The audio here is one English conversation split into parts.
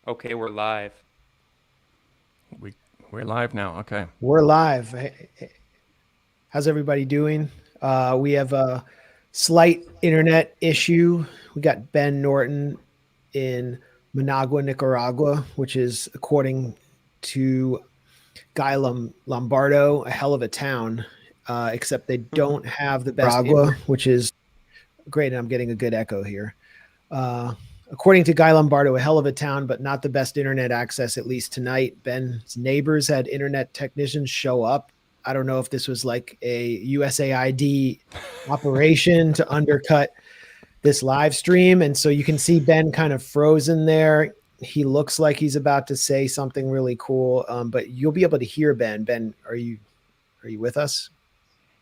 Okay, we're live. We we're live now. Okay. We're live. How's everybody doing? We have a slight internet issue. We got Ben Norton in Managua, Nicaragua, which is, according to Guy Lombardo, a hell of a town, except they don't have the best Nicaragua, which is great. And I'm getting a good echo here. Uh, According to Guy Lombardo, a hell of a town, but not the best internet access, at least tonight. Ben's neighbors had internet technicians show up. I don't know if this was like a USAID operation to undercut this live stream. And so you can see Ben kind of frozen there. He looks like he's about to say something really cool, but you'll be able to hear Ben. Ben, are you with us?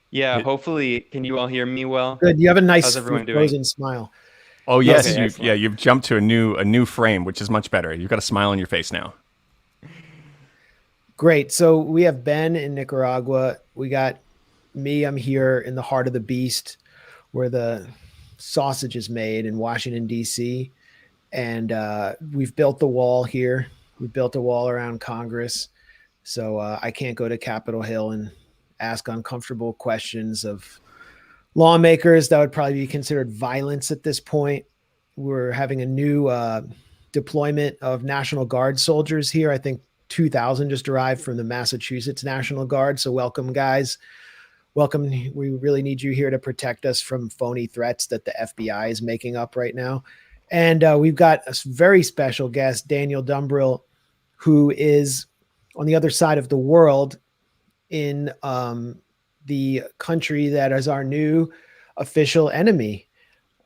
Yeah, It, hopefully, can you all hear me well? Good. You have a How's nice everyone doing? frozen smile. oh Yes. yes, Okay, you yeah, excellent. you've jumped to a new frame, which is much better. You've got a smile on your face now. Great. So we have Ben in Nicaragua. We got me. I'm here in the heart of the beast where the sausage is made in Washington, D.C. And we've built the wall here. We've built a wall around Congress. So I can't go to Capitol Hill and ask uncomfortable questions of lawmakers. That would probably be considered violence at this point. We're having a new deployment of National Guard soldiers here. I think 2,000 just arrived from the Massachusetts National Guard. So welcome, guys. Welcome. We really need you here to protect us from phony threats that the FBI is making up right now. And we've got a very special guest, Daniel Dumbrill, who is on the other side of the world in the country that is our new official enemy.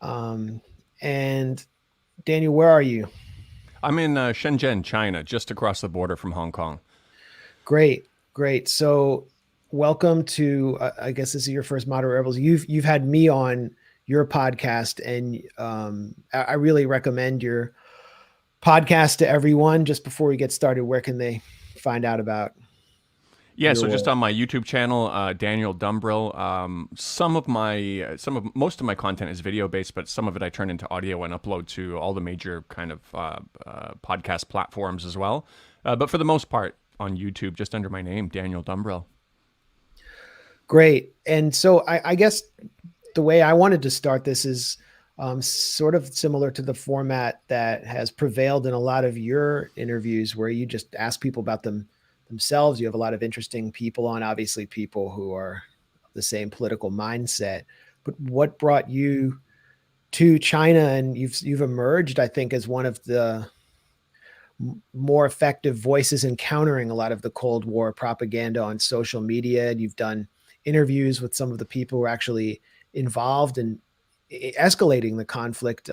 Um, and Daniel, where are you? I'm in Shenzhen, China, just across the border from Hong Kong. Great, great. So, welcome to. I guess this is your first Moderate Rebels. You've had me on your podcast, and I really recommend your podcast to everyone. Just before we get started, where can they find out about Yeah, your so just work? on my YouTube channel, Daniel Dumbrill. Most of my content is video based, but some of it I turn into audio and upload to all the major kind of podcast platforms as well. But for the most part, on YouTube, just under my name, Daniel Dumbrill. Great. And so I guess the way I wanted to start this is sort of similar to the format that has prevailed in a lot of your interviews, where you just ask people about themselves. You have a lot of interesting people on, obviously people who are the same political mindset. But what brought you to China? And you've emerged, I think, as one of the more effective voices in countering a lot of the Cold War propaganda on social media. And you've done interviews with some of the people who are actually involved in escalating the conflict.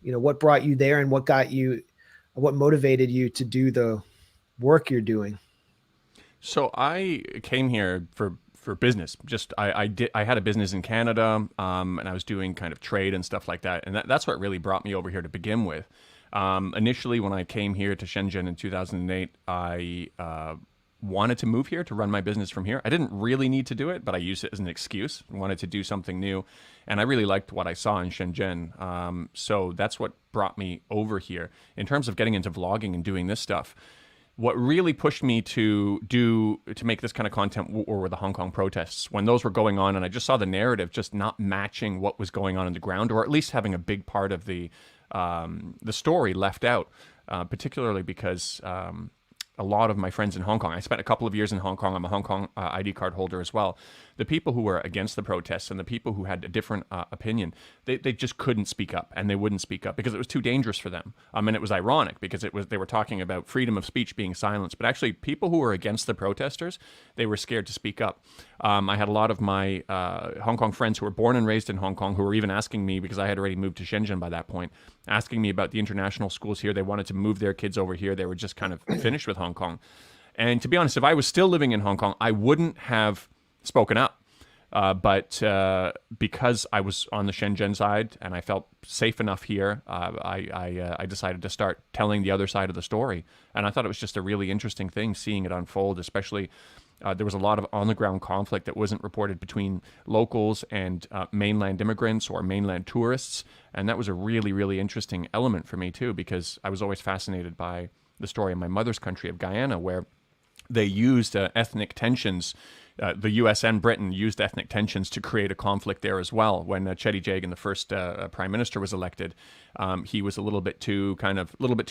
What brought you there, and what motivated you to do the work you're doing? So I came here for business. Just I had a business in Canada, and I was doing kind of trade and stuff like that, and that's what really brought me over here to begin with. Initially, when I came here to Shenzhen in 2008, I wanted to move here to run my business from here. I didn't really need to do it, but I used it as an excuse. I wanted to do something new, and I really liked what I saw in Shenzhen. So that's what brought me over here. In terms of getting into vlogging and doing this stuff, what really pushed me to make this kind of content were the Hong Kong protests when those were going on, and I just saw the narrative just not matching what was going on the ground, or at least having a big part of the story left out, particularly because a lot of my friends in Hong Kong. I spent a couple of years in Hong Kong. I'm a Hong Kong ID card holder as well. The people who were against the protests and the people who had a different opinion, they just couldn't speak up, and they wouldn't speak up because it was too dangerous for them. And it was ironic because they were talking about freedom of speech being silenced, but actually people who were against the protesters, they were scared to speak up. I had a lot of my Hong Kong friends who were born and raised in Hong Kong who were even asking me, because I had already moved to Shenzhen by that point, asking me about the international schools here. They wanted to move their kids over here. They were just kind of finished with Hong Kong. And to be honest, if I was still living in Hong Kong, I wouldn't have spoken up. But because I was on the Shenzhen side and I felt safe enough here, I decided to start telling the other side of the story. And I thought it was just a really interesting thing seeing it unfold, especially there was a lot of on-the-ground conflict that wasn't reported between locals and mainland immigrants or mainland tourists. And that was a really, really interesting element for me, too, because I was always fascinated by the story in my mother's country of Guyana, where they used ethnic tensions. The U.S. and Britain used ethnic tensions to create a conflict there as well. When Chetty Jagan, the first prime minister, was elected, he was a little bit too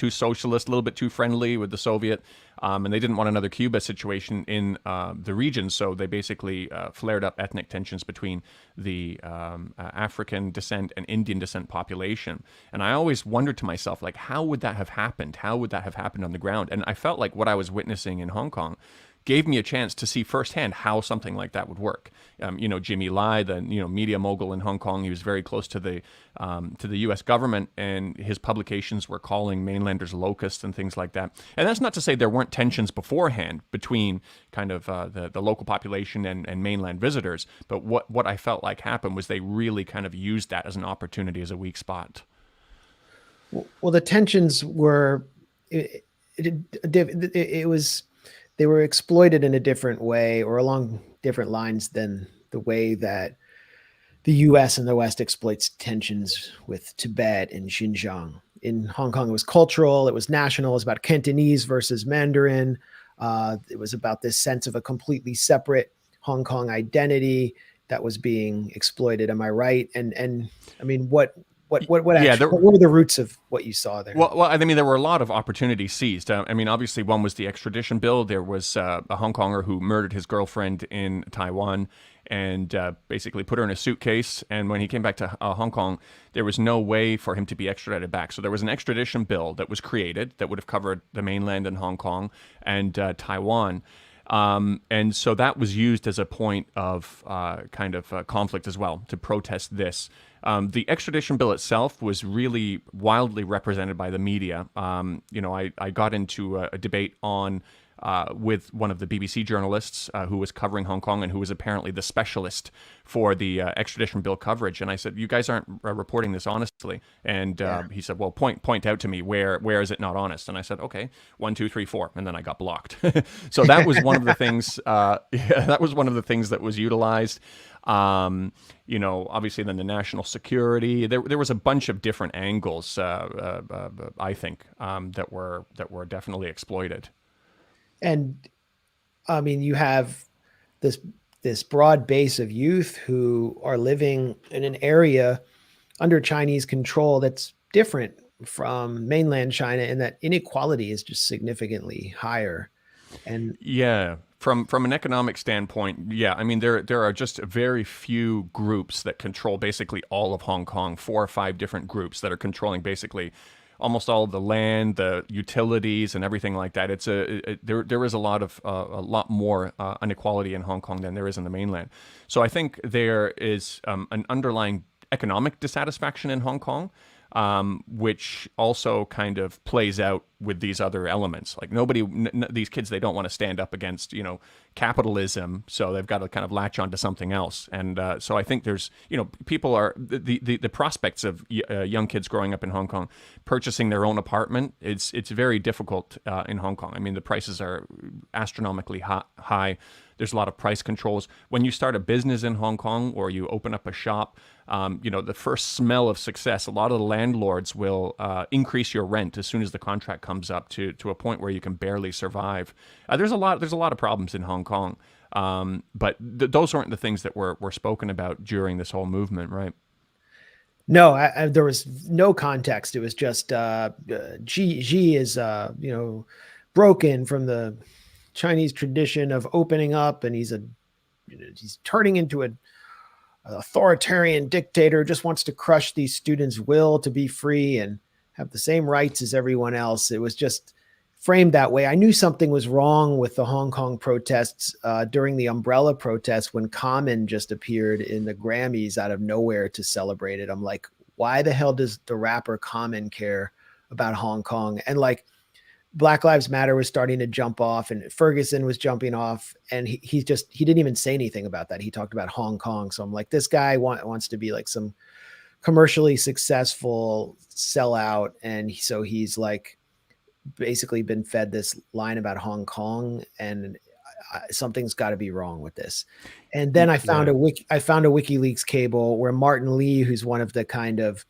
socialist, a little bit too friendly with the Soviet, and they didn't want another Cuba situation in the region. So they basically flared up ethnic tensions between the African descent and Indian descent population. And I always wondered to myself, like, how would that have happened? How would that have happened on the ground? And I felt like what I was witnessing in Hong Kong gave me a chance to see firsthand how something like that would work. Jimmy Lai, the media mogul in Hong Kong, he was very close to the U.S. government, and his publications were calling mainlanders locusts and things like that. And that's not to say there weren't tensions beforehand between kind of the local population and mainland visitors, but what I felt like happened was they really kind of used that as an opportunity, as a weak spot. Well, the tensions were they were exploited in a different way or along different lines than the way that the U.S. and the West exploits tensions with Tibet and Xinjiang. In Hong Kong, it was cultural, it was national, it was about Cantonese versus Mandarin. It was about this sense of a completely separate Hong Kong identity that was being exploited. Am I right? And I mean, what were the roots of what you saw there? Well, I mean, there were a lot of opportunities seized. I mean, obviously, one was the extradition bill. There was a Hong Konger who murdered his girlfriend in Taiwan and basically put her in a suitcase. And when he came back to Hong Kong, there was no way for him to be extradited back. So there was an extradition bill that was created that would have covered the mainland and Hong Kong and Taiwan. And so that was used as a point of conflict as well, to protest this. The extradition bill itself was really wildly represented by the media. I got into a debate with one of the BBC journalists who was covering Hong Kong and who was apparently the specialist for the extradition bill coverage. And I said, you guys aren't reporting this honestly. And he said, well, point out to me where is it not honest? And I said, okay, 1, 2, 3, 4. And then I got blocked. So that was one of the things. That was one of the things that was utilized. Obviously then the national security, there was a bunch of different angles, I think, that were definitely exploited. And I mean, you have this broad base of youth who are living in an area under Chinese control that's different from mainland China, and that inequality is just significantly higher. And yeah, from an economic standpoint, yeah, I mean, there are just very few groups that control basically all of Hong Kong, 4 or 5 different groups that are controlling basically almost all of the land, the utilities, and everything like that. There is a lot more inequality in Hong Kong than there is in the mainland. So I think there is an underlying economic dissatisfaction in Hong Kong, which also kind of plays out with these other elements. Like these kids, they don't want to stand up against, capitalism, so they've got to kind of latch onto something else. And so I think there's, people are, the prospects of young kids growing up in Hong Kong purchasing their own apartment, it's very difficult in Hong Kong. I mean, the prices are astronomically high. There's a lot of price controls. When you start a business in Hong Kong or you open up a shop, the first smell of success, a lot of the landlords will increase your rent as soon as the contract comes up to a point where you can barely survive. There's a lot of problems in Hong Kong, but those aren't the things that were spoken about during this whole movement, right? No, there was no context. It was just Xi is broken from the Chinese tradition of opening up, and he's turning into an authoritarian dictator, just wants to crush these students' will to be free and have the same rights as everyone else. It was just framed that way. I knew something was wrong with the Hong Kong protests during the umbrella protests when Common just appeared in the Grammys out of nowhere to celebrate it. I'm like, why the hell does the rapper Common care about Hong Kong? And like, Black Lives Matter was starting to jump off, and Ferguson was jumping off, and he didn't even say anything about that. He talked about Hong Kong. So I'm like, this guy wants to be like some commercially successful sellout. And so he's like basically been fed this line about Hong Kong, and something's got to be wrong with this. And then I found a WikiLeaks cable where Martin Lee, who's one of the kind of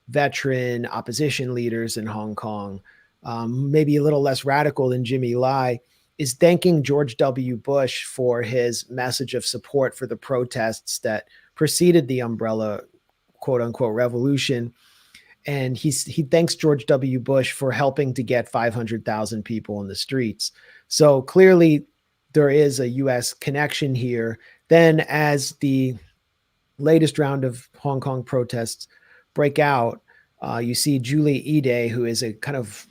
veteran opposition leaders in Hong Kong, maybe a little less radical than Jimmy Lai, is thanking George W. Bush for his message of support for the protests that preceded the umbrella, quote unquote, revolution. And he thanks George W. Bush for helping to get 500,000 people in the streets. So clearly there is a U.S. connection here. Then as the latest round of Hong Kong protests break out, you see Julie Ide, who is a kind of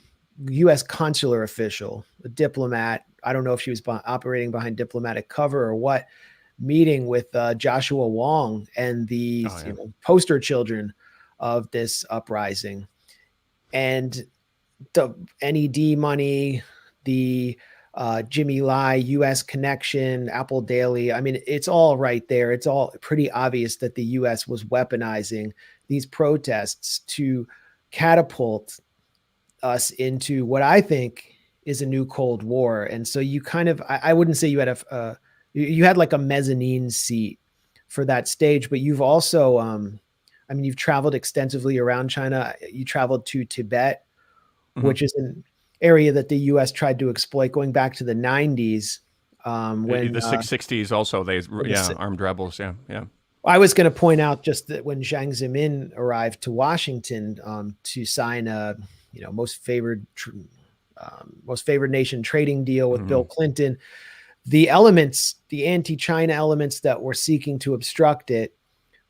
U.S. consular official, a diplomat. I don't know if she was operating behind diplomatic cover or what, meeting with Joshua Wong and the poster children of this uprising. And the NED money, the Jimmy Lai, U.S. connection, Apple Daily. I mean, it's all right there. It's all pretty obvious that the U.S. was weaponizing these protests to catapult us into what I think is a new Cold War. And so you kind of, I wouldn't say you had you had like a mezzanine seat for that stage, but you've also, I mean, you've traveled extensively around China. You traveled to Tibet, which is an area that the U.S. tried to exploit going back to the 90s. When the 60s also, armed rebels. Yeah. I was going to point out just that when Jiang Zemin arrived to Washington to sign a most favored nation trading deal with Bill Clinton, the elements, the anti-China elements that were seeking to obstruct it,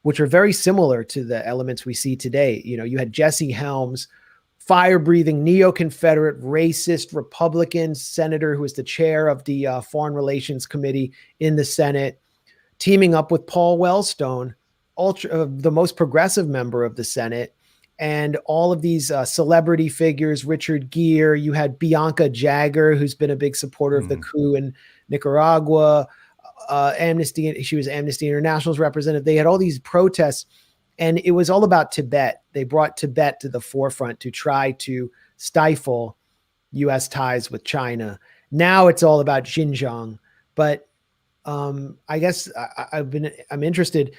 which are very similar to the elements we see today. You had Jesse Helms, fire-breathing neo-Confederate, racist Republican senator who was the chair of the Foreign Relations Committee in the Senate, teaming up with Paul Wellstone, the most progressive member of the Senate, and all of these celebrity figures, Richard Gere. You had Bianca Jagger, who's been a big supporter of the coup in Nicaragua. She was Amnesty International's representative. They had all these protests, and it was all about Tibet. They brought Tibet to the forefront to try to stifle U.S. ties with China. Now it's all about Xinjiang. But I guess I'm interested.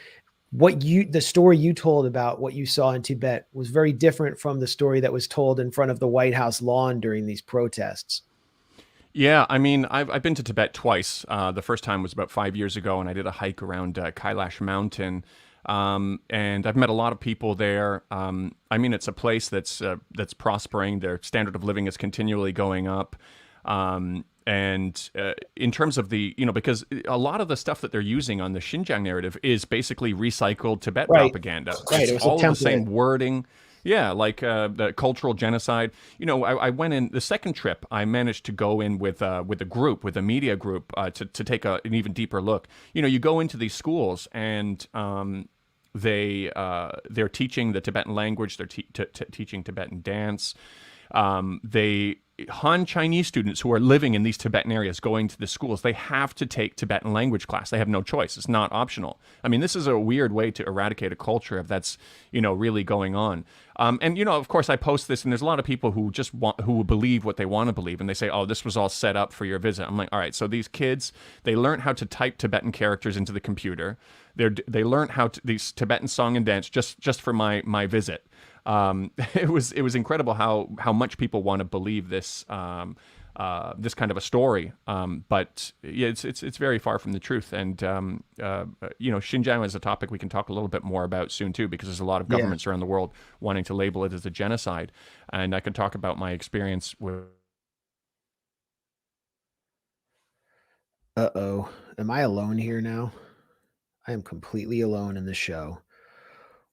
The story you told about what you saw in Tibet was very different from the story that was told in front of the White House lawn during these protests. Yeah, I mean, I've been to Tibet twice. The first time was about 5 years ago, and I did a hike around Kailash Mountain. And I've met a lot of people there. I mean, it's a place that's prospering. Their standard of living is continually going up. And in terms of because a lot of the stuff that they're using on the Xinjiang narrative is basically recycled Tibet propaganda. Right. It's all of the same wording. Yeah, like the cultural genocide. I went in the second trip. I managed to go in with a media group, to take an even deeper look. You go into these schools and they're teaching the Tibetan language. They're teaching Tibetan dance. Han Chinese students who are living in these Tibetan areas going to the schools, they have to take Tibetan language class. They have no choice. It's not optional. I mean, this is a weird way to eradicate a culture if that's, really going on. And, of course, I post this, and there's a lot of people who who believe what they want to believe, and they say, oh, this was all set up for your visit. I'm like, all right, so these kids, they learn how to type Tibetan characters into the computer. They learn these Tibetan song and dance just for my visit. It was incredible how much people want to believe this this kind of a story, but yeah, it's very far from the truth. And Xinjiang is a topic we can talk a little bit more about soon too, because there's a lot of governments around the world wanting to label it as a genocide, and I can talk about my experience with. Am I alone here now? I am completely alone in the show.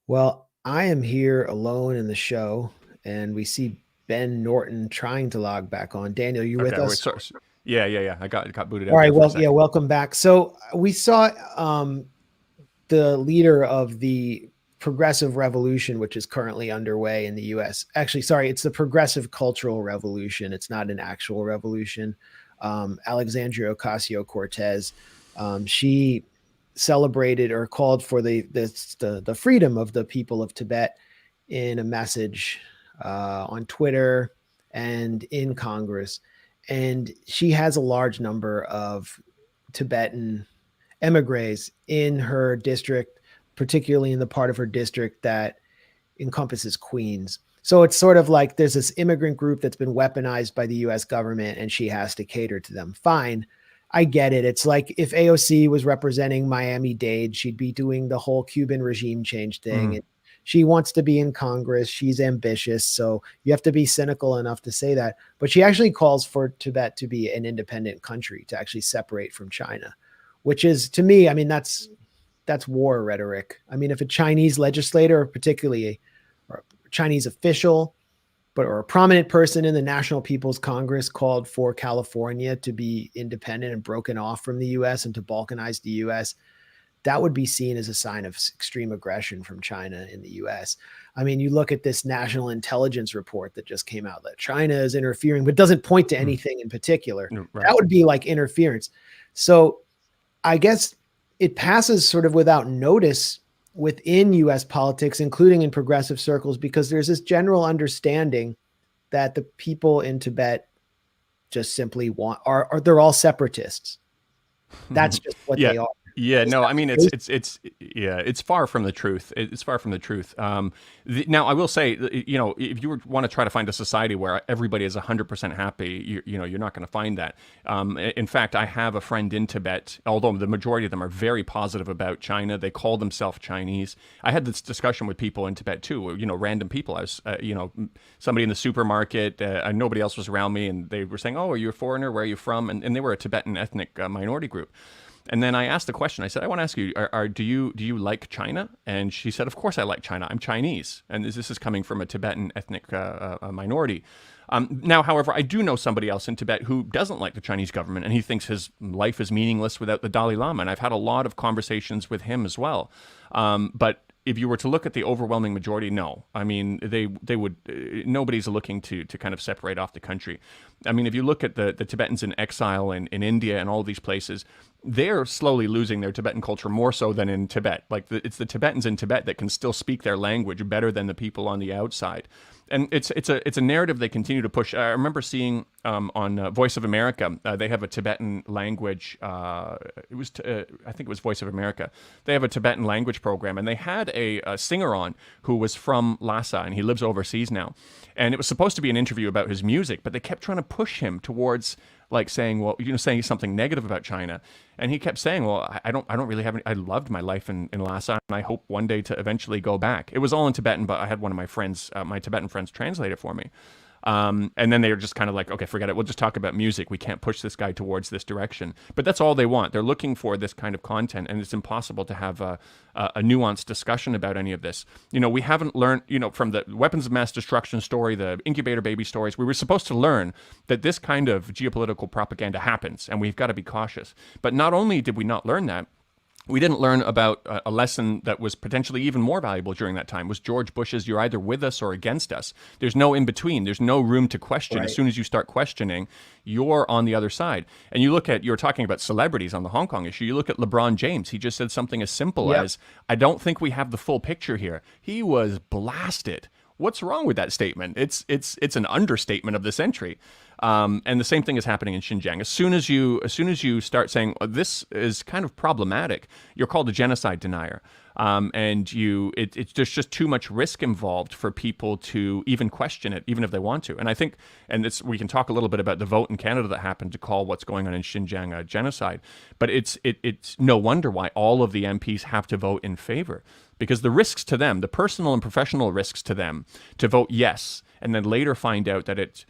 Well, I am here alone in the show, and we see Ben Norton trying to log back on. Daniel, you with us? Wait, sorry. Yeah. I got booted out. All right. Well, welcome back. So we saw the leader of the progressive revolution, which is currently underway in the U.S. Actually, sorry, it's the progressive cultural revolution. It's not an actual revolution. Alexandria Ocasio-Cortez, she celebrated or called for the freedom of the people of Tibet in a message on Twitter and in Congress. And she has a large number of Tibetan emigres in her district, particularly in the part of her district that encompasses Queens. So it's sort of like there's this immigrant group that's been weaponized by the US government and she has to cater to them. Fine. I get it. It's like if AOC was representing Miami-Dade, she'd be doing the whole Cuban regime change thing. Mm. And she wants to be in Congress. She's ambitious. So you have to be cynical enough to say that. But she actually calls for Tibet to be an independent country, to actually separate from China, which is, to me, I mean, that's war rhetoric. I mean, if a Chinese legislator, or particularly a Chinese official, or a prominent person in the National People's Congress called for California to be independent and broken off from the US and to balkanize the US, that would be seen as a sign of extreme aggression from China in the US. I mean, you look at this national intelligence report that just came out that China is interfering, but doesn't point to anything in particular. Right. That would be like interference. So I guess it passes sort of without notice within US politics, including in progressive circles, because there's this general understanding that the people in Tibet just simply are they're all separatists. That's just what they are. Yeah, no, I mean, it's far from the truth. It's far from the truth. Now, I will say, you know, if you want to try to find a society where everybody is 100% happy, you know, you're not going to find that. In fact, I have a friend in Tibet, although the majority of them are very positive about China. They call themselves Chinese. I had this discussion with people in Tibet too, you know, random people. I was, you know, somebody in the supermarket, nobody else was around me, and they were saying, "Oh, are you a foreigner? Where are you from?" And they were a Tibetan ethnic minority group. And then I asked the question. I said, I want to ask you, do you like China? And she said, of course I like China. I'm Chinese. And this is coming from a Tibetan ethnic minority. Now, however, I do know somebody else in Tibet who doesn't like the Chinese government, and he thinks his life is meaningless without the Dalai Lama. And I've had a lot of conversations with him as well. But if you were to look at the overwhelming majority, no. I mean, they would. Nobody's looking to kind of separate off the country. I mean, if you look at the Tibetans in exile in India and all these places, they're slowly losing their Tibetan culture more so than in Tibet. Like it's the Tibetans in Tibet that can still speak their language better than the people on the outside. And it's a narrative they continue to push. I remember seeing on Voice of America, they have a Tibetan language. I think it was Voice of America. They have a Tibetan language program, and they had a singer on who was from Lhasa, and he lives overseas now. And it was supposed to be an interview about his music, but they kept trying to push him towards like saying, well, you know, saying something negative about China. And he kept saying, well, I don't really have any, I loved my life in Lhasa, and I hope one day to eventually go back. It was all in Tibetan, but I had one of my friends, my Tibetan friends, translate it for me. And then they were just kind of like, okay, forget it. We'll just talk about music. We can't push this guy towards this direction. But that's all they want. They're looking for this kind of content, and it's impossible to have a nuanced discussion about any of this. You know, we haven't learned, you know, from the weapons of mass destruction story, the incubator baby stories, we were supposed to learn that this kind of geopolitical propaganda happens, and we've got to be cautious. But not only did we not learn that, we didn't learn about a lesson that was potentially even more valuable during that time, was George Bush's "you're either with us or against us." There's no in between. There's no room to question. Right. As soon as you start questioning, you're on the other side. And you look at, you're talking about celebrities on the Hong Kong issue. You look at LeBron James. He just said something as simple as, I don't think we have the full picture here. He was blasted. What's wrong with that statement? It's an understatement of the century. And the same thing is happening in Xinjiang. As soon as you start saying, oh, this is kind of problematic, you're called a genocide denier. And there's just too much risk involved for people to even question it, even if they want to. And I think, we can talk a little bit about the vote in Canada that happened to call what's going on in Xinjiang a genocide. But it's no wonder why all of the MPs have to vote in favor, because the risks to them, the personal and professional risks to them, to vote yes, and then later find out that it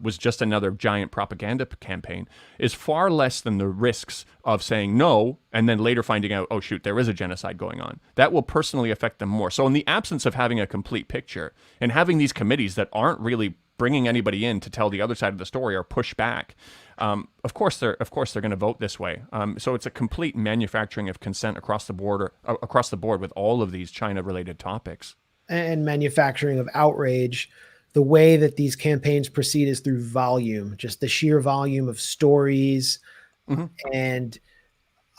was just another giant propaganda campaign, is far less than the risks of saying no and then later finding out, oh shoot, there is a genocide going on. That will personally affect them more. So in the absence of having a complete picture and having these committees that aren't really bringing anybody in to tell the other side of the story or push back, of course they're going to vote this way. So it's a complete manufacturing of consent across the board with all of these China-related topics. And manufacturing of outrage. The way that these campaigns proceed is through volume, just the sheer volume of stories and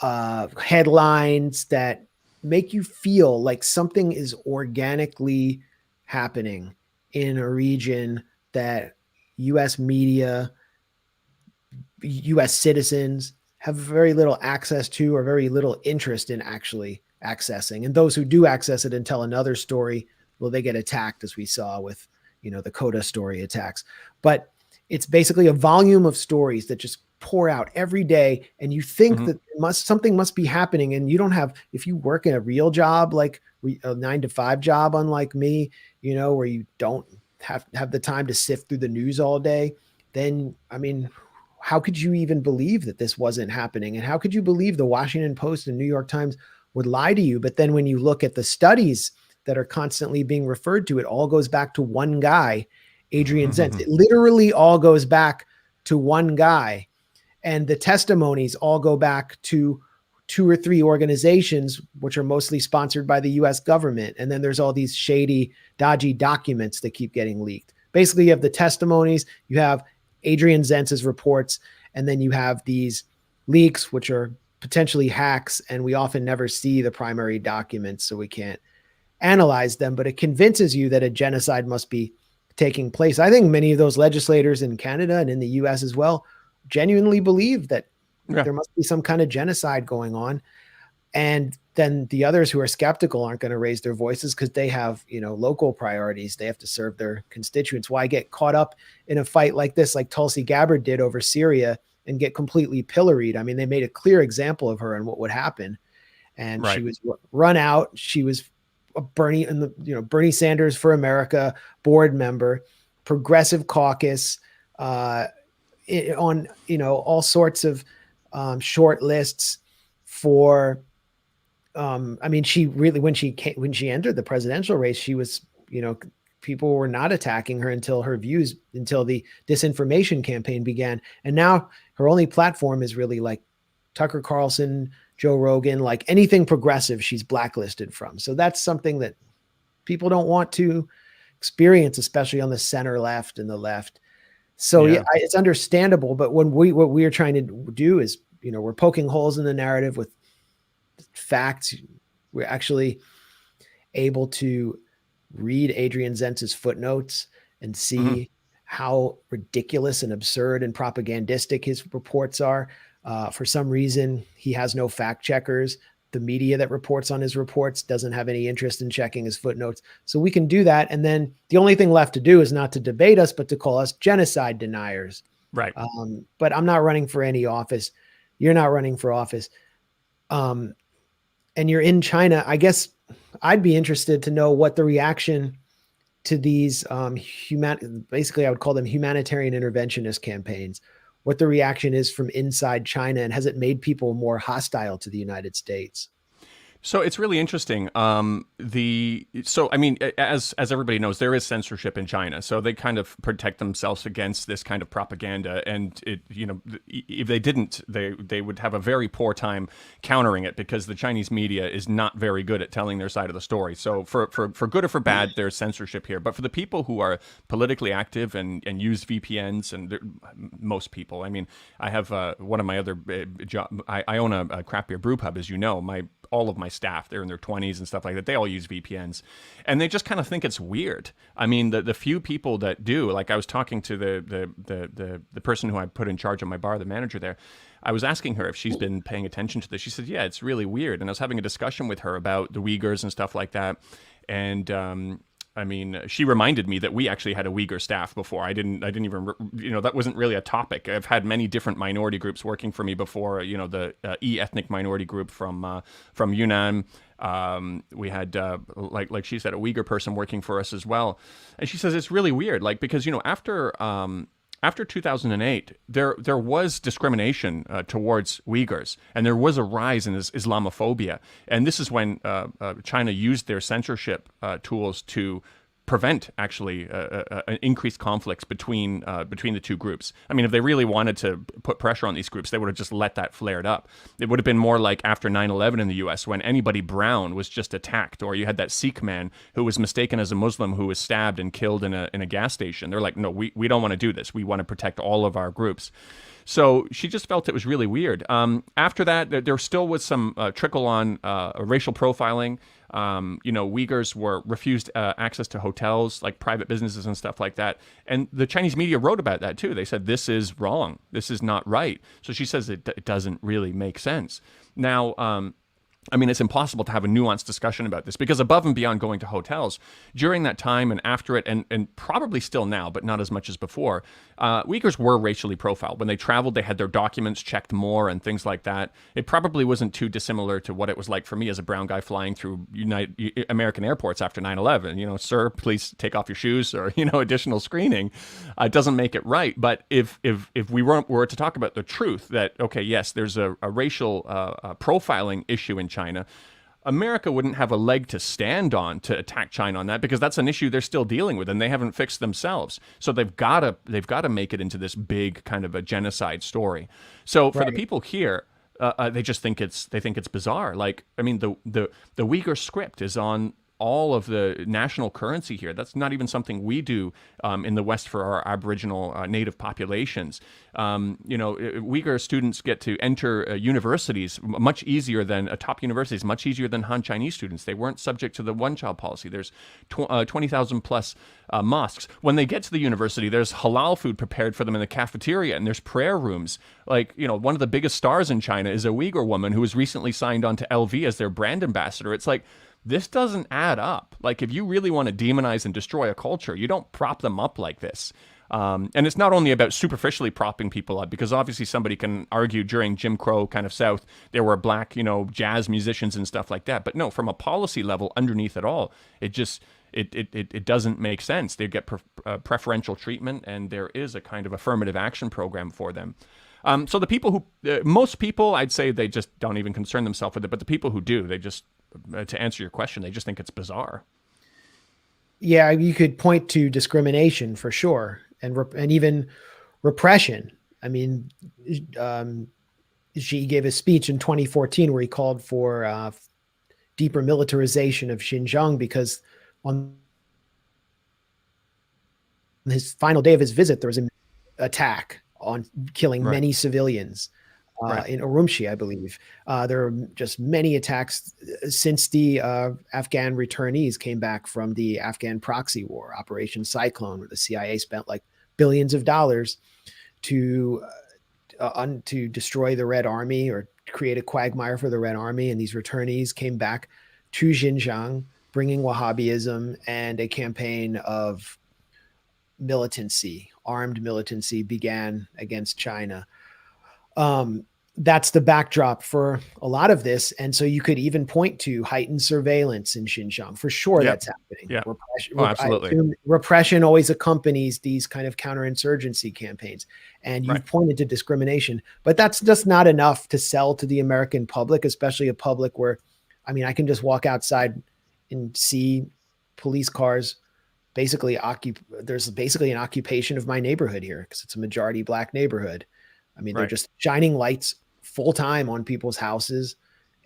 headlines that make you feel like something is organically happening in a region that U.S. media, U.S. citizens have very little access to or very little interest in actually accessing. And those who do access it and tell another story, well, they get attacked, as we saw with the Coda story attacks. But it's basically a volume of stories that just pour out every day, and you think that something must be happening, and you don't have, if you work in a real job, like a 9-to-5 job, unlike me, where you don't have the time to sift through the news all day, then, I mean, how could you even believe that this wasn't happening? And how could you believe the Washington Post and New York Times would lie to you? But then when you look at the studies that are constantly being referred to, it all goes back to one guy, Adrian Zenz. It literally all goes back to one guy. And the testimonies all go back to 2 or 3 organizations, which are mostly sponsored by the US government. And then there's all these shady, dodgy documents that keep getting leaked. Basically, you have the testimonies, you have Adrian Zenz's reports, and then you have these leaks, which are potentially hacks, and we often never see the primary documents, so we can't analyze them, but it convinces you that a genocide must be taking place. I think many of those legislators in Canada and in the US as well genuinely believe that there must be some kind of genocide going on. And then the others who are skeptical aren't going to raise their voices because they have, local priorities. They have to serve their constituents. Why get caught up in a fight like this, like Tulsi Gabbard did over Syria, and get completely pilloried? I mean, they made a clear example of her and what would happen. And she was run out. She was a Bernie Sanders for America board member, Progressive Caucus, on all sorts of short lists for. I mean, she really, when she entered the presidential race, she was, people were not attacking her until the disinformation campaign began. And now her only platform is really like Tucker Carlson, Joe Rogan, like anything progressive, she's blacklisted from. So that's something that people don't want to experience, especially on the center left and the left. So it's understandable. But what we are trying to do is, we're poking holes in the narrative with facts. We're actually able to read Adrian Zenz's footnotes and see how ridiculous and absurd and propagandistic his reports are. For some reason, he has no fact checkers. The media that reports on his reports doesn't have any interest in checking his footnotes. So we can do that. And then the only thing left to do is not to debate us, but to call us genocide deniers. Right. But I'm not running for any office. You're not running for office. And you're in China. I guess I'd be interested to know what the reaction to these basically I would call them humanitarian interventionist campaigns, what the reaction is from inside China, and has it made people more hostile to the United States? So it's really interesting. So I mean, as everybody knows, there is censorship in China. So they kind of protect themselves against this kind of propaganda. And if they didn't, they would have a very poor time countering it, because the Chinese media is not very good at telling their side of the story. So for good or for bad, there's censorship here. But for the people who are politically active and use VPNs, and most people, I mean, I have one of my other job. I own a craft beer brew pub, as you know. All of my staff, they're in their 20s and stuff like that. They all use VPNs, and they just kind of think it's weird. I mean, the few people that do, like I was talking to the person who I put in charge of my bar, the manager there. I was asking her if she's been paying attention to this. She said, yeah, it's really weird. And I was having a discussion with her about the Uyghurs and stuff like that. And, I mean, she reminded me that we actually had a Uyghur staff before. I didn't even, that wasn't really a topic. I've had many different minority groups working for me before. The ethnic minority group from Yunnan. We had, like she said, a Uyghur person working for us as well. And she says it's really weird, like, because, after 2008, there was discrimination towards Uyghurs, and there was a rise in Islamophobia. And this is when China used their censorship tools to prevent actually increased conflicts between the two groups. I mean, if they really wanted to put pressure on these groups, they would have just let that flared up. It would have been more like after 9/11 in the U.S., when anybody brown was just attacked, or you had that Sikh man who was mistaken as a Muslim who was stabbed and killed in a gas station. They're like, no, we don't want to do this. We want to protect all of our groups. So she just felt it was really weird. After that, there still was some trickle on racial profiling. Uyghurs were refused access to hotels, like private businesses and stuff like that. And the Chinese media wrote about that too. They said, this is wrong. This is not right. So she says it doesn't really make sense. Now, I mean, it's impossible to have a nuanced discussion about this because above and beyond going to hotels, during that time and after it, and probably still now, but not as much as before, Uyghurs were racially profiled. When they traveled, they had their documents checked more and things like that. It probably wasn't too dissimilar to what it was like for me as a brown guy flying through American airports after 9/11. You know, sir, please take off your shoes, or, you know, additional screening. It doesn't make it right. But if we were to talk about the truth that, okay, yes, there's a racial profiling issue in China, America wouldn't have a leg to stand on to attack China on that, because that's an issue they're still dealing with and they haven't fixed themselves. So they've got to make it into this big kind of a genocide story. So for the people here, they just think it's bizarre. Like, I mean, the Uyghur script is on all of the national currency here. That's not even something we do in the West for our Aboriginal native populations. You know, Uyghur students get to enter universities much easier than top universities, much easier than Han Chinese students. They weren't subject to the one-child policy. There's 20,000 plus mosques. When they get to the university, there's halal food prepared for them in the cafeteria, and there's prayer rooms. Like, you know, one of the biggest stars in China is a Uyghur woman who was recently signed on to LV as their brand ambassador. It's like, this doesn't add up. Like, if you really want to demonize and destroy a culture, you don't prop them up like this. And it's not only about superficially propping people up, because obviously somebody can argue during Jim Crow kind of South, there were black, you know, jazz musicians and stuff like that. But no, from a policy level underneath it all, it just, it doesn't make sense. They get preferential treatment, and there is a kind of affirmative action program for them. So the people who, most people, I'd say they just don't even concern themselves with it. But the people who do, they just, to answer your question, they just think it's bizarre. Yeah, you could point to discrimination for sure, and even repression. I mean, Xi gave a speech in 2014 where he called for deeper militarization of Xinjiang, because on his final day of his visit, there was an attack on killing many civilians. In Urumqi, I believe. There are just many attacks since the Afghan returnees came back from the Afghan proxy war, Operation Cyclone, where the CIA spent like billions of dollars to destroy the Red Army or create a quagmire for the Red Army. And these returnees came back to Xinjiang, bringing Wahhabism, and a campaign of militancy, armed militancy, began against China. That's the backdrop for a lot of this. And so you could even point to heightened surveillance in Xinjiang. For sure, that's happening. Yeah. Absolutely. Repression always accompanies these kind of counterinsurgency campaigns. And you've pointed to discrimination, but that's just not enough to sell to the American public, especially a public where, I mean, I can just walk outside and see police cars. Basically, there's basically an occupation of my neighborhood here because it's a majority black neighborhood. I mean, they're just shining lights full time on people's houses.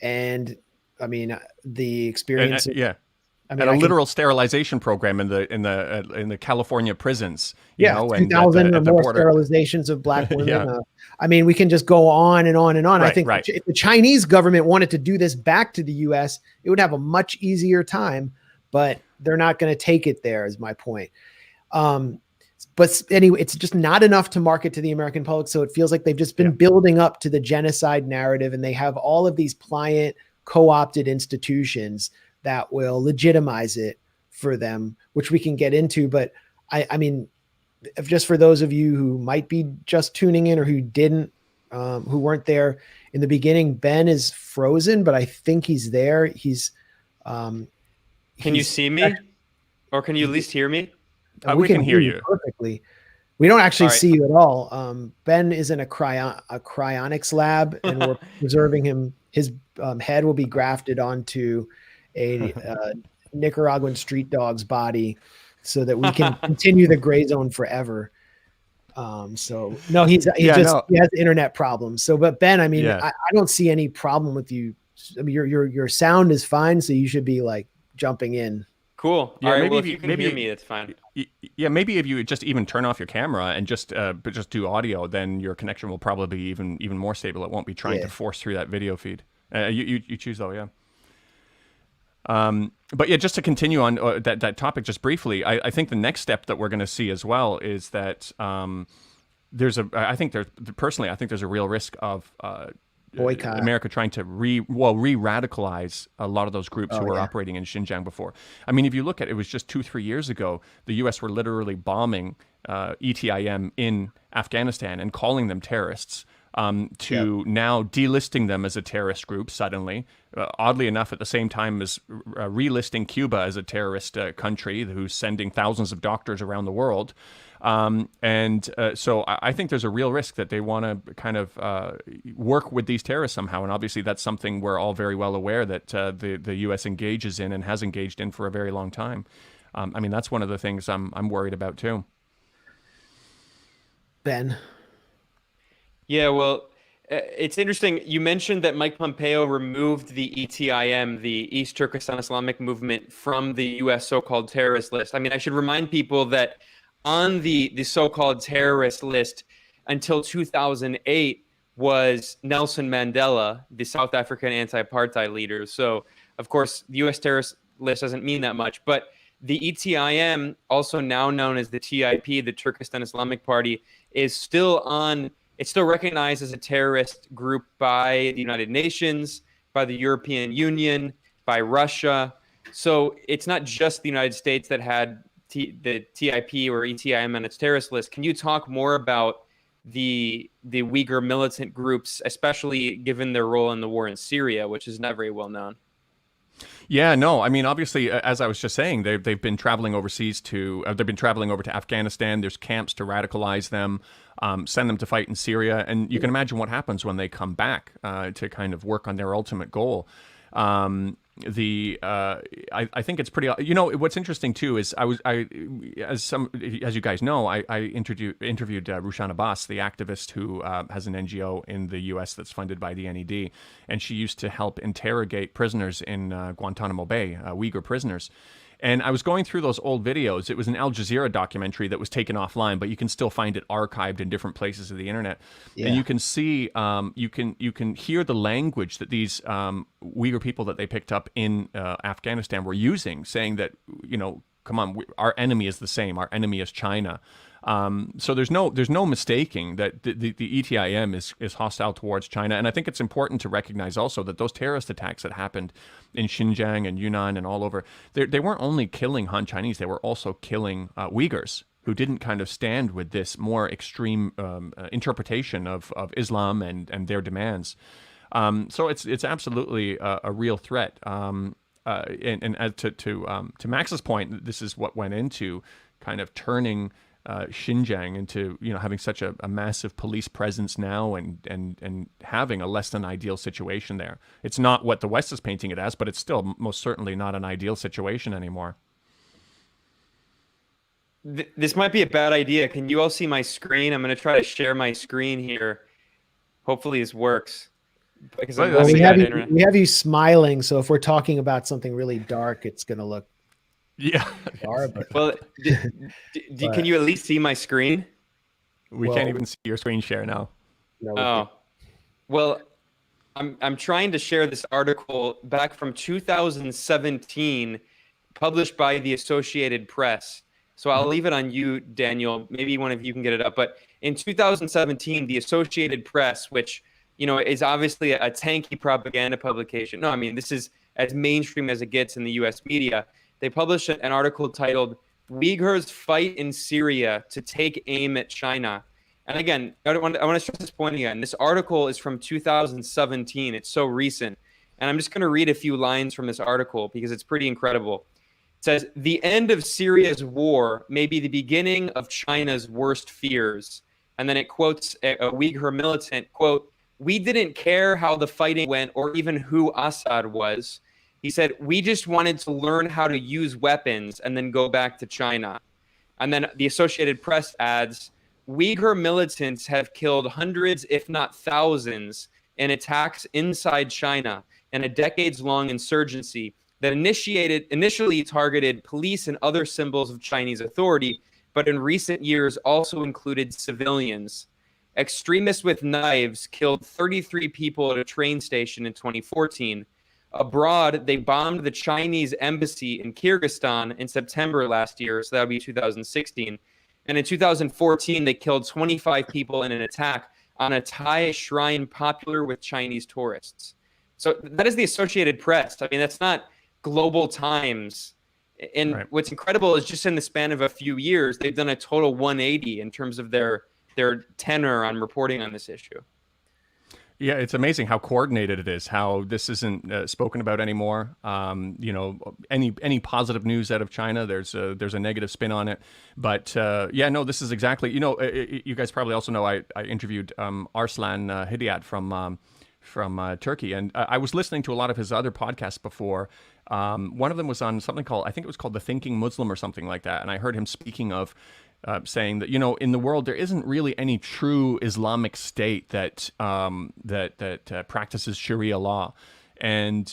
And I mean, the experience. I mean, a literal sterilization program in the California prisons. You know, 2,000 or more sterilizations of black women. I mean, we can just go on and on and on. I think if the Chinese government wanted to do this back to the US, it would have a much easier time, but they're not going to take it there, is my point. But anyway, it's just not enough to market to the American public. So it feels like they've just been building up to the genocide narrative, and they have all of these pliant, co-opted institutions that will legitimize it for them, which we can get into. But I mean, just for those of you who might be just tuning in or who didn't, who weren't there in the beginning, Ben is frozen, but I think he's there. Can you see me? Or can you at least hear me? We can hear you perfectly. We don't actually see you at all. Ben is in a cryonics lab, and we're preserving him. His head will be grafted onto a Nicaraguan street dog's body so that we can continue the gray zone forever. So no, he has internet problems. So, but Ben, I mean, I don't see any problem with you. I mean, your sound is fine, so you should be like jumping in. Cool. Yeah, all right. Maybe well, if you can hear me, it's fine. Yeah, maybe if you just even turn off your camera and just do audio, then your connection will probably be even more stable. It won't be trying to force through that video feed. You choose though, yeah. But yeah, just to continue on that topic just briefly, I think the next step that we're going to see as well is that I think there's a real risk of boycott. America trying to re-radicalize a lot of those groups who were operating in Xinjiang before. I mean, if you look at it, was just 2-3 years ago, the U.S. were literally bombing ETIM in Afghanistan and calling them terrorists. To now delisting them as a terrorist group suddenly, oddly enough, at the same time as relisting Cuba as a terrorist country who's sending thousands of doctors around the world. So I think there's a real risk that they want to kind of work with these terrorists somehow. And obviously that's something we're all very well aware that the U.S. engages in and has engaged in for a very long time. I mean, that's one of the things I'm worried about too. Ben? Yeah, well, it's interesting. You mentioned that Mike Pompeo removed the ETIM, the East Turkestan Islamic Movement, from the U.S. so-called terrorist list. I mean, I should remind people that on the so-called terrorist list until 2008 was Nelson Mandela, the South African anti-apartheid leader. So, of course, the U.S. terrorist list doesn't mean that much. But the ETIM, also now known as the TIP, the Turkestan Islamic Party, is still on... It's still recognized as a terrorist group by the United Nations, by the European Union, by Russia. So it's not just the United States that had the TIP or ETIM on its terrorist list. Can you talk more about the Uyghur militant groups, especially given their role in the war in Syria, which is not very well known? Yeah, no, I mean, obviously, as I was just saying, they've been traveling overseas they've been traveling over to Afghanistan. There's camps to radicalize them, send them to fight in Syria. And you can imagine what happens when they come back to kind of work on their ultimate goal. I think it's pretty, what's interesting too is as you guys know, I interviewed Rushan Abbas, the activist who has an NGO in the US that's funded by the NED, and she used to help interrogate prisoners in Guantanamo Bay, Uyghur prisoners. And I was going through those old videos. It was an Al Jazeera documentary that was taken offline, but you can still find it archived in different places of the internet. Yeah. And you can see, you can hear the language that these Uyghur people that they picked up in Afghanistan were using, saying that, come on, our enemy is the same. Our enemy is China. So there's no mistaking that the ETIM is hostile towards China. And I think it's important to recognize also that those terrorist attacks that happened in Xinjiang and Yunnan and all over, they weren't only killing Han Chinese, they were also killing Uyghurs who didn't kind of stand with this more extreme interpretation of Islam and their demands. So it's absolutely a real threat. And to Max's point, this is what went into kind of turning Xinjiang into having such a massive police presence now and having a less than ideal situation there. It's not what the West is painting it as, but it's still most certainly not an ideal situation anymore. This might be a bad idea. Can you all see my screen? I'm going to try to share my screen here. Hopefully this works. Because we have you smiling, so if we're talking about something really dark, it's going to look well, can you at least see my screen? We can't even see your screen share now. No, well, I'm trying to share this article back from 2017, published by the Associated Press. So I'll leave it on you, Daniel. Maybe one of you can get it up. But in 2017, the Associated Press, which is obviously a tanky propaganda publication. No, I mean, this is as mainstream as it gets in the U.S. media. They published an article titled "Uyghurs Fight in Syria to Take Aim at China." And again, I want to stress this point again. This article is from 2017. It's so recent. And I'm just going to read a few lines from this article because it's pretty incredible. It says, "The end of Syria's war may be the beginning of China's worst fears." And then it quotes a Uyghur militant, quote, "We didn't care how the fighting went or even who Assad was." He said, "We just wanted to learn how to use weapons and then go back to China." And then the Associated Press adds, "Uyghur militants have killed hundreds, if not thousands, in attacks inside China in a decades-long insurgency that initially targeted police and other symbols of Chinese authority, but in recent years also included civilians. Extremists with knives killed 33 people at a train station in 2014. Abroad, they bombed the Chinese embassy in Kyrgyzstan in September last year, so that would be 2016. And in 2014, they killed 25 people in an attack on a Thai shrine popular with Chinese tourists. So that is the Associated Press. I mean, that's not Global Times. And Right. what's incredible is just in the span of a few years, they've done a total 180 in terms of their tenor on reporting on this issue. Yeah, it's amazing how coordinated it is. How this isn't spoken about anymore. You know, any positive news out of China, there's a negative spin on it. But yeah, no, this is exactly. You know, you guys probably also know I interviewed Arslan Hidayat from Turkey, and I was listening to a lot of his other podcasts before. One of them was on something called, I think it was called The Thinking Muslim or something like that, and I heard him speaking of. Saying that, you know, in the world there isn't really any true Islamic state that practices Sharia law, and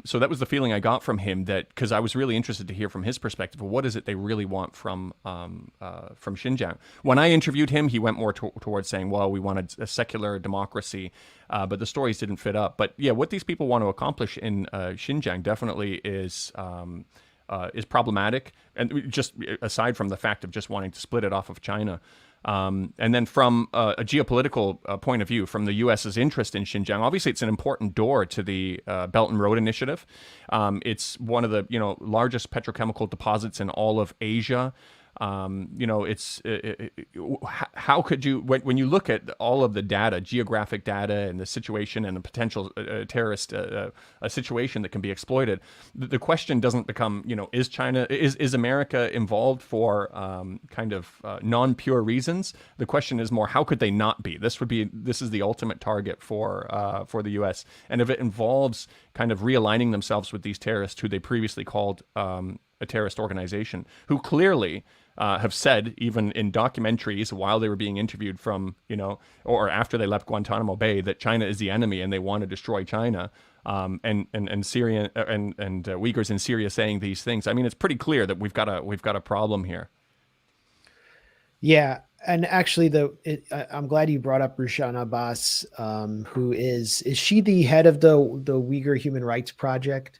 so that was the feeling I got from him. That because I was really interested to hear from his perspective of what is it they really want from Xinjiang. When I interviewed him, he went more towards saying, well, we wanted a secular democracy, but the stories didn't fit up. But yeah, what these people want to accomplish in Xinjiang definitely is problematic, and just aside from the fact of just wanting to split it off of China. And then from a geopolitical point of view, from the U.S.'s interest in Xinjiang, obviously it's an important door to the Belt and Road Initiative. It's one of the largest petrochemical deposits in all of Asia. You know, it's how could you, when you look at all of the data, geographic data, and the situation and the potential terrorist a situation that can be exploited, the question doesn't become, is America involved for kind of non-pure reasons? The question is more, how could they not be? This is the ultimate target for the U.S. And if it involves kind of realigning themselves with these terrorists who they previously called a terrorist organization, who clearly have said, even in documentaries while they were being interviewed from, or after they left Guantanamo Bay, that China is the enemy and they want to destroy China. And Syria and Uyghurs in Syria saying these things. I mean, it's pretty clear that we've got a problem here. Yeah, and actually, I'm glad you brought up Rushan Abbas, who is she the head of the Uyghur Human Rights Project?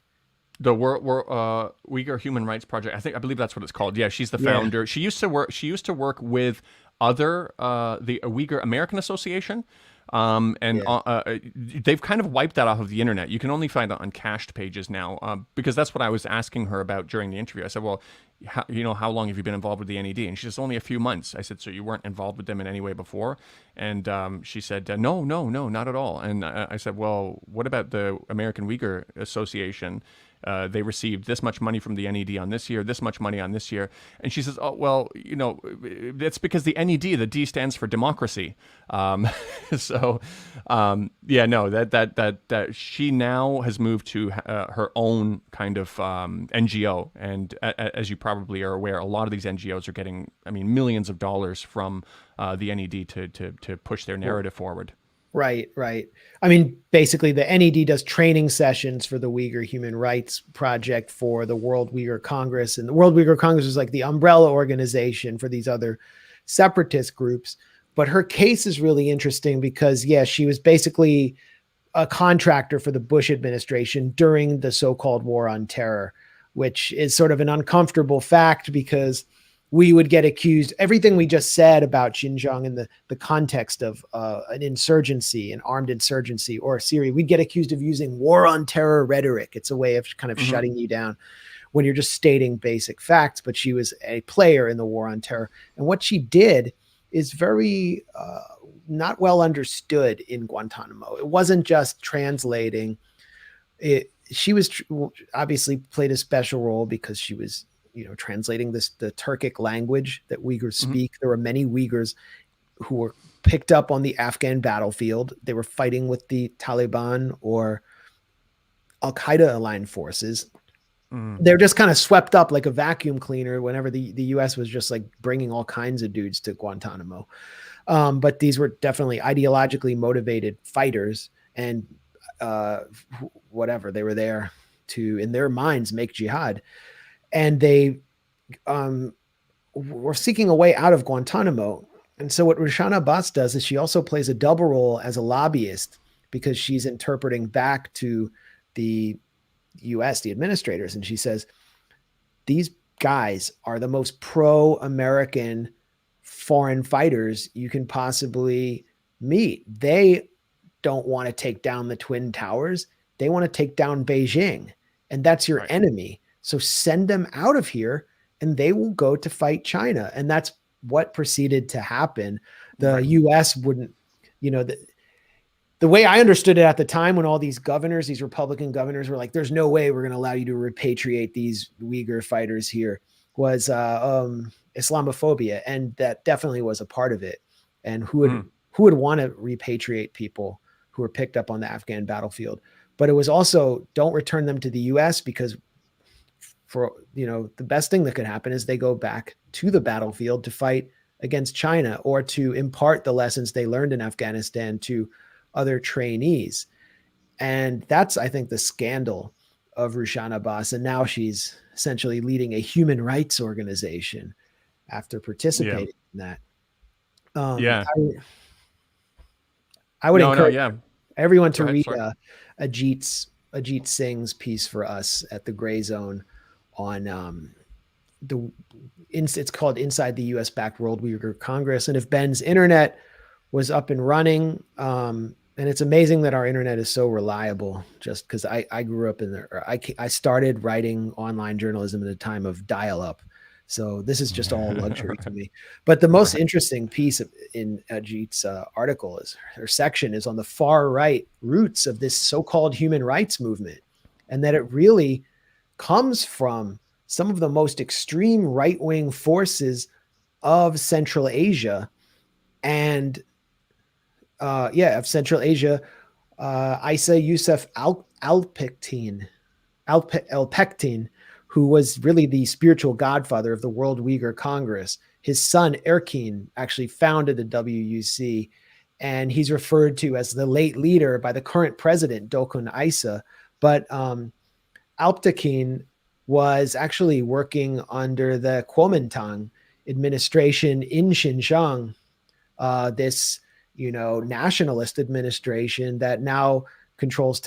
The Uyghur Human Rights Project. I believe that's what it's called. Yeah, she's the founder. Yeah. She used to work with the Uyghur American Association. They've kind of wiped that off of the internet. You can only find it on cached pages now, because that's what I was asking her about during the interview. I said, well, how long have you been involved with the NED? And she says, only a few months. I said, so you weren't involved with them in any way before? And she said, no, not at all. And I said, well, what about the American Uyghur Association? They received this much money from the NED on this year, this much money on this year. And she says, oh, well, that's because the NED, the D stands for democracy. That she now has moved to her own kind of NGO. And as you probably are aware, a lot of these NGOs are getting, millions of dollars from the NED to push their narrative forward. Right. I mean, basically, the NED does training sessions for the Uyghur Human Rights Project for the World Uyghur Congress. And the World Uyghur Congress is like the umbrella organization for these other separatist groups. But her case is really interesting because, she was basically a contractor for the Bush administration during the so-called war on terror, which is sort of an uncomfortable fact because we would get accused, everything we just said about Xinjiang in the context of an insurgency, an armed insurgency, or Syria, we'd get accused of using war on terror rhetoric. It's a way of kind of shutting you down when you're just stating basic facts, but she was a player in the war on terror. And what she did is very not well understood in Guantanamo. It wasn't just translating. She was obviously played a special role because she was translating the Turkic language that Uyghurs speak. There were many Uyghurs who were picked up on the Afghan battlefield. They were fighting with the Taliban or Al-Qaeda aligned forces. They're just kind of swept up like a vacuum cleaner whenever the U.S. was just like bringing all kinds of dudes to Guantanamo. But these were definitely ideologically motivated fighters, and whatever, they were there to, in their minds, make jihad. And they were seeking a way out of Guantanamo. And so what Rushan Abbas does is she also plays a double role as a lobbyist because she's interpreting back to the U.S., the administrators. And she says, these guys are the most pro-American foreign fighters you can possibly meet. They don't want to take down the Twin Towers. They want to take down Beijing, and that's your enemy. So send them out of here and they will go to fight China. And that's what proceeded to happen. The US wouldn't, the way I understood it at the time, when all these governors, these Republican governors, were like, there's no way we're going to allow you to repatriate these Uyghur fighters here, was Islamophobia. And that definitely was a part of it. And who would want to repatriate people who were picked up on the Afghan battlefield? But it was also, don't return them to the US, because the best thing that could happen is they go back to the battlefield to fight against China, or to impart the lessons they learned in Afghanistan to other trainees. And that's, I think, the scandal of Rushan Abbas. And now she's essentially leading a human rights organization after participating in that. I would encourage everyone to read Ajit Singh's piece for us at the Gray Zone on it's called Inside the USbacked World Uyghur Congress. And if Ben's internet was up and running, and it's amazing that our internet is so reliable, just because I grew up in there. I started writing online journalism at a time of dial-up. So this is just all luxury to me. But the most interesting piece in Ajit's article section is on the far right roots of this so-called human rights movement, and that it really comes from some of the most extreme right-wing forces of Central Asia. And of Central Asia, Isa Yusuf Alpektin, who was really the spiritual godfather of the World Uyghur Congress. His son, Erkin, actually founded the WUC, and he's referred to as the late leader by the current president, Dokun Isa. But Alptekin was actually working under the Kuomintang administration in Xinjiang, this nationalist administration that now controls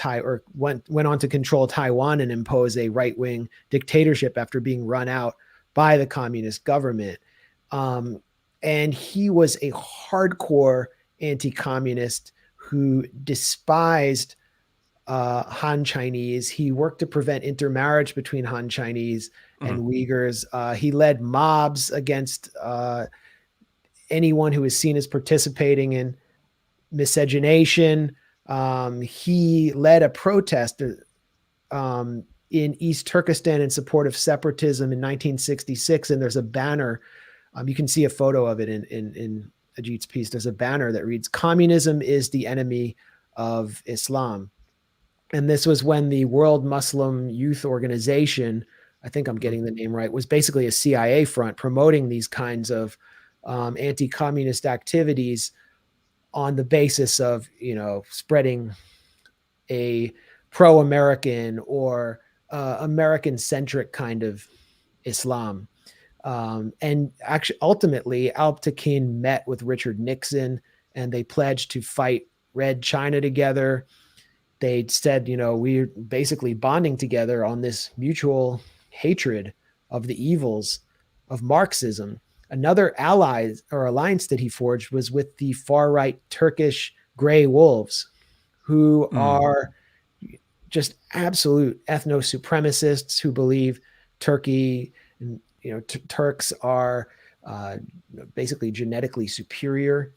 went on to control Taiwan and impose a right-wing dictatorship after being run out by the communist government. And he was a hardcore anti-communist who despised Han Chinese. He worked to prevent intermarriage between Han Chinese and Uyghurs. He led mobs against anyone who was seen as participating in miscegenation. He led a protest in East Turkestan in support of separatism in 1966. And there's a banner. You can see a photo of it in Ajit's piece. There's a banner that reads, "Communism is the enemy of Islam." And this was when the World Muslim Youth Organization, I think I'm getting the name right, was basically a CIA front promoting these kinds of anti-communist activities on the basis of, spreading a pro-American or American-centric kind of Islam. And actually, ultimately, Alptekin met with Richard Nixon, and they pledged to fight Red China together. They said, we're basically bonding together on this mutual hatred of the evils of Marxism. Another alliance that he forged was with the far-right Turkish Grey Wolves, who are just absolute ethno-supremacists who believe Turkey and Turks are basically genetically superior,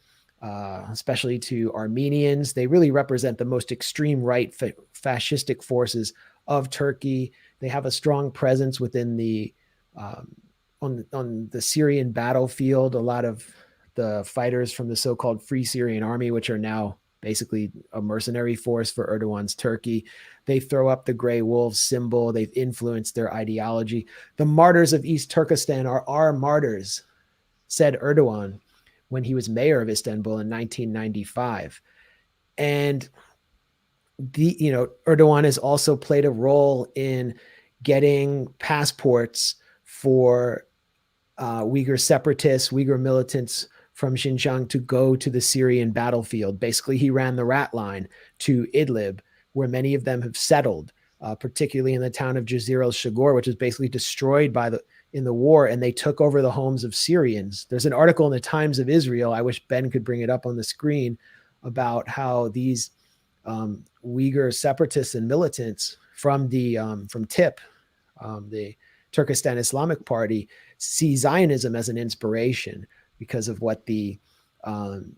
especially to Armenians. They really represent the most extreme right fascistic forces of Turkey. They have a strong presence within the on the Syrian battlefield. A lot of the fighters from the so-called Free Syrian Army, which are now basically a mercenary force for Erdogan's Turkey, they throw up the Grey Wolves symbol. They've influenced their ideology. The martyrs of East Turkestan are our martyrs, said Erdogan when he was mayor of Istanbul in 1995. And Erdogan has also played a role in getting passports for Uyghur separatists, Uyghur militants from Xinjiang to go to the Syrian battlefield. Basically, he ran the rat line to Idlib, where many of them have settled, particularly in the town of Jazir al-Shagor, which was basically destroyed in the war, and they took over the homes of Syrians. There's an article in the Times of Israel, I wish Ben could bring it up on the screen, about how these Uyghur separatists and militants from TIP, the Turkestan Islamic Party, see Zionism as an inspiration because of what the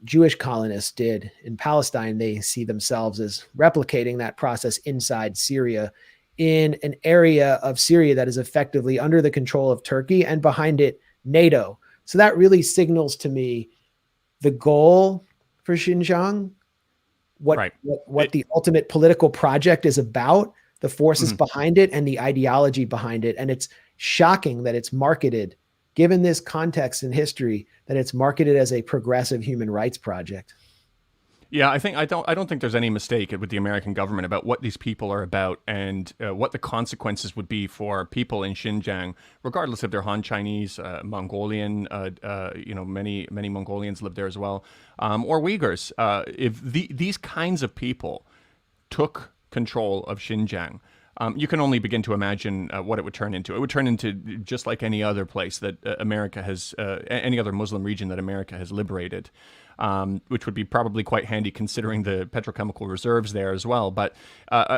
Jewish colonists did in Palestine. They see themselves as replicating that process inside Syria, in an area of Syria that is effectively under the control of Turkey, and behind it, NATO. So that really signals to me the goal for Xinjiang, what the ultimate political project is about, the forces behind it, and the ideology behind it. And it's shocking that it's marketed, given this context in history, that it's marketed as a progressive human rights project. Yeah, I don't think there's any mistake with the American government about what these people are about, and what the consequences would be for people in Xinjiang, regardless if they're Han Chinese, Mongolian. Many Mongolians live there as well, or Uyghurs. If these kinds of people took control of Xinjiang, you can only begin to imagine what it would turn into. It would turn into just like any other place that America has, any other Muslim region that America has liberated. Which would be probably quite handy considering the petrochemical reserves there as well. But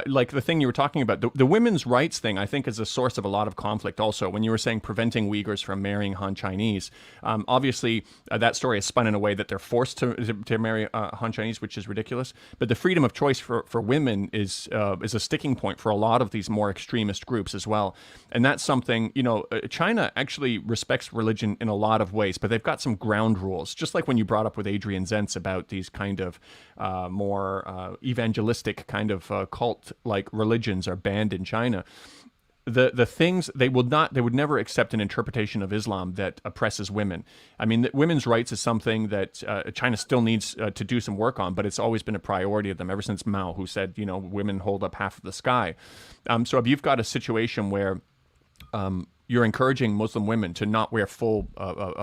like the thing you were talking about, the women's rights thing, I think is a source of a lot of conflict also. When you were saying preventing Uyghurs from marrying Han Chinese, obviously that story is spun in a way that they're forced to marry Han Chinese, which is ridiculous. But the freedom of choice for women is a sticking point for a lot of these more extremist groups as well. And that's something, China actually respects religion in a lot of ways, but they've got some ground rules, just like when you brought up with Adrian Zentz about these kind of more evangelistic kind of cult-like religions are banned in China. The things they would never accept an interpretation of Islam that oppresses women. I mean, women's rights is something that China still needs to do some work on, but it's always been a priority of them ever since Mao, who said, women hold up half of the sky. So if you've got a situation where you're encouraging Muslim women to not wear full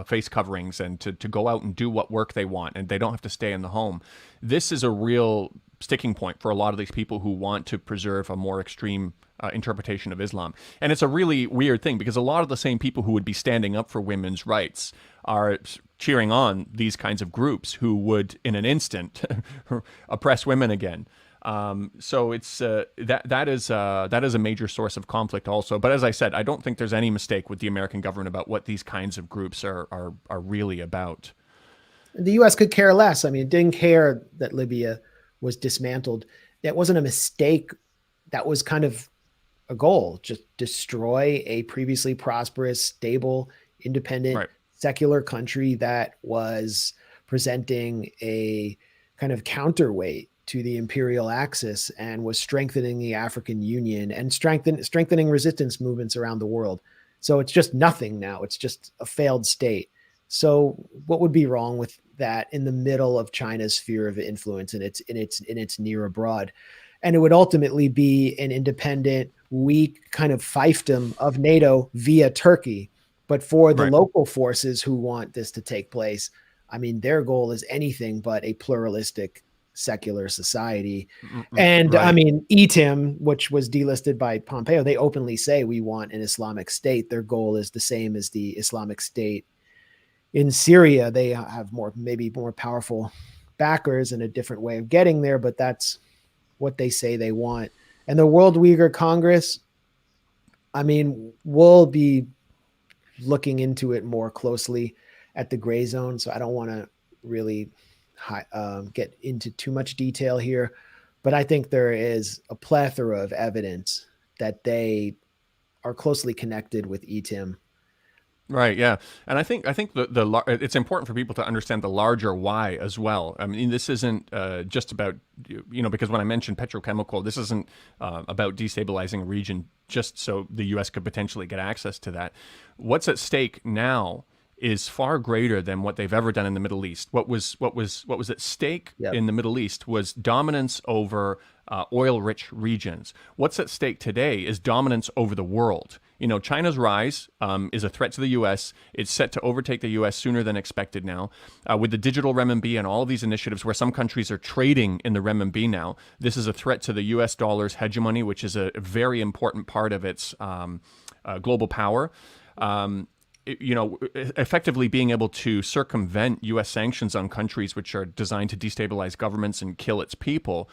face coverings and to go out and do what work they want, and they don't have to stay in the home. This is a real sticking point for a lot of these people who want to preserve a more extreme interpretation of Islam. And it's a really weird thing, because a lot of the same people who would be standing up for women's rights are cheering on these kinds of groups who would, in an instant, oppress women again. So it's that is a major source of conflict also. But as I said, I don't think there's any mistake with the American government about what these kinds of groups are really about. The U.S. could care less. I mean, it didn't care that Libya was dismantled. That wasn't a mistake. That was kind of a goal: just destroy a previously prosperous, stable, independent, secular country that was presenting a kind of counterweight to the imperial axis and was strengthening the African Union and strengthening resistance movements around the world. So it's just nothing now. It's just a failed state. So what would be wrong with that in the middle of China's sphere of influence and its near abroad? And it would ultimately be an independent, weak kind of fiefdom of NATO via Turkey. But for the local forces who want this to take place, I mean, their goal is anything but a pluralistic secular society. And I mean, ETIM, which was delisted by Pompeo, they openly say we want an Islamic state. Their goal is the same as the Islamic State in Syria. They have maybe more powerful backers and a different way of getting there, but that's what they say they want. And the World Uyghur Congress, I mean, we'll be looking into it more closely at the gray zone. So I don't want to really get into too much detail here, but I think there is a plethora of evidence that they are closely connected with ETIM. Right. Yeah. And I think it's important for people to understand the larger why as well. I mean, this isn't just about, because when I mentioned petrochemical, this isn't about destabilizing a region just so the U.S. could potentially get access to that. What's at stake now is far greater than what they've ever done in the Middle East. What was at stake in the Middle East was dominance over oil-rich regions. What's at stake today is dominance over the world. China's rise is a threat to the U.S. It's set to overtake the U.S. sooner than expected now. With the digital renminbi and all of these initiatives where some countries are trading in the renminbi now, this is a threat to the U.S. dollar's hegemony, which is a very important part of its global power. effectively being able to circumvent U.S. sanctions on countries which are designed to destabilize governments and kill its people.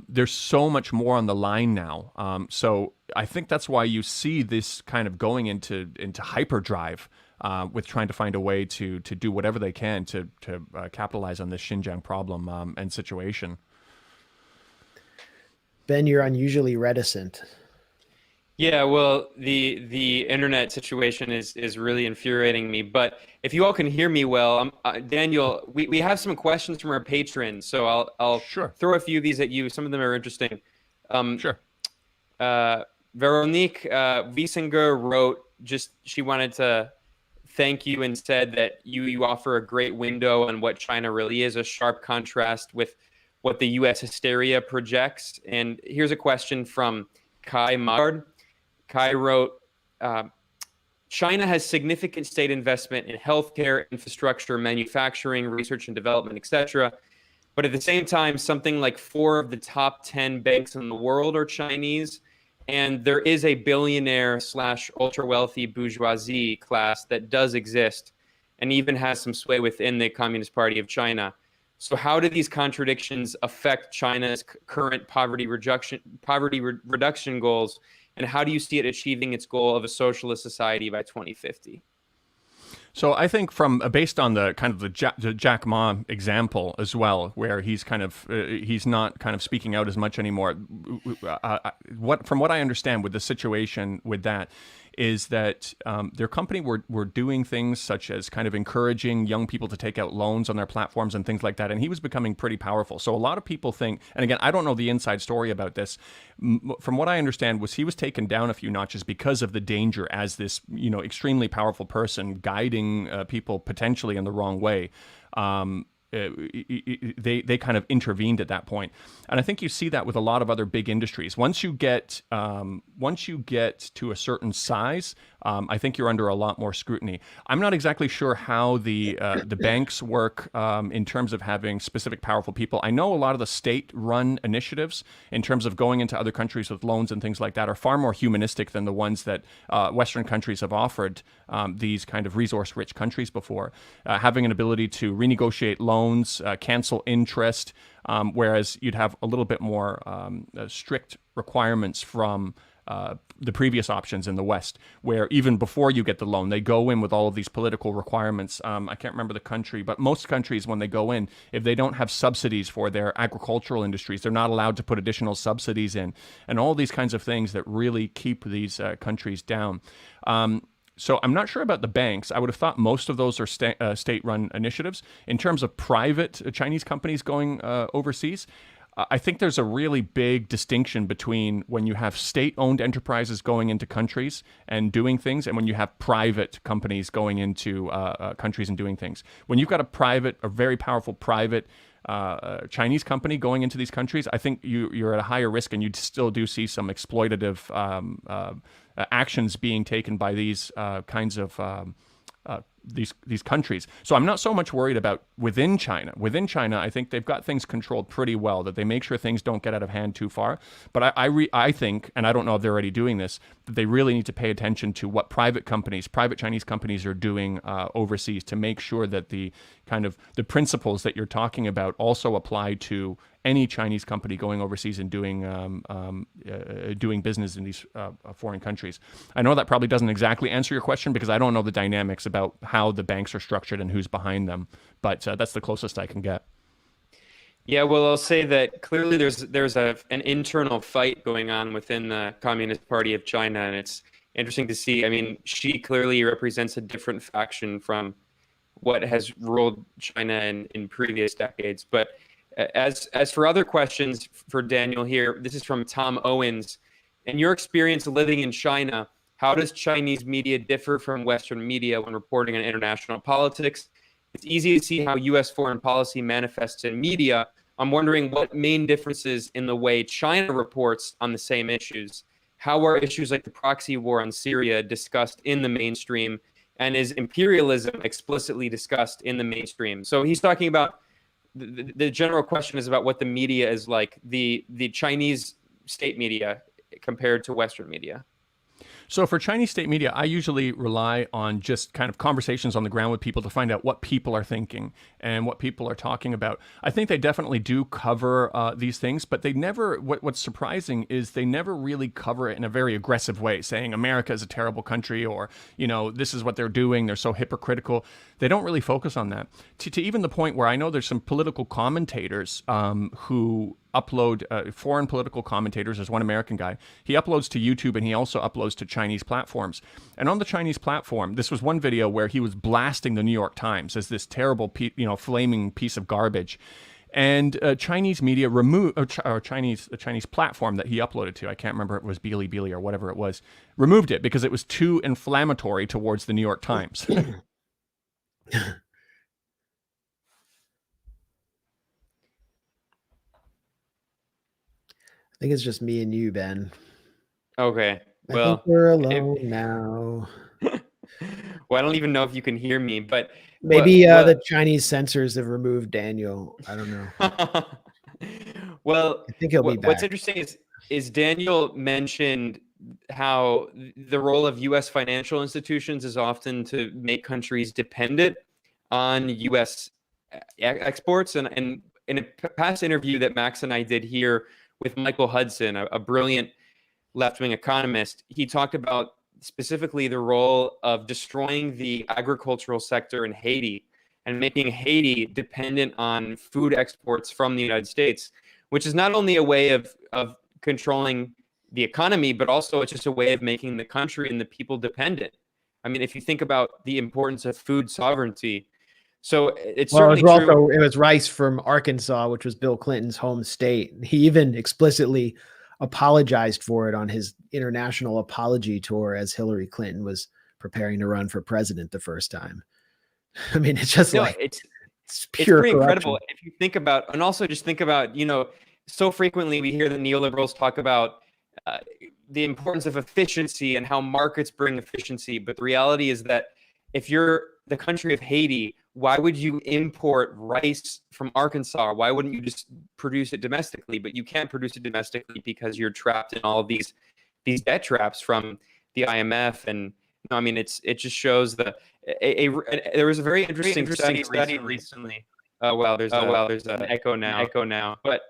There's so much more on the line now. So I think that's why you see this kind of going into hyperdrive with trying to find a way to do whatever they can to capitalize on this Xinjiang problem and situation. Ben, you're unusually reticent. Yeah, well, the internet situation is really infuriating me. But if you all can hear me well, Daniel, we have some questions from our patrons, so I'll Sure. throw a few of these at you. Some of them are interesting. Sure. Veronique Wiesinger wrote, she wanted to thank you and said that you offer a great window on what China really is, a sharp contrast with what the U.S. hysteria projects. And here's a question from Kai Magard. Kai wrote, China has significant state investment in healthcare, infrastructure, manufacturing, research and development, etc. But at the same time, something like 4 of the top 10 banks in the world are Chinese. And there is a billionaire / ultra wealthy bourgeoisie class that does exist and even has some sway within the Communist Party of China. So how do these contradictions affect China's current poverty reduction goals? And how do you see it achieving its goal of a socialist society by 2050? So I think based on the kind of the Jack Ma example as well, where he's kind of he's not kind of speaking out as much anymore. From what I understand with the situation with that is that their company were doing things such as kind of encouraging young people to take out loans on their platforms and things like that. And he was becoming pretty powerful. So a lot of people think, and again, I don't know the inside story about this. From what I understand was he was taken down a few notches because of the danger as this, extremely powerful person guiding people potentially in the wrong way. They kind of intervened at that point, and I think you see that with a lot of other big industries. Once you get to a certain size, I think you're under a lot more scrutiny. I'm not exactly sure how the banks work in terms of having specific powerful people. I know a lot of the state-run initiatives in terms of going into other countries with loans and things like that are far more humanistic than the ones that Western countries have offered these kind of resource-rich countries before. Having an ability to renegotiate loans, cancel interest, whereas you'd have a little bit more strict requirements from the previous options in the West, where even before you get the loan, they go in with all of these political requirements. I can't remember the country, but most countries, when they go in, if they don't have subsidies for their agricultural industries, they're not allowed to put additional subsidies in, and all these kinds of things that really keep these countries down. So I'm not sure about the banks. I would have thought most of those are state-run initiatives. In terms of private Chinese companies going overseas, I think there's a really big distinction between when you have state-owned enterprises going into countries and doing things, and when you have private companies going into countries and doing things. When you've got a very powerful private Chinese company going into these countries, I think you're at a higher risk, and you still do see some exploitative actions being taken by these kinds of these countries. So I'm not so much worried about within China. Within China, I think they've got things controlled pretty well, that they make sure things don't get out of hand too far. But I think, and I don't know if they're already doing this, that they really need to pay attention to what private Chinese companies are doing overseas, to make sure that the principles that you're talking about also apply to any Chinese company going overseas and doing business in these foreign countries. I know that probably doesn't exactly answer your question, because I don't know the dynamics about how the banks are structured and who's behind them, but that's the closest I can get. Yeah, well, I'll say that clearly there's an internal fight going on within the Communist Party of China, and it's interesting to see. I mean, Xi clearly represents a different faction from what has ruled China in previous decades. But as for other questions for Daniel here, this is from Tom Owens. In your experience living in China, how does Chinese media differ from Western media when reporting on international politics? It's easy to see how U.S. foreign policy manifests in media. I'm wondering what main differences in the way China reports on the same issues. How are issues like the proxy war on Syria discussed in the mainstream? And is imperialism explicitly discussed in the mainstream? So he's talking about the general question is about what the media is like, the Chinese state media compared to Western media. So for Chinese state media, I usually rely on just kind of conversations on the ground with people to find out what people are thinking and what people are talking about. I think they definitely do cover these things, but they never, what's surprising is they never really cover it in a very aggressive way, saying America is a terrible country, or, this is what they're doing. They're so hypocritical. They don't really focus on that. To even the point where I know there's some political commentators who upload foreign political commentators. There's one American guy. He uploads to YouTube and he also uploads to Chinese platforms. And on the Chinese platform, this was one video where he was blasting the New York Times as this terrible, flaming piece of garbage. And Chinese media removed, or Chinese platform that he uploaded to, I can't remember if it was Bilibili or whatever it was, removed it because it was too inflammatory towards the New York Times. I think it's just me and you, Ben. Okay. I think we're alone now. Well, I don't even know if you can hear me, but maybe the Chinese censors have removed Daniel. I don't know. Well, I think he'll be back. What's interesting is Daniel mentioned how the role of U.S. financial institutions is often to make countries dependent on U.S. exports. And in a past interview that Max and I did here with Michael Hudson, a brilliant left-wing economist, he talked about specifically the role of destroying the agricultural sector in Haiti and making Haiti dependent on food exports from the United States, which is not only a way of controlling the economy, but also it's just a way of making the country and the people dependent. I mean, if you think about the importance of food sovereignty, so it's certainly true. It was rice from Arkansas, which was Bill Clinton's home state. He even explicitly apologized for it on his international apology tour as Hillary Clinton was preparing to run for president the first time. I mean, it's just it's pure pretty corruption. Incredible if you think about, and also just think about, so frequently we hear the neoliberals talk about the importance of efficiency and how markets bring efficiency. But the reality is that if you're the country of Haiti, why would you import rice from Arkansas? Why wouldn't you just produce it domestically? But you can't produce it domestically because you're trapped in all of these debt traps from the IMF. And I mean, it just shows there was a very interesting study recently. There's an echo now. But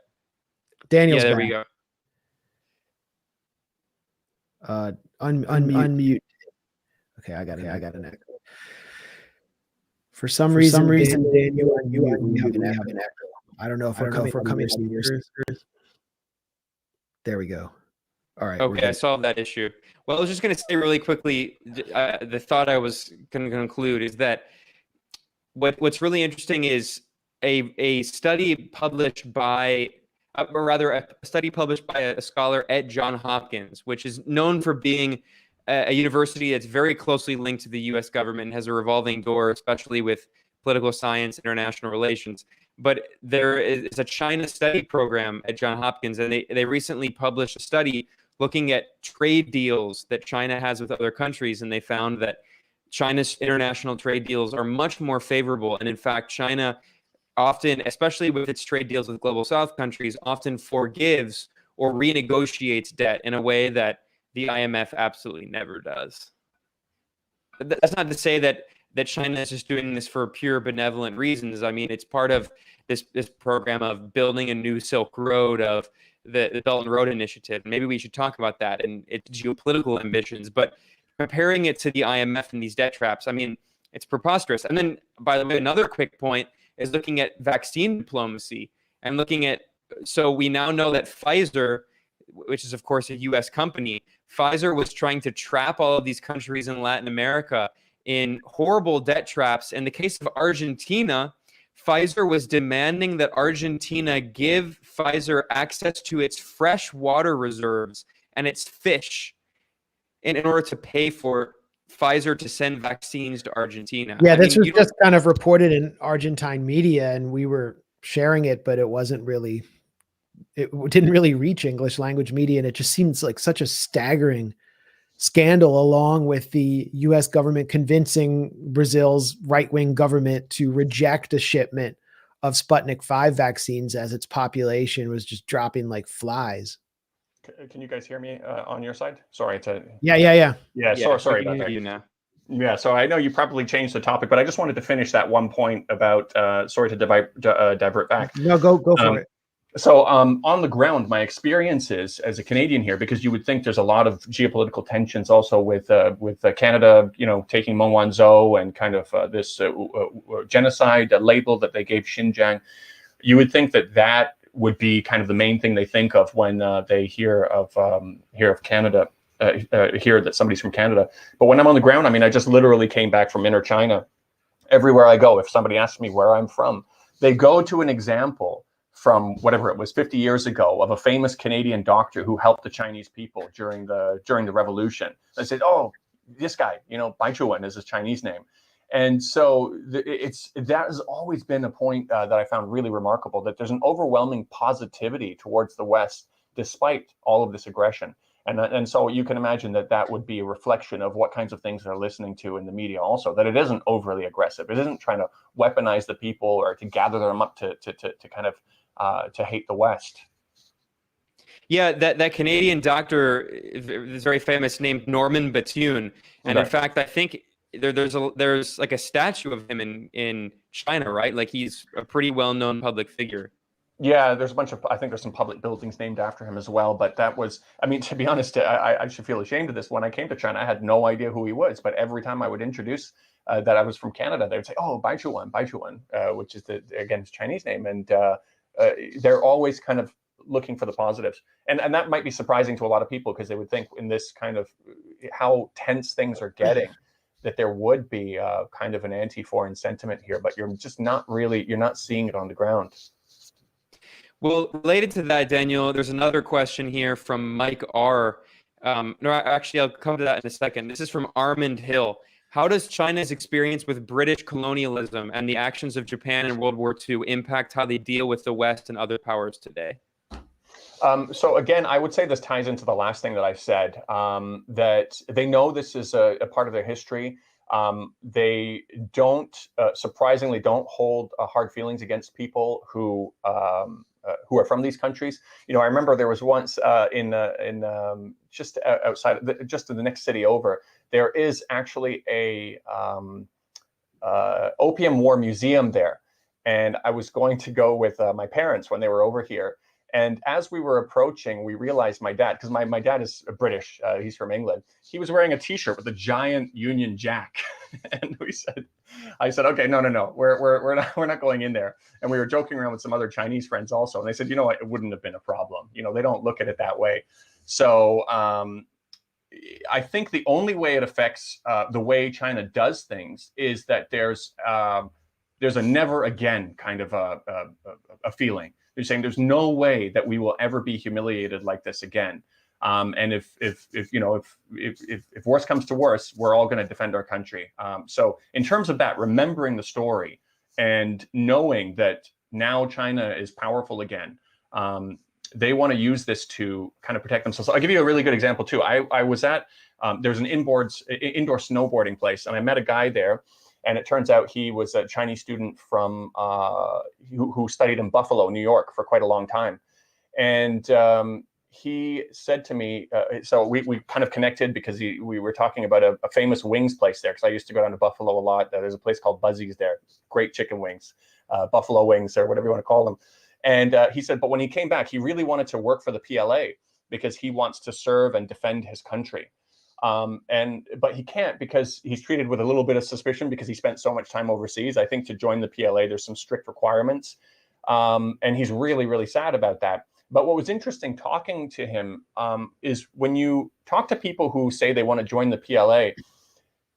Daniel's there back. we go. Unmute. Okay, I got an echo. For some reason, Daniel, you have an echo. I don't know if we're coming from yours. There we go. All right. Okay, I solved that issue. Well, I was just going to say really quickly, the thought I was going to conclude is that what's really interesting is a study published by, a study published by a scholar at Johns Hopkins, which is known for being a university that's very closely linked to the U.S. government and has a revolving door, especially with political science, international relations. But there is a China study program at Johns Hopkins, and they recently published a study looking at trade deals that China has with other countries, and they found that China's international trade deals are much more favorable. And in fact, China often, especially with its trade deals with Global South countries, often forgives or renegotiates debt in a way that the IMF absolutely never does. That's not to say that China is just doing this for pure benevolent reasons. I mean, it's part of this program of building a new Silk Road, of the Belt and Road Initiative. Maybe we should talk about that and its geopolitical ambitions. But comparing it to the IMF and these debt traps, I mean, it's preposterous. And then, by the way, another quick point is looking at vaccine diplomacy and looking at, so we now know that Pfizer, which is, of course, a U.S. company, Pfizer was trying to trap all of these countries in Latin America in horrible debt traps. In the case of Argentina, Pfizer was demanding that Argentina give Pfizer access to its fresh water reserves and its fish in order to pay for Pfizer to send vaccines to Argentina. Yeah, this was just kind of reported in Argentine media, and we were sharing it, but it didn't really reach English language media. And it just seems like such a staggering scandal, along with the U.S. government convincing Brazil's right-wing government to reject a shipment of Sputnik 5 vaccines as its population was just dropping like flies. Can you guys hear me on your side? Sorry to. Yeah. Yeah, Yeah, sorry we can about hear that. you now. Yeah, so I know you probably changed the topic, but I just wanted to finish that one point about. Sorry to divert back. No, go for it. So on the ground, my experience is as a Canadian here, because you would think there's a lot of geopolitical tensions also with Canada, taking Mengwanzhou and kind of this genocide label that they gave Xinjiang. You would think that would be kind of the main thing they think of when they hear of Canada, hear that somebody's from Canada. But when I'm on the ground, I mean, I just literally came back from inner China. Everywhere I go, if somebody asks me where I'm from, they go to an example from whatever it was 50 years ago of a famous Canadian doctor who helped the Chinese people during the revolution. They said, "Oh, this guy, Bai Chuan is his Chinese name." And so that has always been a point that I found really remarkable, that there's an overwhelming positivity towards the West despite all of this aggression. And so you can imagine that would be a reflection of what kinds of things they're listening to in the media also, that it isn't overly aggressive. It isn't trying to weaponize the people or to gather them up to kind of to hate the West. Yeah, that Canadian doctor, this very famous, named Norman Bethune, and in fact, I think there's like a statue of him in China, right? Like he's a pretty well-known public figure. Yeah, there's a bunch of, I think there's some public buildings named after him as well. But that was, I mean, to be honest, I should feel ashamed of this. When I came to China, I had no idea who he was. But every time I would introduce that I was from Canada, they would say, "Oh, Bai Chuan," which is again his Chinese name. And they're always kind of looking for the positives. And that might be surprising to a lot of people, because they would think in this kind of how tense things are getting, that there would be kind of an anti-foreign sentiment here. But you're not seeing it on the ground. Well, related to that, Daniel, there's another question here from Mike R. No, actually, I'll come to that in a second. This is from Armand Hill. How does China's experience with British colonialism and the actions of Japan in World War II impact how they deal with the West and other powers today? So again, I would say this ties into the last thing that I said, that they know this is a part of their history. They surprisingly don't hold hard feelings against people who are from these countries. I remember there was once in just outside, just in the next city over, there is actually a Opium War museum there, and I was going to go with my parents when they were over here. And as we were approaching, we realized my dad, because my dad is British, he's from England. He was wearing a T-shirt with a giant Union Jack, and I said, "Okay, no, we're not going in there." And we were joking around with some other Chinese friends also, and they said, "You know what? It wouldn't have been a problem. They don't look at it that way." So I think the only way it affects the way China does things is that there's a never again kind of a feeling. They're saying there's no way that we will ever be humiliated like this again. And if worse comes to worse, we're all going to defend our country. So in terms of that, remembering the story and knowing that now China is powerful again, they want to use this to kind of protect themselves. So I'll give you a really good example too. I was at there's an indoor snowboarding place, and I met a guy there. And it turns out he was a Chinese student from who studied in Buffalo, New York, for quite a long time. And he said to me, so we kind of connected because we were talking about a famous wings place there, because I used to go down to Buffalo a lot. There's a place called Buzzy's there, great chicken wings, buffalo wings, or whatever you want to call them. And he said, but when he came back, he really wanted to work for the PLA because he wants to serve and defend his country. But he can't, because he's treated with a little bit of suspicion because he spent so much time overseas. I think to join the PLA, there's some strict requirements. And he's really, really sad about that. But what was interesting talking to him is when you talk to people who say they want to join the PLA,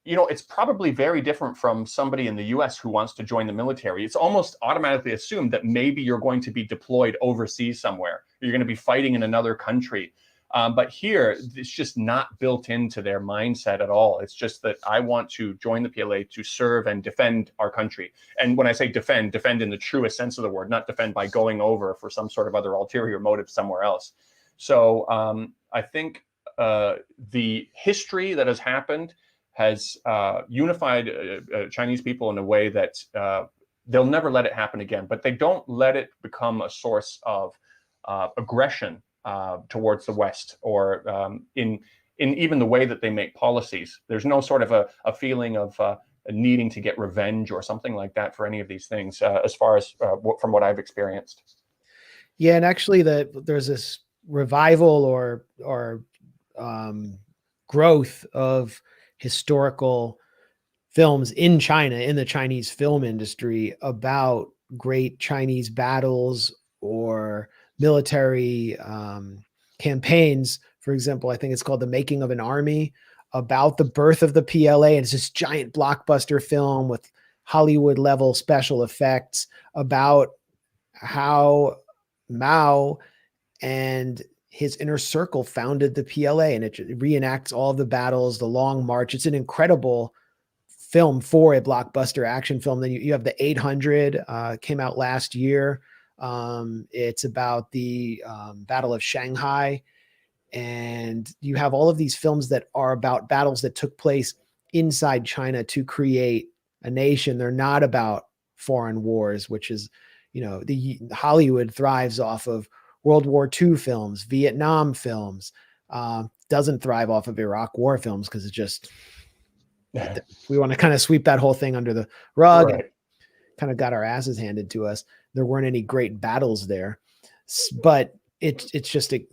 it's probably very different from somebody in the US who wants to join the military. It's almost automatically assumed that maybe you're going to be deployed overseas somewhere. You're going to be fighting in another country. But here, it's just not built into their mindset at all. It's just that I want to join the PLA to serve and defend our country. And when I say defend in the truest sense of the word, not defend by going over for some sort of other ulterior motive somewhere else. So I think the history that has happened has unified Chinese people in a way that they'll never let it happen again. But they don't let it become a source of aggression towards the West, or in even the way that they make policies. There's no sort of a feeling of needing to get revenge or something like that for any of these things, as far as from what I've experienced. Yeah, and actually, there's this revival or growth of historical films in China, in the Chinese film industry, about great Chinese battles or military campaigns. For example, I think it's called The Making of an Army, about the birth of the PLA. And it's this giant blockbuster film with Hollywood level special effects about how Mao and his inner circle founded the PLA, and it reenacts all of the battles, the Long March. It's an incredible film for a blockbuster action film. Then you have the 800, came out last year. It's about the Battle of Shanghai. And you have all of these films that are about battles that took place inside China to create a nation. They're not about foreign wars, which is, the Hollywood thrives off of World War II films, Vietnam films, doesn't thrive off of Iraq war films because it's just, we want to kind of sweep that whole thing under the rug, Right. and kind of got our asses handed to us. There weren't any great battles there, but it's just a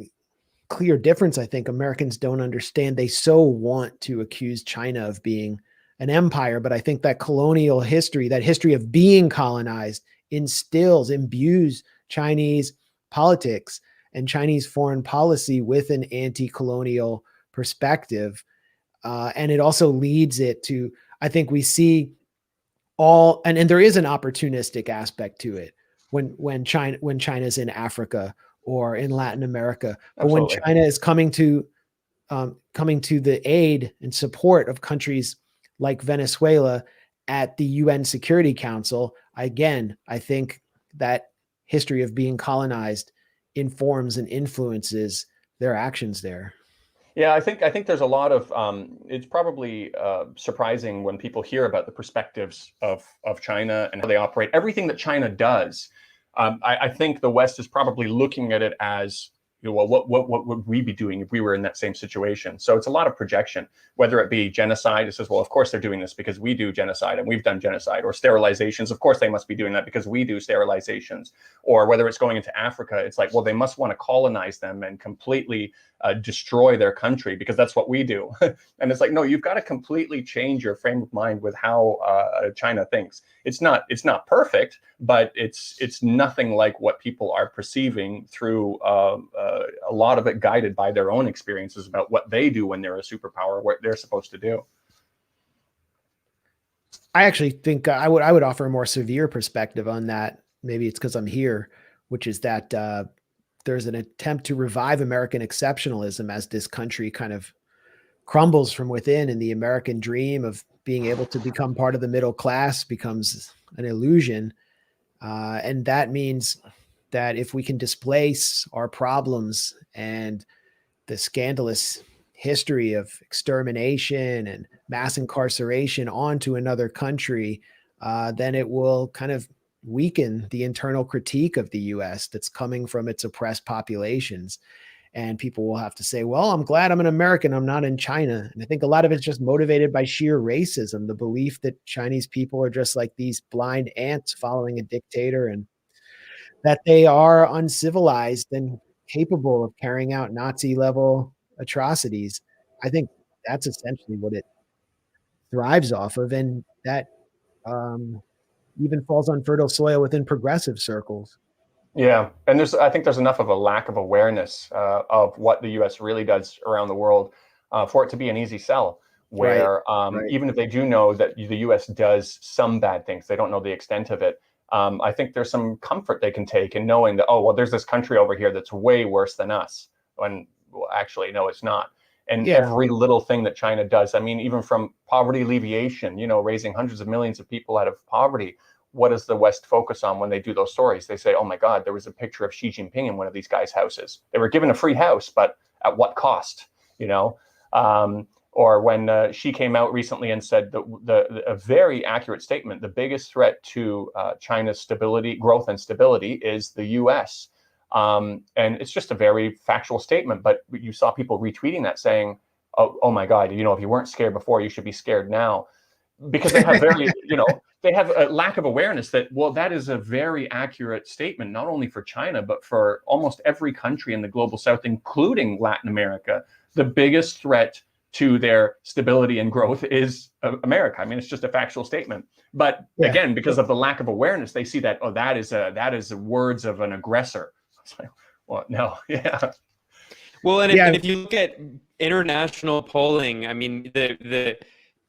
clear difference. I think Americans don't understand. They so want to accuse China of being an empire, but I think that colonial history, that history of being colonized, imbues Chinese politics and Chinese foreign policy with an anti-colonial perspective. And it also leads it to, I think we see and there is an opportunistic aspect to it when China's in Africa or in Latin America. But Absolutely. when China is coming to the aid and support of countries like Venezuela at the UN Security Council, again, I think that history of being colonized informs and influences their actions there. Yeah, I think there's a lot of it's probably surprising when people hear about the perspectives of China and how they operate. Everything that China does, I think the West is probably looking at it as, well, what would we be doing if we were in that same situation? So it's a lot of projection, whether it be genocide. It says, well, of course they're doing this because we do genocide and we've done genocide, or sterilizations. Of course they must be doing that because we do sterilizations. Or whether it's going into Africa, it's like, well, they must want to colonize them and completely destroy their country because that's what we do. And it's like, no, you've got to completely change your frame of mind with how China thinks. It's not perfect, but it's nothing like what people are perceiving through a lot of it guided by their own experiences about what they do when they're a superpower, what they're supposed to do. I actually think I would offer a more severe perspective on that. Maybe it's because I'm here, which is that there's an attempt to revive American exceptionalism as this country kind of crumbles from within, and the American dream of being able to become part of the middle class becomes an illusion. And that means that if we can displace our problems and the scandalous history of extermination and mass incarceration onto another country, then it will kind of weaken the internal critique of the US that's coming from its oppressed populations. And people will have to say, well, I'm glad I'm an American, I'm not in China. And I think a lot of it's just motivated by sheer racism, the belief that Chinese people are just like these blind ants following a dictator, and that they are uncivilized and capable of carrying out Nazi level atrocities. I think that's essentially what it thrives off of. And that even falls on fertile soil within progressive circles. Yeah, and I think there's enough of a lack of awareness of what the U.S. really does around the world for it to be an easy sell. Where Right. Even if they do know that the U.S. does some bad things, they don't know the extent of it. I think there's some comfort they can take in knowing that, oh, well, there's this country over here that's way worse than us. When, well, actually, no, it's not. And every little thing that China does, I mean, even from poverty alleviation, raising hundreds of millions of people out of poverty. What does the West focus on when they do those stories? They say, oh my God, there was a picture of Xi Jinping in one of these guys' houses. They were given a free house, but at what cost? Or when she came out recently and said a very accurate statement, the biggest threat to China's stability, growth and stability is the US. And it's just a very factual statement, but you saw people retweeting that saying, oh my God, if you weren't scared before, you should be scared now. Because they have very, they have a lack of awareness that, well, that is a very accurate statement, not only for China, but for almost every country in the global south, including Latin America. The biggest threat to their stability and growth is America. I mean, it's just a factual statement. But again, because of the lack of awareness, they see that, that is the words of an aggressor. It's like, well, no, yeah. Well, and if you look at international polling, I mean, the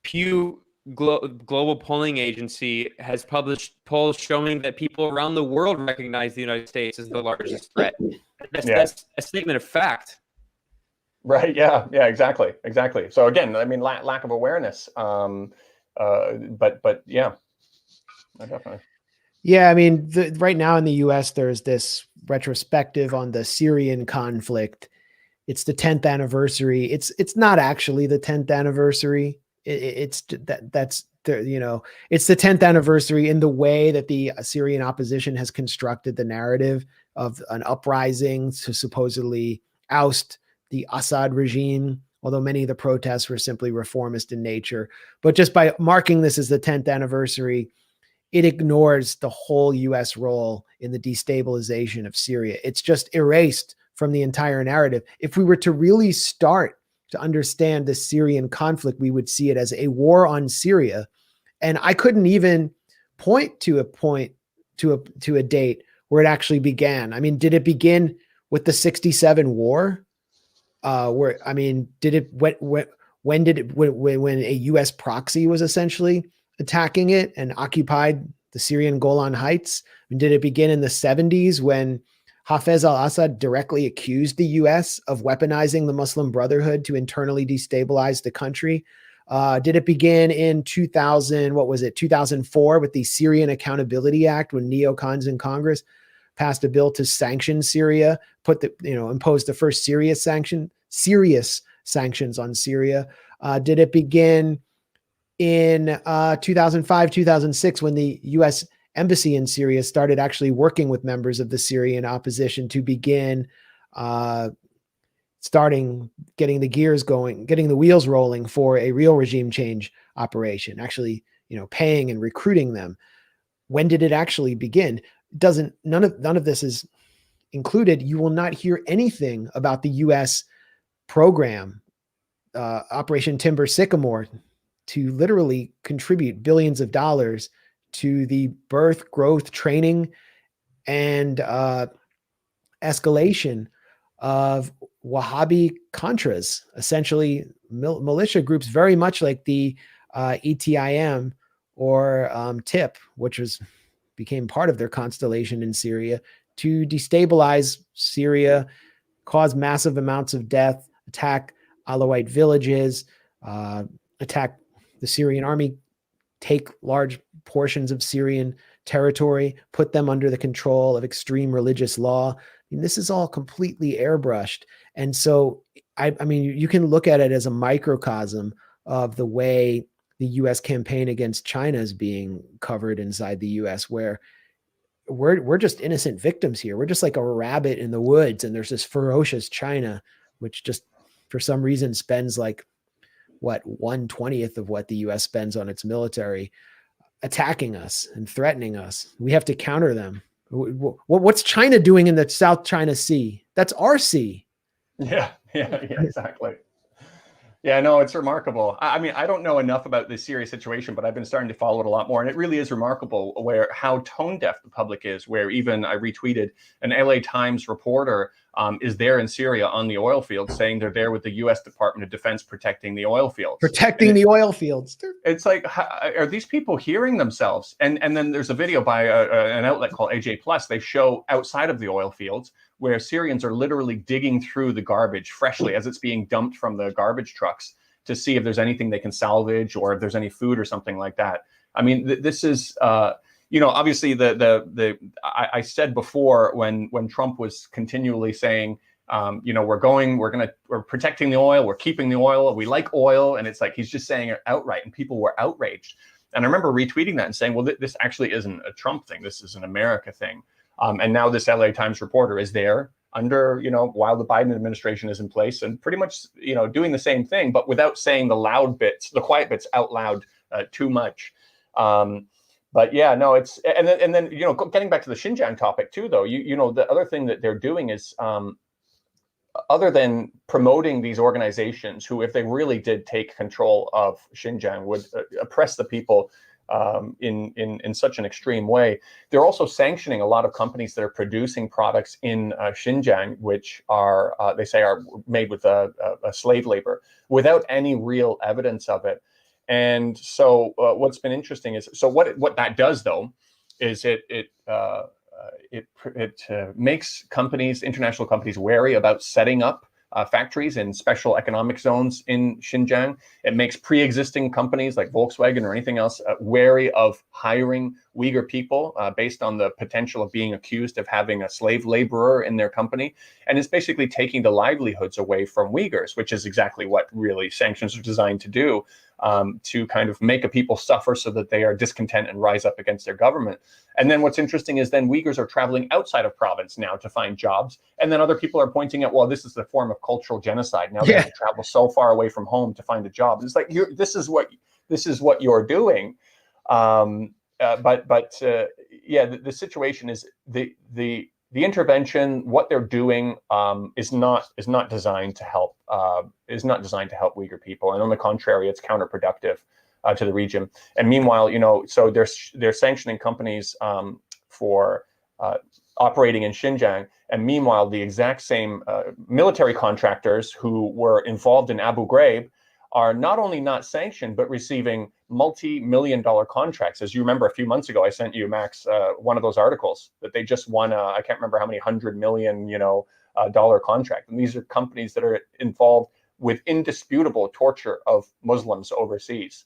Pew Global Polling Agency has published polls showing that people around the world recognize the United States as the largest threat. That's a statement of fact. Right. Yeah. Exactly. So again, I mean, lack of awareness. But yeah, definitely. Yeah, I mean, right now in the U.S., there's this retrospective on the Syrian conflict. It's the 10th anniversary. It's not actually the 10th anniversary. It's the 10th anniversary in the way that the Syrian opposition has constructed the narrative of an uprising to supposedly oust the Assad regime, although many of the protests were simply reformist in nature. But just by marking this as the 10th anniversary, it ignores the whole U.S. role in the destabilization of Syria. It's just erased from the entire narrative. If we were to really start to understand the Syrian conflict, we would see it as a war on Syria. And I couldn't even point to a date where it actually began. I mean, did it begin with the 67 war? When a U.S. proxy was essentially attacking it and occupied the Syrian Golan Heights? I mean, did it begin in the 70s when Hafez al-Assad directly accused the U.S. of weaponizing the Muslim Brotherhood to internally destabilize the country? Did it begin in 2004 with the Syrian Accountability Act, when neocons in Congress passed a bill to sanction Syria, imposed the first serious sanctions on Syria? Did it begin in 2005, 2006, when the U.S. embassy in Syria started actually working with members of the Syrian opposition to begin getting the gears going, getting the wheels rolling for a real regime change operation, actually, paying and recruiting them? When did it actually begin? None of this is included. You will not hear anything about the U.S. program, Operation Timber Sycamore, to literally contribute billions of dollars to the birth, growth, training, and escalation of Wahhabi Contras, essentially militia groups, very much like the ETIM or TIP, which became part of their constellation in Syria, to destabilize Syria, cause massive amounts of death, attack Alawite villages, attack the Syrian army, take large portions of Syrian territory, put them under the control of extreme religious law. I mean, this is all completely airbrushed. And so, I mean, you can look at it as a microcosm of the way the U.S. campaign against China is being covered inside the U.S., where we're just innocent victims here. We're just like a rabbit in the woods, and there's this ferocious China, which just for some reason spends like 1/20th of what the U.S. spends on its military, attacking us and threatening us. We have to counter them. What's China doing in the South China Sea? That's our sea. Yeah, exactly. Yeah, no, it's remarkable. I mean, I don't know enough about this Syria situation, but I've been starting to follow it a lot more. And it really is remarkable how tone deaf the public is, where even I retweeted an LA Times reporter is there in Syria on the oil fields, saying they're there with the U.S. Department of Defense protecting the oil fields. The oil fields. It's like, are these people hearing themselves? And then there's a video by an outlet called AJ Plus. They show outside of the oil fields where Syrians are literally digging through the garbage freshly as it's being dumped from the garbage trucks to see if there's anything they can salvage or if there's any food or something like that. I mean, this is, obviously I said before when Trump was continually saying, we're protecting the oil, we're keeping the oil, we like oil. And it's like, he's just saying it outright, and people were outraged. And I remember retweeting that and saying, well, this actually isn't a Trump thing. This is an America thing. And now this LA Times reporter is there under, while the Biden administration is in place, and pretty much, doing the same thing, but without saying the loud bits, the quiet bits out loud too much. But yeah, no, it's, and then, getting back to the Xinjiang topic too, though, the other thing that they're doing is, other than promoting these organizations who, if they really did take control of Xinjiang, would oppress the people in such an extreme way, they're also sanctioning a lot of companies that are producing products in Xinjiang, which are, they say, are made with a slave labor without any real evidence of it. And so what's been interesting is, so what that does, though, is it makes companies, international companies, wary about setting up factories in special economic zones in Xinjiang. It makes pre-existing companies like Volkswagen or anything else wary of hiring Uyghur people based on the potential of being accused of having a slave laborer in their company. And it's basically taking the livelihoods away from Uyghurs, which is exactly what really sanctions are designed to do, to kind of make a people suffer so that they are discontent and rise up against their government. And then what's interesting is then Uyghurs are traveling outside of province now to find jobs. And then other people are pointing out, well, this is the form of cultural genocide. Now they have to travel so far away from home to find a job. It's like, this is what you're doing. Yeah, the situation is the intervention, what they're doing, is not designed to help Uyghur people, and on the contrary, it's counterproductive to the region. And meanwhile, so they're sanctioning companies for operating in Xinjiang, and meanwhile, the exact same military contractors who were involved in Abu Ghraib are not only not sanctioned, but receiving multi-million-dollar contracts. As you remember, a few months ago, I sent you, Max, one of those articles that they just won. I can't remember how many $100 million, dollar contract. And these are companies that are involved with indisputable torture of Muslims overseas.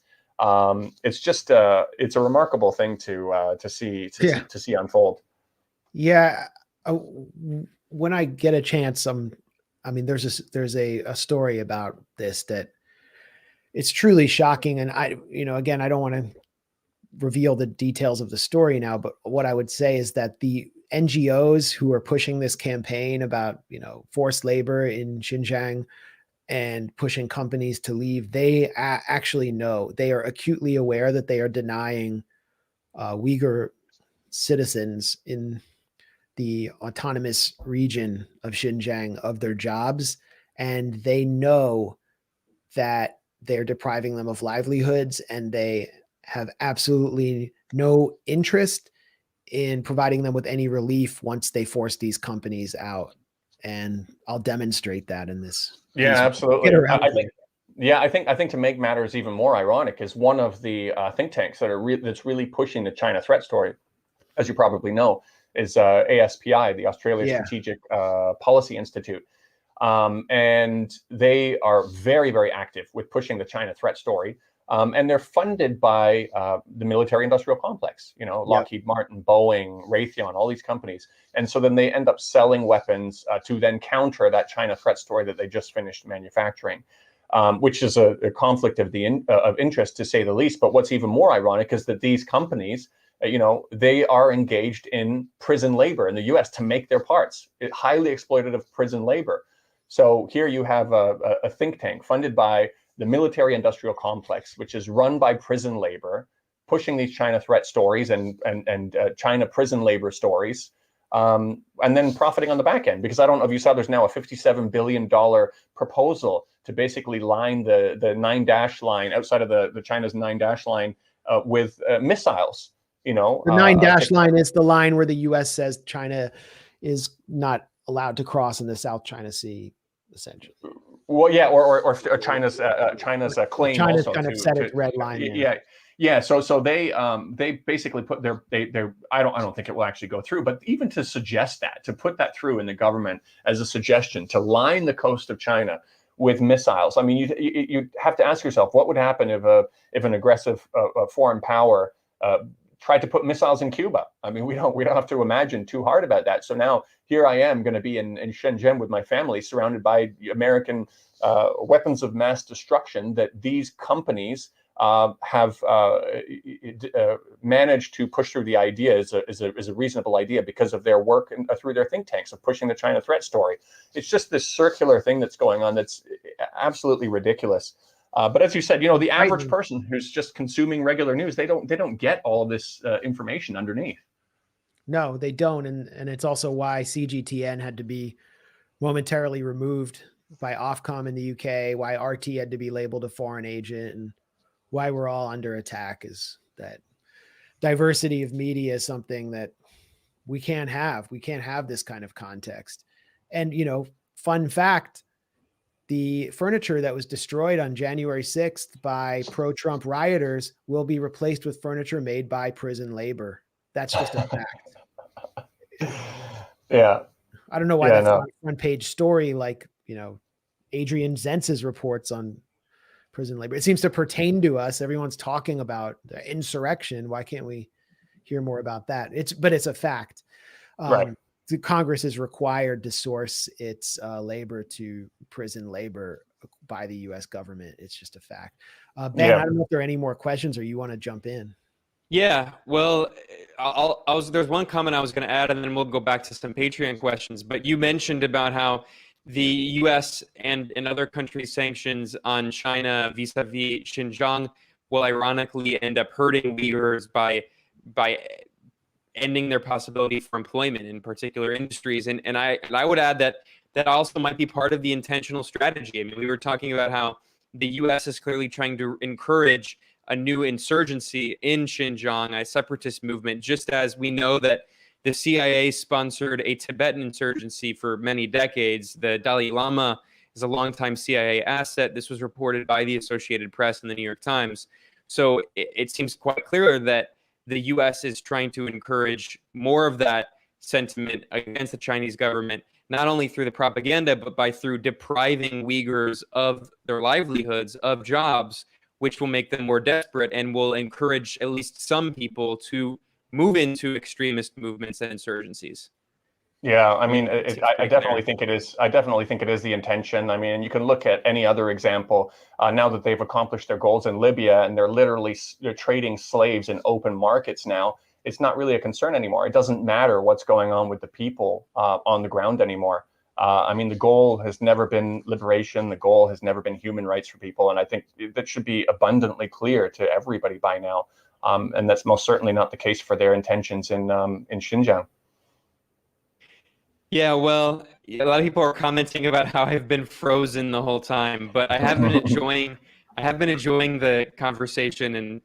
It's just it's a remarkable thing to see unfold. Yeah, when I get a chance, there's a story about this that it's truly shocking. And I don't want to reveal the details of the story now, but what I would say is that the NGOs who are pushing this campaign about, forced labor in Xinjiang and pushing companies to leave, they actually know, they are acutely aware that they are denying Uyghur citizens in the autonomous region of Xinjiang of their jobs. And they know that they're depriving them of livelihoods, and they have absolutely no interest in providing them with any relief once they force these companies out. And I'll demonstrate that in this. Yeah, absolutely. I think to make matters even more ironic is one of the think tanks that's really pushing the China threat story, as you probably know, is ASPI, the Australia Strategic Policy Institute. And they are very, very active with pushing the China threat story. And they're funded by the military industrial complex, Lockheed Martin, Boeing, Raytheon, all these companies. And so then they end up selling weapons to then counter that China threat story that they just finished manufacturing, which is a conflict of interest, to say the least. But what's even more ironic is that these companies, they are engaged in prison labor in the US to make their parts, highly exploitative prison labor. So here you have a think tank funded by the military industrial complex, which is run by prison labor, pushing these China threat stories and China prison labor stories, and then profiting on the back end. Because I don't know if you saw, there's now a $57 billion proposal to basically line the 9-dash line outside of the China's 9-dash line with missiles. The 9-dash line is the line where the U.S. says China is not allowed to cross in the South China Sea, essentially. Well, yeah, or China's claim. China's also kind of set its red line. Yeah. So they basically put their I don't think it will actually go through, but even to suggest that, to put that through in the government as a suggestion to line the coast of China with missiles. I mean, you have to ask yourself, what would happen if an aggressive foreign power tried to put missiles in Cuba? I mean, we don't have to imagine too hard about that. So now here I am going to be in Shenzhen with my family, surrounded by American weapons of mass destruction that these companies have managed to push through the idea is a reasonable idea because of their work and through their think tanks of pushing the China threat story. It's just this circular thing that's going on that's absolutely ridiculous. But as you said, the average person who's just consuming regular news, they don't get all of this information underneath. No, they don't. And it's also why CGTN had to be momentarily removed by Ofcom in the UK, why RT had to be labeled a foreign agent, and why we're all under attack is that diversity of media is something that we can't have. We can't have this kind of context. And, fun fact, the furniture that was destroyed on January 6th by pro-Trump rioters will be replaced with furniture made by prison labor. That's just a fact. Yeah. I don't know why that's not a front page story like, Adrian Zentz's reports on prison labor. It seems to pertain to us. Everyone's talking about the insurrection. Why can't we hear more about that? But it's a fact. Right. The Congress is required to source its labor to prison labor by the U.S. government. It's just a fact. Ben, I don't know if there are any more questions or you want to jump in. Yeah, well, there's one comment I was going to add, and then we'll go back to some Patreon questions. But you mentioned about how the U.S. and other countries' sanctions on China vis-a-vis Xinjiang will ironically end up hurting Uyghurs by ending their possibility for employment in particular industries. And I would add that also might be part of the intentional strategy. I mean, we were talking about how the U.S. is clearly trying to encourage a new insurgency in Xinjiang, a separatist movement, just as we know that the CIA sponsored a Tibetan insurgency for many decades. The Dalai Lama is a longtime CIA asset. This was reported by the Associated Press and the New York Times. So it seems quite clear that the U.S. is trying to encourage more of that sentiment against the Chinese government, not only through the propaganda, but through depriving Uyghurs of their livelihoods, of jobs, which will make them more desperate and will encourage at least some people to move into extremist movements and insurgencies. Yeah, I mean, I definitely think it is. I definitely think it is the intention. I mean, you can look at any other example. Now that they've accomplished their goals in Libya and they're trading slaves in open markets now, it's not really a concern anymore. It doesn't matter what's going on with the people on the ground anymore. I mean, the goal has never been liberation. The goal has never been human rights for people. And I think that should be abundantly clear to everybody by now. And that's most certainly not the case for their intentions in Xinjiang. Yeah, well, a lot of people are commenting about how I've been frozen the whole time, but I have been enjoying the conversation and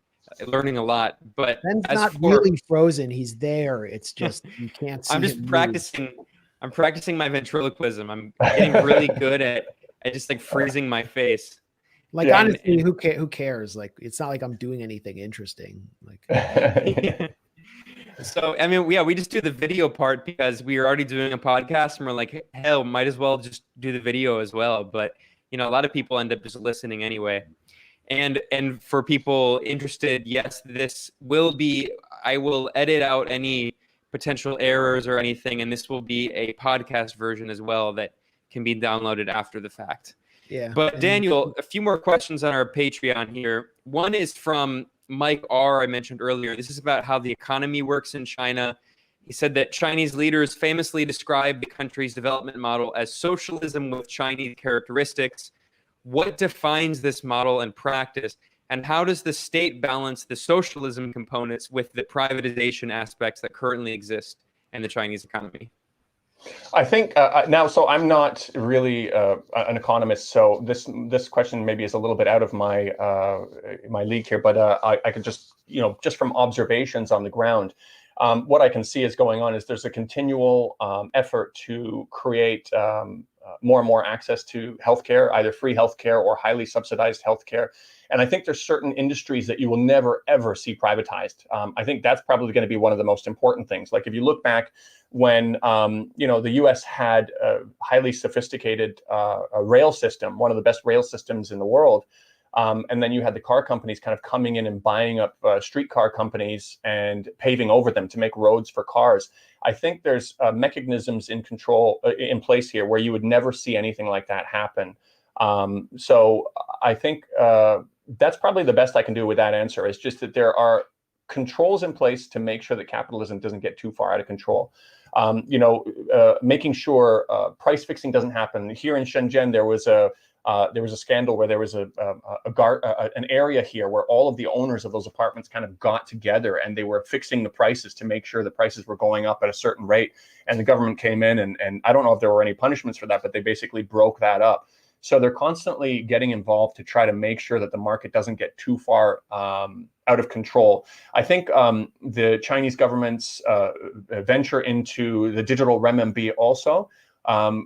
learning a lot. But Ben's not really frozen. He's there. It's just you can't see. I'm just practicing. I'm practicing my ventriloquism. I'm getting really good at just like freezing my face. Like, honestly, who cares? Like, it's not like I'm doing anything interesting. Like, so, I mean, we just do the video part because we are already doing a podcast and we're like, hell, might as well just do the video as well. But, a lot of people end up just listening anyway. And for people interested, yes, this will be, I will edit out any potential errors or anything. And this will be a podcast version as well that can be downloaded after the fact. Yeah. But Daniel, a few more questions on our Patreon here. One is from Mike R. I mentioned earlier. This is about how the economy works in China. He said that Chinese leaders famously describe the country's development model as socialism with Chinese characteristics. What defines this model in practice? And how does the state balance the socialism components with the privatization aspects that currently exist in the Chinese economy? I think now, so I'm not really an economist, so this question maybe is a little bit out of my my league here, but I could just, just from observations on the ground, what I can see is going on is there's a continual effort to create more and more access to healthcare, either free healthcare or highly subsidized healthcare. And I think there's certain industries that you will never, ever see privatized. I think that's probably going to be one of the most important things. Like if you look back when, the U.S. had a highly sophisticated rail system, one of the best rail systems in the world. And then you had the car companies kind of coming in and buying up streetcar companies and paving over them to make roads for cars. I think there's mechanisms in place here where you would never see anything like that happen. So I think that's probably the best I can do with that answer. Is just that there are controls in place to make sure that capitalism doesn't get too far out of control. Making sure price fixing doesn't happen. Here in Shenzhen, there was a scandal where there was an area here where all of the owners of those apartments kind of got together and they were fixing the prices to make sure the prices were going up at a certain rate. And the government came in and I don't know if there were any punishments for that, but they basically broke that up. So they're constantly getting involved to try to make sure that the market doesn't get too far out of control. I think the Chinese government's venture into the digital renminbi also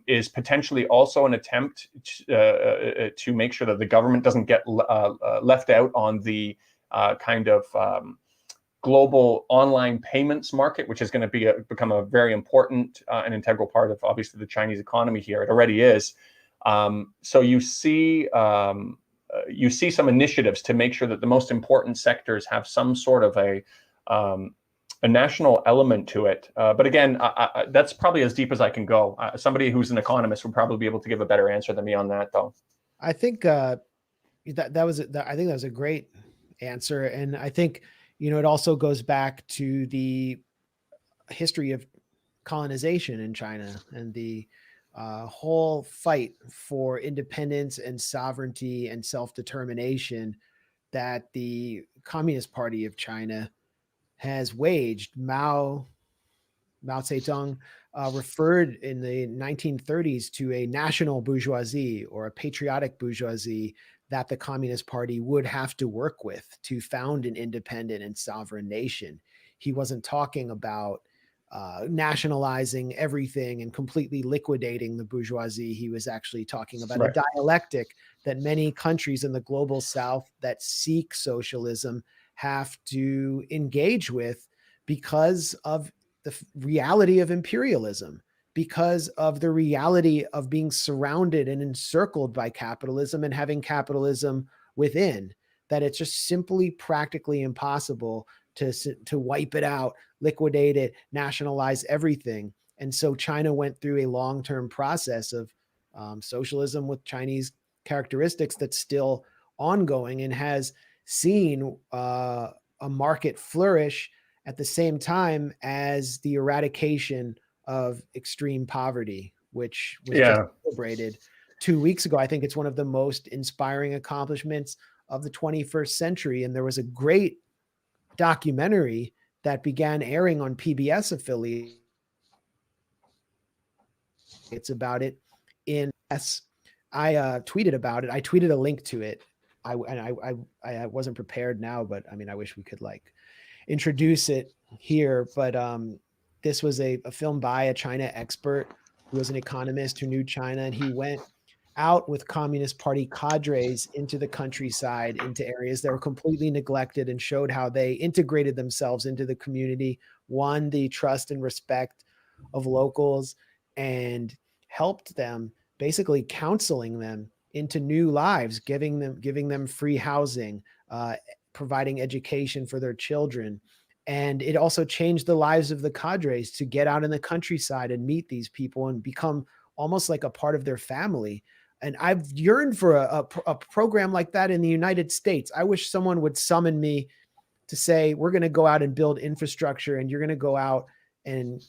is potentially also an attempt to make sure that the government doesn't get left out on the kind of global online payments market, which is going to become a very important and integral part of obviously the Chinese economy here. It already is. So you see some initiatives to make sure that the most important sectors have some sort of a national element to it. But again, that's probably as deep as I can go. Somebody who's an economist would probably be able to give a better answer than me on that, though. I think that was a great answer, and I think it also goes back to the history of colonization in China and the whole fight for independence and sovereignty and self-determination that the Communist Party of China has waged. Mao Zedong referred in the 1930s to a national bourgeoisie or a patriotic bourgeoisie that the Communist Party would have to work with to found an independent and sovereign nation. He wasn't talking about nationalizing everything and completely liquidating the bourgeoisie. He was actually talking about a dialectic that many countries in the global South that seek socialism have to engage with because of the reality of imperialism, because of the reality of being surrounded and encircled by capitalism and having capitalism within, that it's just simply practically impossible to wipe it out, liquidate it, nationalize everything. And so China went through a long-term process of socialism with Chinese characteristics that's still ongoing and has seen a market flourish at the same time as the eradication of extreme poverty, which was just celebrated 2 weeks ago. I think it's one of the most inspiring accomplishments of the 21st century. And there was a great documentary that began airing on PBS affiliates about it in S. I tweeted about it. I tweeted a link to it. I wasn't prepared now, but I mean, I wish we could introduce it here. But this was a film by a China expert who was an economist who knew China, and he went out with Communist Party cadres into the countryside, into areas that were completely neglected, and showed how they integrated themselves into the community, won the trust and respect of locals, and helped them, basically counseling them into new lives, giving them free housing, providing education for their children. And it also changed the lives of the cadres to get out in the countryside and meet these people and become almost like a part of their family. And I've yearned for a program like that in the United States. I wish someone would summon me to say, we're going to go out and build infrastructure, and you're going to go out and,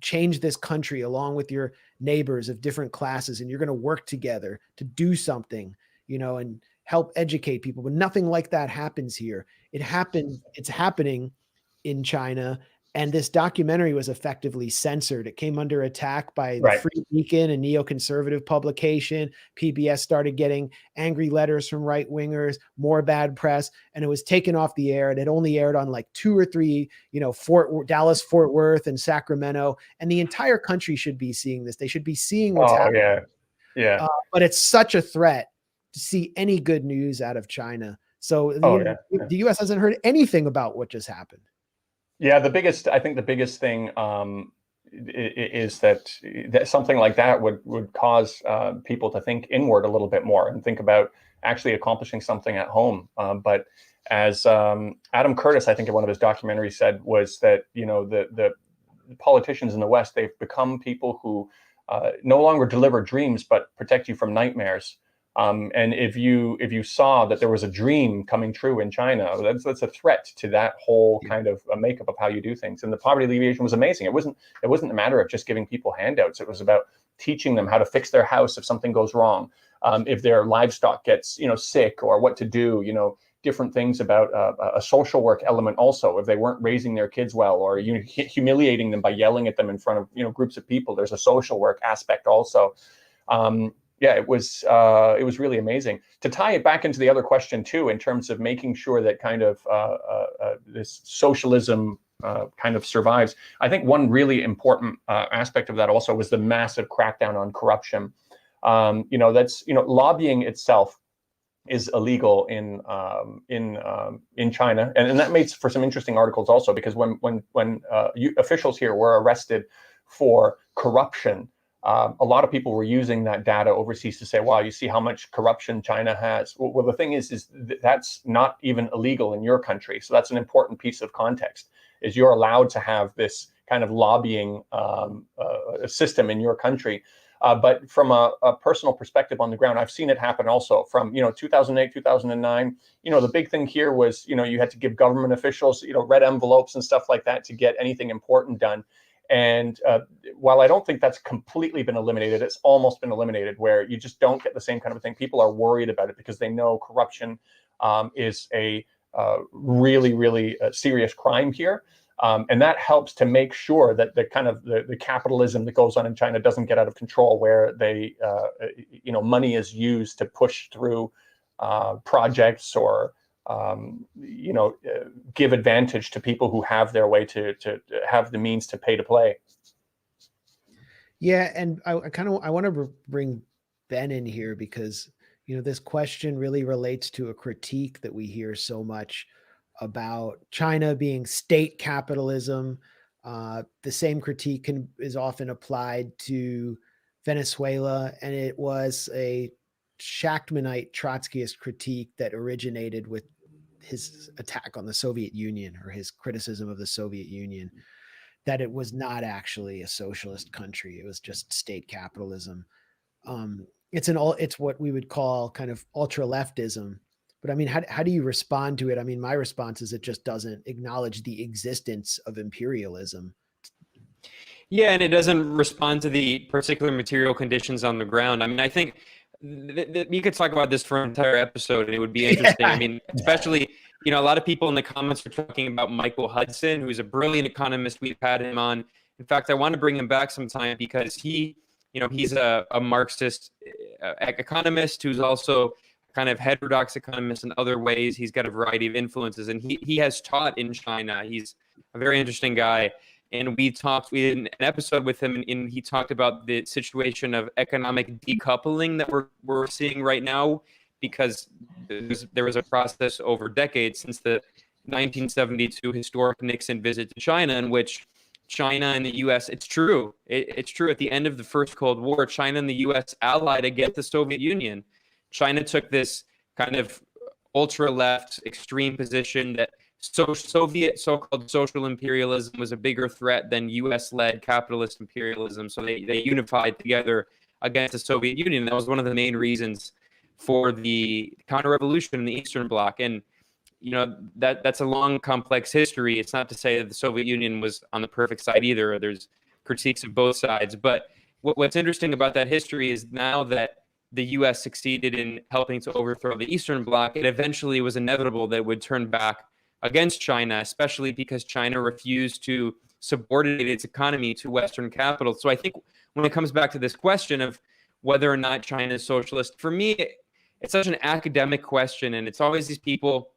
change this country along with your neighbors of different classes. And you're going to work together to do something, and help educate people. But nothing like that happens here. It's happening in China. And this documentary was effectively censored. It came under attack by the Free Beacon, a neoconservative publication. PBS started getting angry letters from right-wingers, more bad press, and it was taken off the air. And it only aired on 2 or 3, Dallas, Fort Worth, and Sacramento. And the entire country should be seeing this. They should be seeing what's happening. Yeah. But it's such a threat to see any good news out of China. So the U.S. hasn't heard anything about what just happened. Yeah, I think the biggest thing is that something like that would cause people to think inward a little bit more and think about actually accomplishing something at home. But as Adam Curtis, I think in one of his documentaries said, was that the politicians in the West, they've become people who no longer deliver dreams but protect you from nightmares. And if you saw that there was a dream coming true in China, that's a threat to that whole kind of makeup of how you do things. And the poverty alleviation was amazing. It wasn't a matter of just giving people handouts. It was about teaching them how to fix their house if something goes wrong, if their livestock gets sick, or what to do. Different things about a social work element also. If they weren't raising their kids well, or humiliating them by yelling at them in front of groups of people, there's a social work aspect also. Yeah, it was really amazing. To tie it back into the other question too, in terms of making sure that kind of this socialism kind of survives. I think one really important aspect of that also was the massive crackdown on corruption. That's lobbying itself is illegal in China, and that makes for some interesting articles also, because when officials here were arrested for corruption, a lot of people were using that data overseas to say, wow, you see how much corruption China has. Well, the thing is that's not even illegal in your country. So that's an important piece of context, is you're allowed to have this kind of lobbying system in your country. But from a personal perspective on the ground, I've seen it happen also from 2008, 2009. The big thing here was you had to give government officials red envelopes and stuff like that to get anything important done. And while I don't think that's completely been eliminated, it's almost been eliminated, where you just don't get the same kind of thing. People are worried about it because they know corruption is a really, really serious crime here. And that helps to make sure that the capitalism that goes on in China doesn't get out of control, where they, money is used to push through projects, or give advantage to people who have their way to have the means to pay to play. Yeah, and I want to bring Ben in here, because this question really relates to a critique that we hear so much about China being state capitalism. The same critique is often applied to Venezuela, and it was a Shachtmanite Trotskyist critique that originated with his attack on the Soviet Union, or his criticism of the Soviet Union, that it was not actually a socialist country. It was just state capitalism. It's what we would call kind of ultra leftism. But I mean, how do you respond to it? I mean, my response is it just doesn't acknowledge the existence of imperialism. Yeah, and it doesn't respond to the particular material conditions on the ground. I mean, I think you could talk about this for an entire episode, and it would be interesting. Yeah. I mean, especially, a lot of people in the comments are talking about Michael Hudson, who's a brilliant economist. We've had him on. In fact, I want to bring him back sometime, because he's a Marxist economist who's also kind of heterodox economist in other ways. He's got a variety of influences, and he has taught in China. He's a very interesting guy. And we did an episode with him, and he talked about the situation of economic decoupling that we're seeing right now, because there was a process over decades since the 1972 historic Nixon visit to China, in which China and the U.S. It's true at the end of the first Cold War, China and the U.S. allied against the Soviet Union. China took this kind of ultra-left extreme position that Soviet so-called social imperialism was a bigger threat than U.S.-led capitalist imperialism. So they unified together against the Soviet Union. That was one of the main reasons for the counter-revolution in the Eastern Bloc. And that's a long, complex history. It's not to say that the Soviet Union was on the perfect side either. There's critiques of both sides. But what's interesting about that history is, now that the U.S. succeeded in helping to overthrow the Eastern Bloc, it eventually was inevitable that it would turn back against China, especially because China refused to subordinate its economy to Western capital. So I think when it comes back to this question of whether or not China is socialist, for me, it's such an academic question, and it's always these people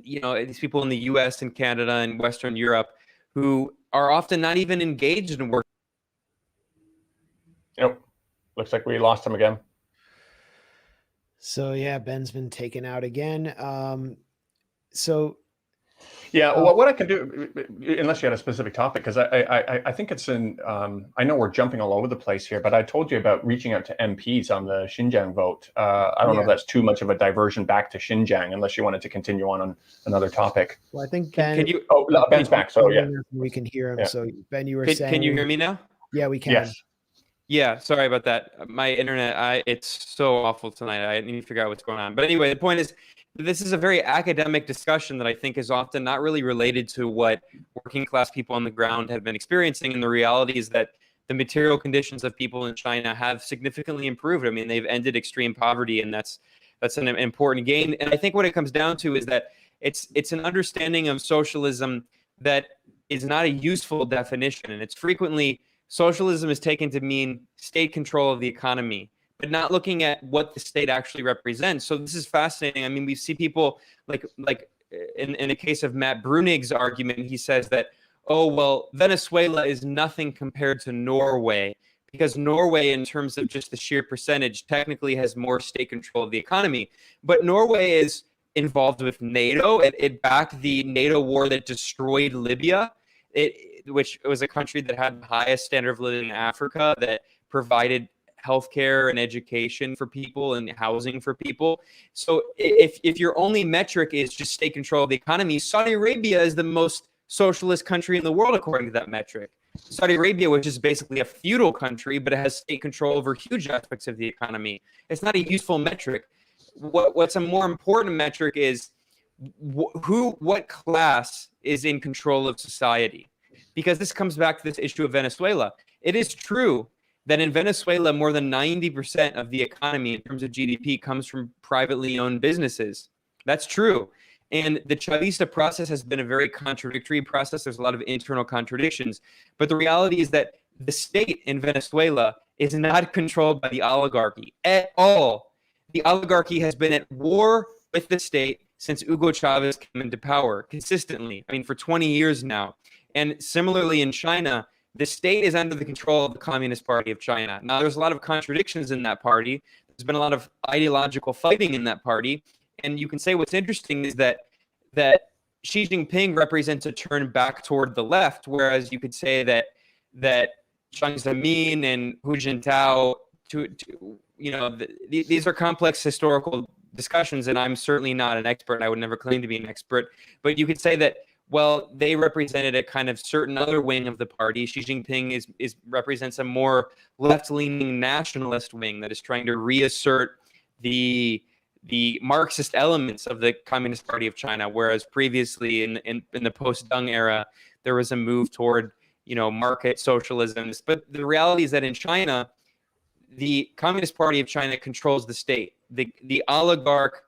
in the U.S. and Canada and Western Europe who are often not even engaged in work. Looks like we lost him again. So yeah, Ben's been taken out again. Yeah, well, what I can do, unless you had a specific topic, because I think it's I know we're jumping all over the place here, but I told you about reaching out to MPs on the Xinjiang vote. I don't know if that's too much of a diversion back to Xinjiang, unless you wanted to continue on another topic. Well, I think Ben. Ben's back, so yeah. We can hear him. Yeah. So Ben, you were saying. Can you hear me now? Yeah, we can. Yes. Yeah, sorry about that. My internet, it's so awful tonight. I need to figure out what's going on. But anyway, the point is, this is a very academic discussion that I think is often not really related to what working class people on the ground have been experiencing. And the reality is that the material conditions of people in China have significantly improved. I mean, they've ended extreme poverty, and that's an important gain. And I think what it comes down to is that it's an understanding of socialism that is not a useful definition, and it's frequently socialism is taken to mean state control of the economy, but not looking at what the state actually represents. So this is fascinating. I mean, we see people like in the case of Matt Brunig's argument, he says that, oh, well, Venezuela is nothing compared to Norway, because Norway, in terms of just the sheer percentage, technically has more state control of the economy. But Norway is involved with NATO. It backed the NATO war that destroyed Libya, which was a country that had the highest standard of living in Africa, that provided healthcare and education for people and housing for people. So if your only metric is just state control of the economy, Saudi Arabia is the most socialist country in the world according to that metric. Saudi Arabia, which is basically a feudal country, but it has state control over huge aspects of the economy. It's not a useful metric. What's a more important metric is what class is in control of society. Because this comes back to this issue of Venezuela. It is true that in Venezuela, more than 90% of the economy in terms of GDP comes from privately owned businesses. That's true. And the Chavista process has been a very contradictory process. There's a lot of internal contradictions. But the reality is that the state in Venezuela is not controlled by the oligarchy at all. The oligarchy has been at war with the state since Hugo Chavez came into power consistently. I mean, for 20 years now. And similarly in China, the state is under the control of the Communist Party of China. Now, there's a lot of contradictions in that party. There's been a lot of ideological fighting in that party. And you can say what's interesting is that Xi Jinping represents a turn back toward the left, whereas you could say that Jiang Zemin and Hu Jintao, these are complex historical discussions, and I'm certainly not an expert. I would never claim to be an expert. But you could say that, well, they represented a kind of certain other wing of the party. Xi Jinping represents a more left-leaning nationalist wing that is trying to reassert the Marxist elements of the Communist Party of China, whereas previously in the post-Deng era, there was a move toward market socialism. But the reality is that in China, the Communist Party of China controls the state. The oligarch,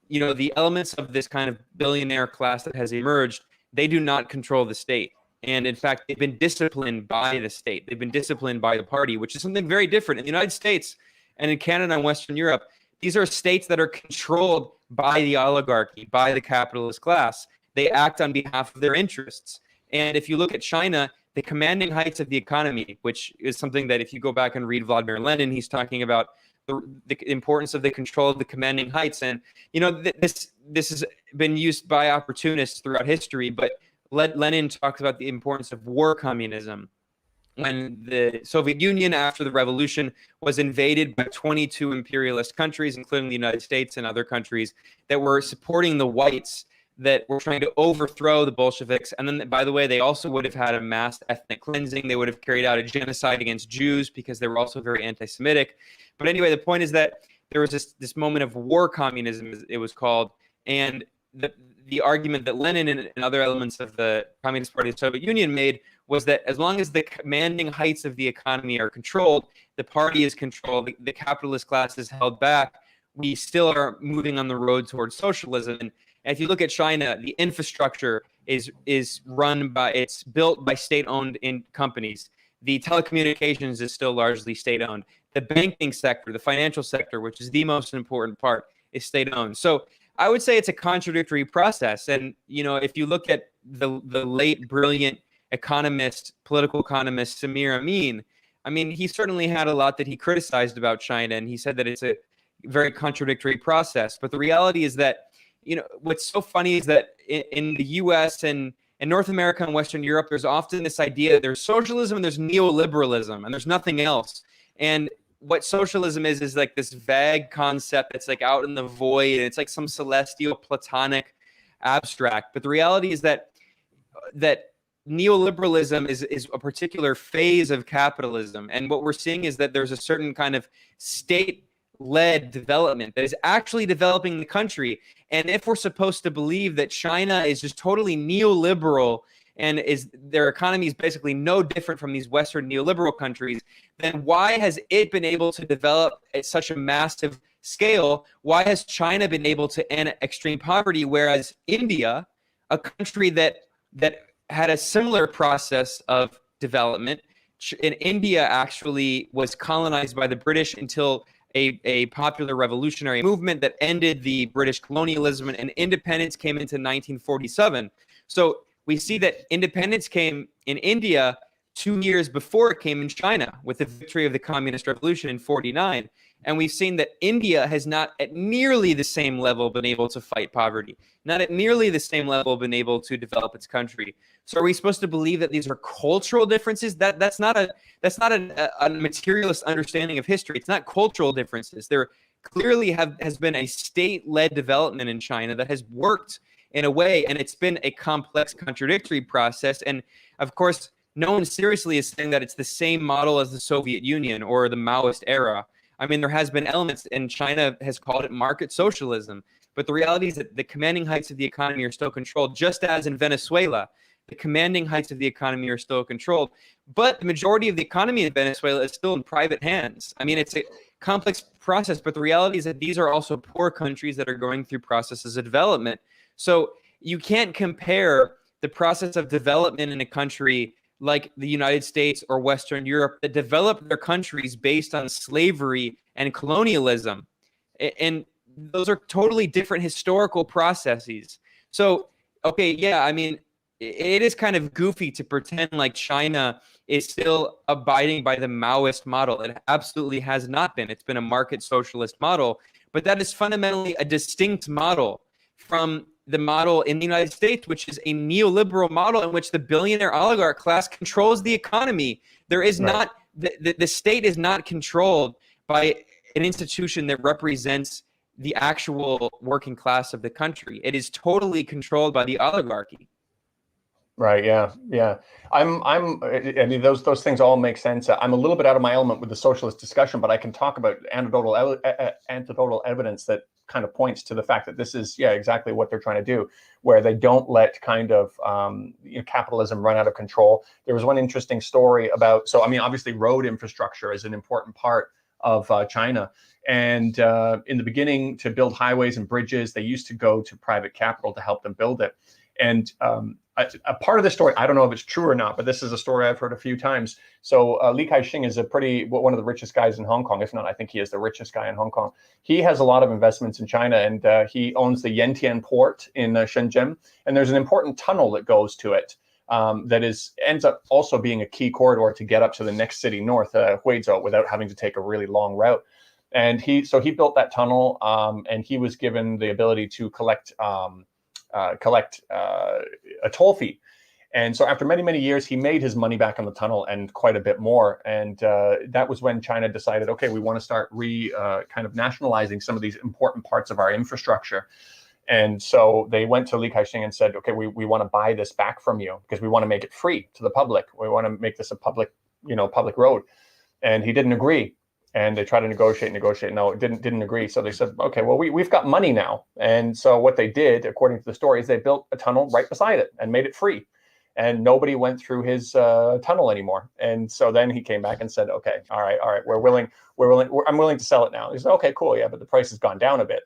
the elements of this kind of billionaire class that has emerged, they do not control the state. And in fact, they've been disciplined by the state. They've been disciplined by the party, which is something very different. In the United States and in Canada and Western Europe, these are states that are controlled by the oligarchy, by the capitalist class. They act on behalf of their interests. And if you look at China, the commanding heights of the economy, which is something that if you go back and read Vladimir Lenin, he's talking about the importance of the control of the commanding heights. And, this has been used by opportunists throughout history, but Lenin talks about the importance of war communism. When the Soviet Union, after the revolution, was invaded by 22 imperialist countries, including the United States and other countries that were supporting the whites that were trying to overthrow the Bolsheviks. And then, by the way, they also would have had a mass ethnic cleansing. They would have carried out a genocide against Jews because they were also very anti-Semitic. But anyway, the point is that there was this moment of war communism, as it was called. And the argument that Lenin and other elements of the Communist Party of the Soviet Union made was that as long as the commanding heights of the economy are controlled, the party is controlled, the capitalist class is held back, we still are moving on the road towards socialism. And if you look at China, the infrastructure is built by state-owned companies. The telecommunications is still largely state-owned. The banking sector, the financial sector, which is the most important part, is state-owned. So I would say it's a contradictory process. And, if you look at the late brilliant political economist, Samir Amin, I mean, he certainly had a lot that he criticized about China, and he said that it's a very contradictory process. But the reality is that, what's so funny is that in the U.S. and North America and Western Europe, there's often this idea that there's socialism and there's neoliberalism, and there's nothing else. And what socialism is like this vague concept that's like out in the void, and it's like some celestial platonic abstract. But the reality is that neoliberalism is a particular phase of capitalism. And what we're seeing is that there's a certain kind of state-led development that is actually developing the country. And if we're supposed to believe that China is just totally neoliberal and their economy is basically no different from these Western neoliberal countries, then why has it been able to develop at such a massive scale? Why has China been able to end extreme poverty, whereas India, a country that had a similar process of development, in India actually was colonized by the British until a popular revolutionary movement that ended the British colonialism, and independence came into 1947. So we see that independence came in India 2 years before it came in China with the victory of the Communist Revolution in 49. And we've seen that India has not at nearly the same level been able to fight poverty, not at nearly the same level been able to develop its country. So are we supposed to believe that these are cultural differences? That's not a materialist understanding of history. It's not cultural differences. There clearly has been a state-led development in China that has worked in a way, and it's been a complex, contradictory process. And of course, no one seriously is saying that it's the same model as the Soviet Union or the Maoist era. I mean, there has been elements, and China has called it market socialism. But the reality is that the commanding heights of the economy are still controlled, just as in Venezuela. The commanding heights of the economy are still controlled. But the majority of the economy in Venezuela is still in private hands. I mean, it's a complex process, but the reality is that these are also poor countries that are going through processes of development. So you can't compare the process of development in a country like the United States or Western Europe that developed their countries based on slavery and colonialism. And those are totally different historical processes. So, okay, yeah, I mean, it is kind of goofy to pretend like China is still abiding by the Maoist model. It absolutely has not been. It's been a market socialist model, but that is fundamentally a distinct model from the model in the United States, which is a neoliberal model in which the billionaire oligarch class controls the economy. There is not, the state is not controlled by an institution that represents the actual working class of the country. It is totally controlled by the oligarchy. Right. Yeah. Yeah. I mean, those things all make sense. I'm a little bit out of my element with the socialist discussion, but I can talk about anecdotal evidence that kind of points to the fact that this is, yeah, exactly what they're trying to do, where they don't let kind of capitalism run out of control. There was one interesting story about, so I mean, obviously road infrastructure is an important part of China. And in the beginning, to build highways and bridges, they used to go to private capital to help them build it. And a part of the story, I don't know if it's true or not, but this is a story I've heard a few times. So Li Ka-shing is one of the richest guys in Hong Kong. If not, I think he is the richest guy in Hong Kong. He has a lot of investments in China, and he owns the Yantian port in Shenzhen. And there's an important tunnel that goes to it that ends up also being a key corridor to get up to the next city north, Huizhou, without having to take a really long route. And he built that tunnel, and he was given the ability to collect a toll fee. And so after many, many years, he made his money back on the tunnel and quite a bit more. And that was when China decided, okay, we want to start kind of nationalizing some of these important parts of our infrastructure. And so they went to Li Ka-shing and said, okay, we want to buy this back from you because we want to make it free to the public. We want to make this a public road. And he didn't agree. And they tried to negotiate. No, it didn't agree. So they said, okay, well, we've got money now. And so what they did, according to the story, is they built a tunnel right beside it and made it free. And nobody went through his tunnel anymore. And so then he came back and said, okay, all right, I'm willing to sell it now. He said, okay, cool, yeah, but the price has gone down a bit,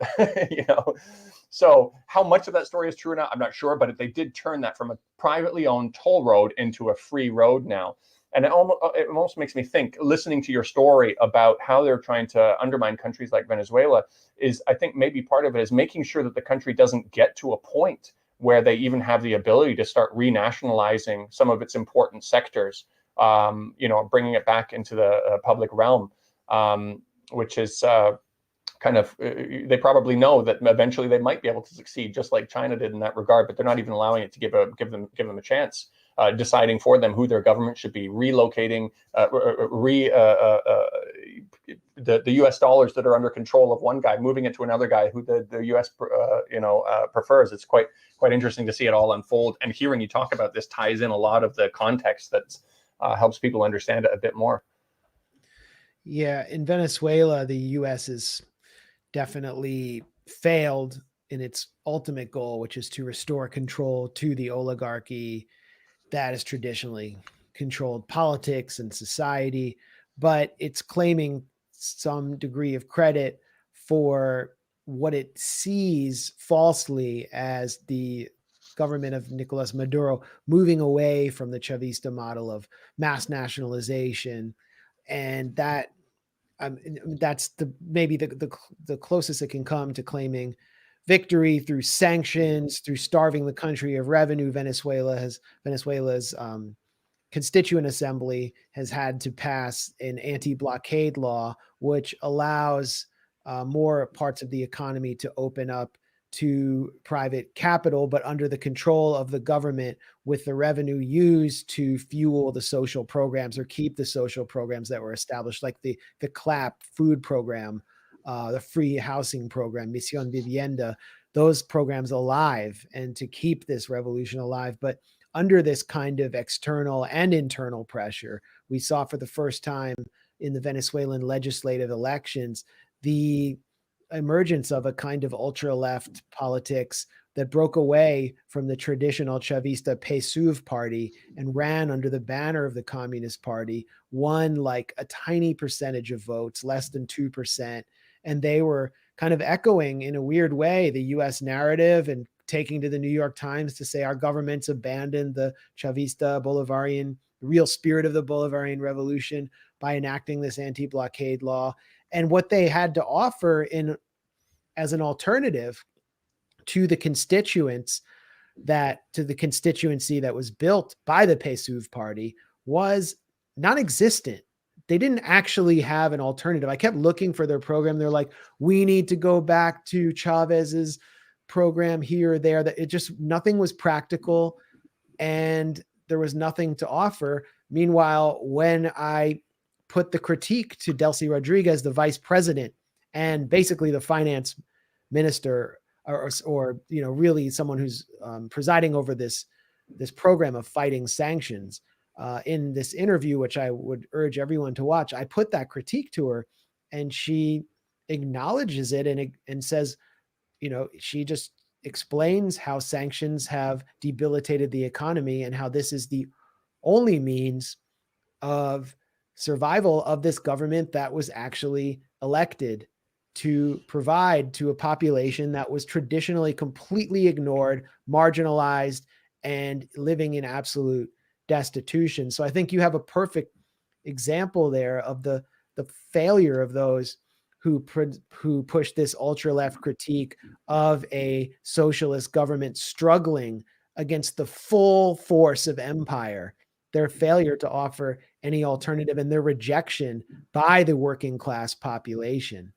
So how much of that story is true or not, I'm not sure, but they did turn that from a privately owned toll road into a free road now. And it almost makes me think, listening to your story about how they're trying to undermine countries like Venezuela, is I think maybe part of it is making sure that the country doesn't get to a point where they even have the ability to start renationalizing some of its important sectors, bringing it back into the public realm, which is kind of, they probably know that eventually they might be able to succeed, just like China did in that regard, but they're not even allowing it to give them a chance. deciding for them who their government should be, relocating the US dollars that are under control of one guy, moving it to another guy who the US prefers. It's quite interesting to see it all unfold, and hearing you talk about this ties in a lot of the context that helps people understand it a bit more. Yeah, in Venezuela, the U.S. has definitely failed in its ultimate goal, which is to restore control to the oligarchy that has traditionally controlled politics and society, but it's claiming some degree of credit for what it sees falsely as the government of Nicolas Maduro moving away from the Chavista model of mass nationalization. And that's maybe the closest it can come to claiming victory through sanctions, through starving the country of revenue. Venezuela's Constituent Assembly has had to pass an anti-blockade law, which allows more parts of the economy to open up to private capital, but under the control of the government, with the revenue used to fuel the social programs or keep the social programs that were established, like the CLAP food program, the free housing program, Misión Vivienda, those programs alive, and to keep this revolution alive. But under this kind of external and internal pressure, we saw for the first time in the Venezuelan legislative elections the emergence of a kind of ultra-left politics that broke away from the traditional Chavista PSUV party and ran under the banner of the Communist Party, won like a tiny percentage of votes, less than 2%. And they were kind of echoing in a weird way the US narrative and taking to the New York Times to say our government's abandoned the Chavista Bolivarian, real spirit of the Bolivarian Revolution by enacting this anti-blockade law. And what they had to offer as an alternative to the constituency that was built by the PSUV party was non-existent. They didn't actually have an alternative. I kept looking for their program. They're like, we need to go back to Chavez's program here or there. That it just, nothing was practical and there was nothing to offer. Meanwhile, when I put the critique to Delcy Rodriguez, the vice president, and basically the finance minister, or really someone who's presiding over this program of fighting sanctions, in this interview, which I would urge everyone to watch, I put that critique to her, and she acknowledges it and says, she just explains how sanctions have debilitated the economy and how this is the only means of survival of this government that was actually elected to provide to a population that was traditionally completely ignored, marginalized, and living in absolute destitution. So I think you have a perfect example there of the failure of those who push this ultra-left critique of a socialist government struggling against the full force of empire, their failure to offer any alternative, and their rejection by the working class population.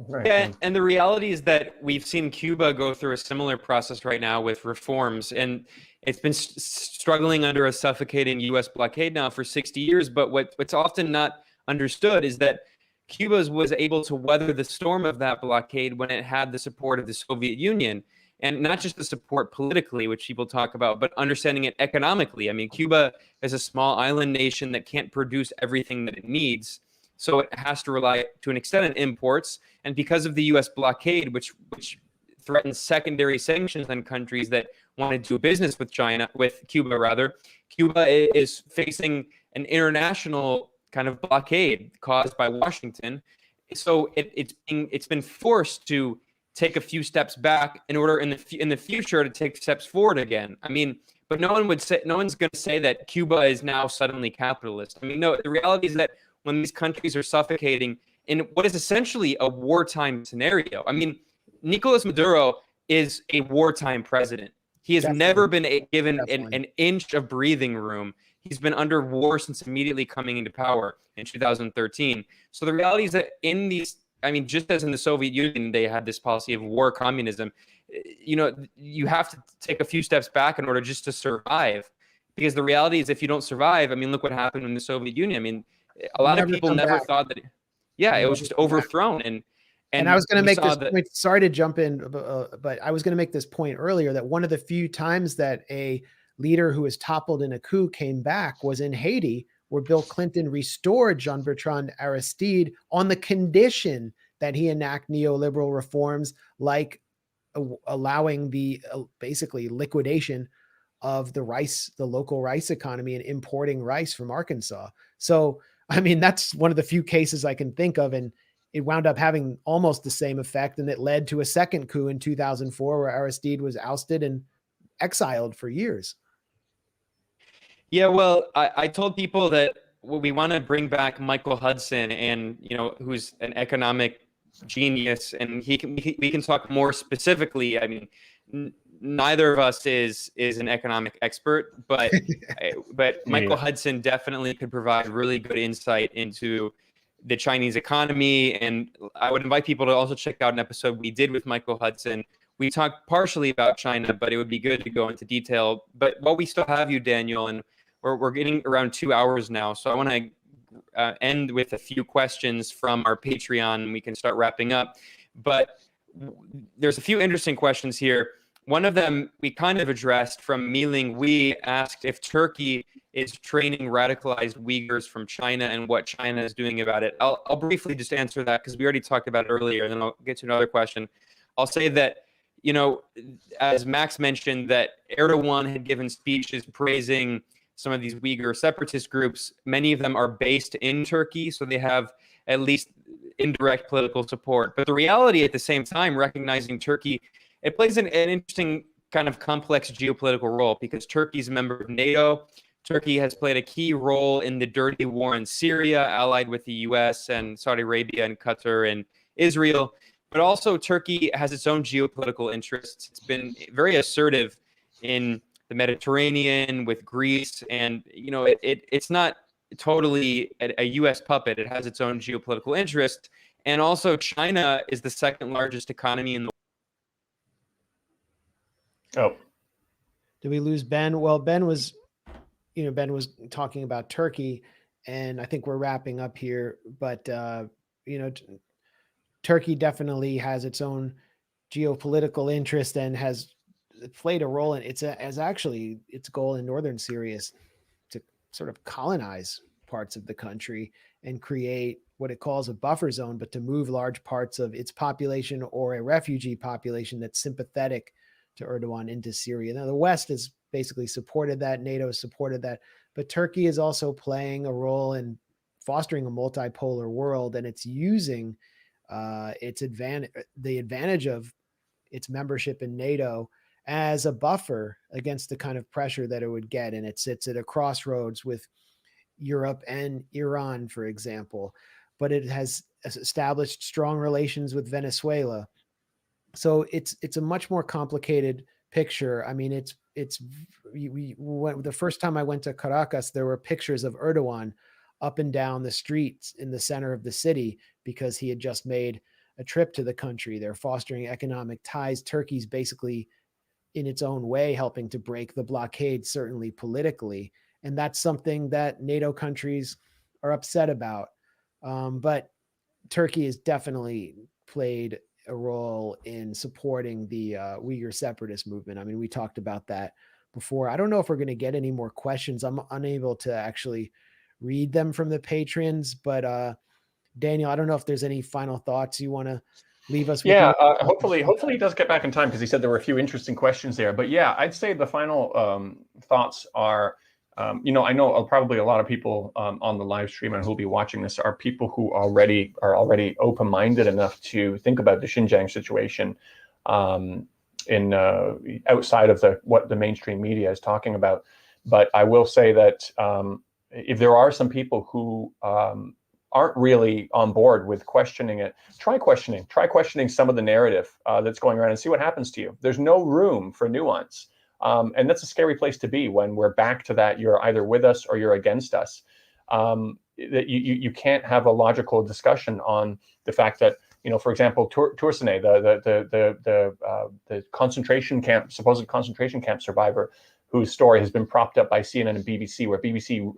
Right. Yeah, and the reality is that we've seen Cuba go through a similar process right now with reforms, and it's been struggling under a suffocating U.S. blockade now for 60 years. But what's often not understood is that Cuba was able to weather the storm of that blockade when it had the support of the Soviet Union, and not just the support politically, which people talk about, but understanding it economically. I mean, Cuba is a small island nation that can't produce everything that it needs. So it has to rely to an extent on imports. And because of the U.S. blockade, which threatens secondary sanctions on countries that want to do business with Cuba, Cuba is facing an international kind of blockade caused by Washington. So it's been forced to take a few steps back in order in the future to take steps forward again. I mean, but no one's going to say that Cuba is now suddenly capitalist. I mean, no, the reality is that when these countries are suffocating in what is essentially a wartime scenario. I mean, Nicolas Maduro is a wartime president. He has never been given an inch of breathing room. He's been under war since immediately coming into power in 2013. So the reality is that in these I mean, just as in the Soviet Union, they had this policy of war communism. You know, you have to take a few steps back in order just to survive. Because the reality is, if you don't survive, I mean, look what happened in the Soviet Union. I mean, a lot of people never thought that. Yeah, it was just overthrown, and I was going to make this that, point. Sorry to jump in, but I was going to make this point earlier that one of the few times that a leader who was toppled in a coup came back was in Haiti, where Bill Clinton restored Jean-Bertrand Aristide on the condition that he enact neoliberal reforms like allowing the basically liquidation of the local rice economy, and importing rice from Arkansas. So, I mean, that's one of the few cases I can think of, and it wound up having almost the same effect, and it led to a second coup in 2004 where Aristide was ousted and exiled for years. Yeah, well, I told people that we want to bring back Michael Hudson, and who's an economic genius, and we can talk more specifically. I mean, neither of us is an economic expert, but Michael Hudson definitely could provide really good insight into the Chinese economy. And I would invite people to also check out an episode we did with Michael Hudson. We talked partially about China, but it would be good to go into detail. But while we still have you, Daniel, and we're getting around 2 hours now, so I want to end with a few questions from our Patreon, and we can start wrapping up. But there's a few interesting questions here. One of them we kind of addressed from Miling Wei, asked if Turkey is training radicalized Uyghurs from China and what China is doing about it. I'll briefly just answer that because we already talked about it earlier, and then I'll get to another question. I'll say that, as Max mentioned, that Erdogan had given speeches praising some of these Uyghur separatist groups. Many of them are based in Turkey, so they have at least indirect political support. But the reality at the same time, recognizing Turkey, it plays an interesting kind of complex geopolitical role because Turkey's a member of NATO. Turkey has played a key role in the dirty war in Syria, allied with the US and Saudi Arabia and Qatar and Israel. But also Turkey has its own geopolitical interests. It's been very assertive in the Mediterranean with Greece. And, it's not totally a US puppet. It has its own geopolitical interest. And also China is the second largest economy in the world. Oh. Did we lose Ben? Well, Ben was talking about Turkey, and I think we're wrapping up here, but, Turkey definitely has its own geopolitical interest and has played a role in its goal in northern Syria is to sort of colonize parts of the country and create what it calls a buffer zone, but to move large parts of its population or a refugee population that's sympathetic to Erdogan into Syria. Now, the West has basically supported that. NATO has supported that. But Turkey is also playing a role in fostering a multipolar world, and it's using the advantage of its membership in NATO as a buffer against the kind of pressure that it would get. And it sits at a crossroads with Europe and Iran, for example. But it has established strong relations with Venezuela. So it's a much more complicated picture. I mean, the first time I went to Caracas, there were pictures of Erdogan up and down the streets in the center of the city because he had just made a trip to the country. They're fostering economic ties. Turkey's basically, in its own way, helping to break the blockade, certainly politically. And that's something that NATO countries are upset about. But Turkey has definitely played a role in supporting the Uyghur separatist movement. I mean, we talked about that before. I don't know if we're going to get any more questions. I'm unable to actually read them from the patrons, but Daniel, I don't know if there's any final thoughts you want to leave us with. Yeah, hopefully he does get back in time because he said there were a few interesting questions there. But yeah, I'd say the final thoughts are, I know probably a lot of people on the live stream and who'll be watching this are people who are already open-minded enough to think about the Xinjiang situation in outside of what the mainstream media is talking about. But I will say that if there are some people who aren't really on board with questioning it, try questioning some of the narrative that's going around and see what happens to you. There's no room for nuance. And that's a scary place to be when we're back to that. You're either with us or you're against us. That you can't have a logical discussion on the fact that For example, Toursene, the concentration camp, supposed concentration camp survivor, whose story has been propped up by CNN and BBC, where BBC,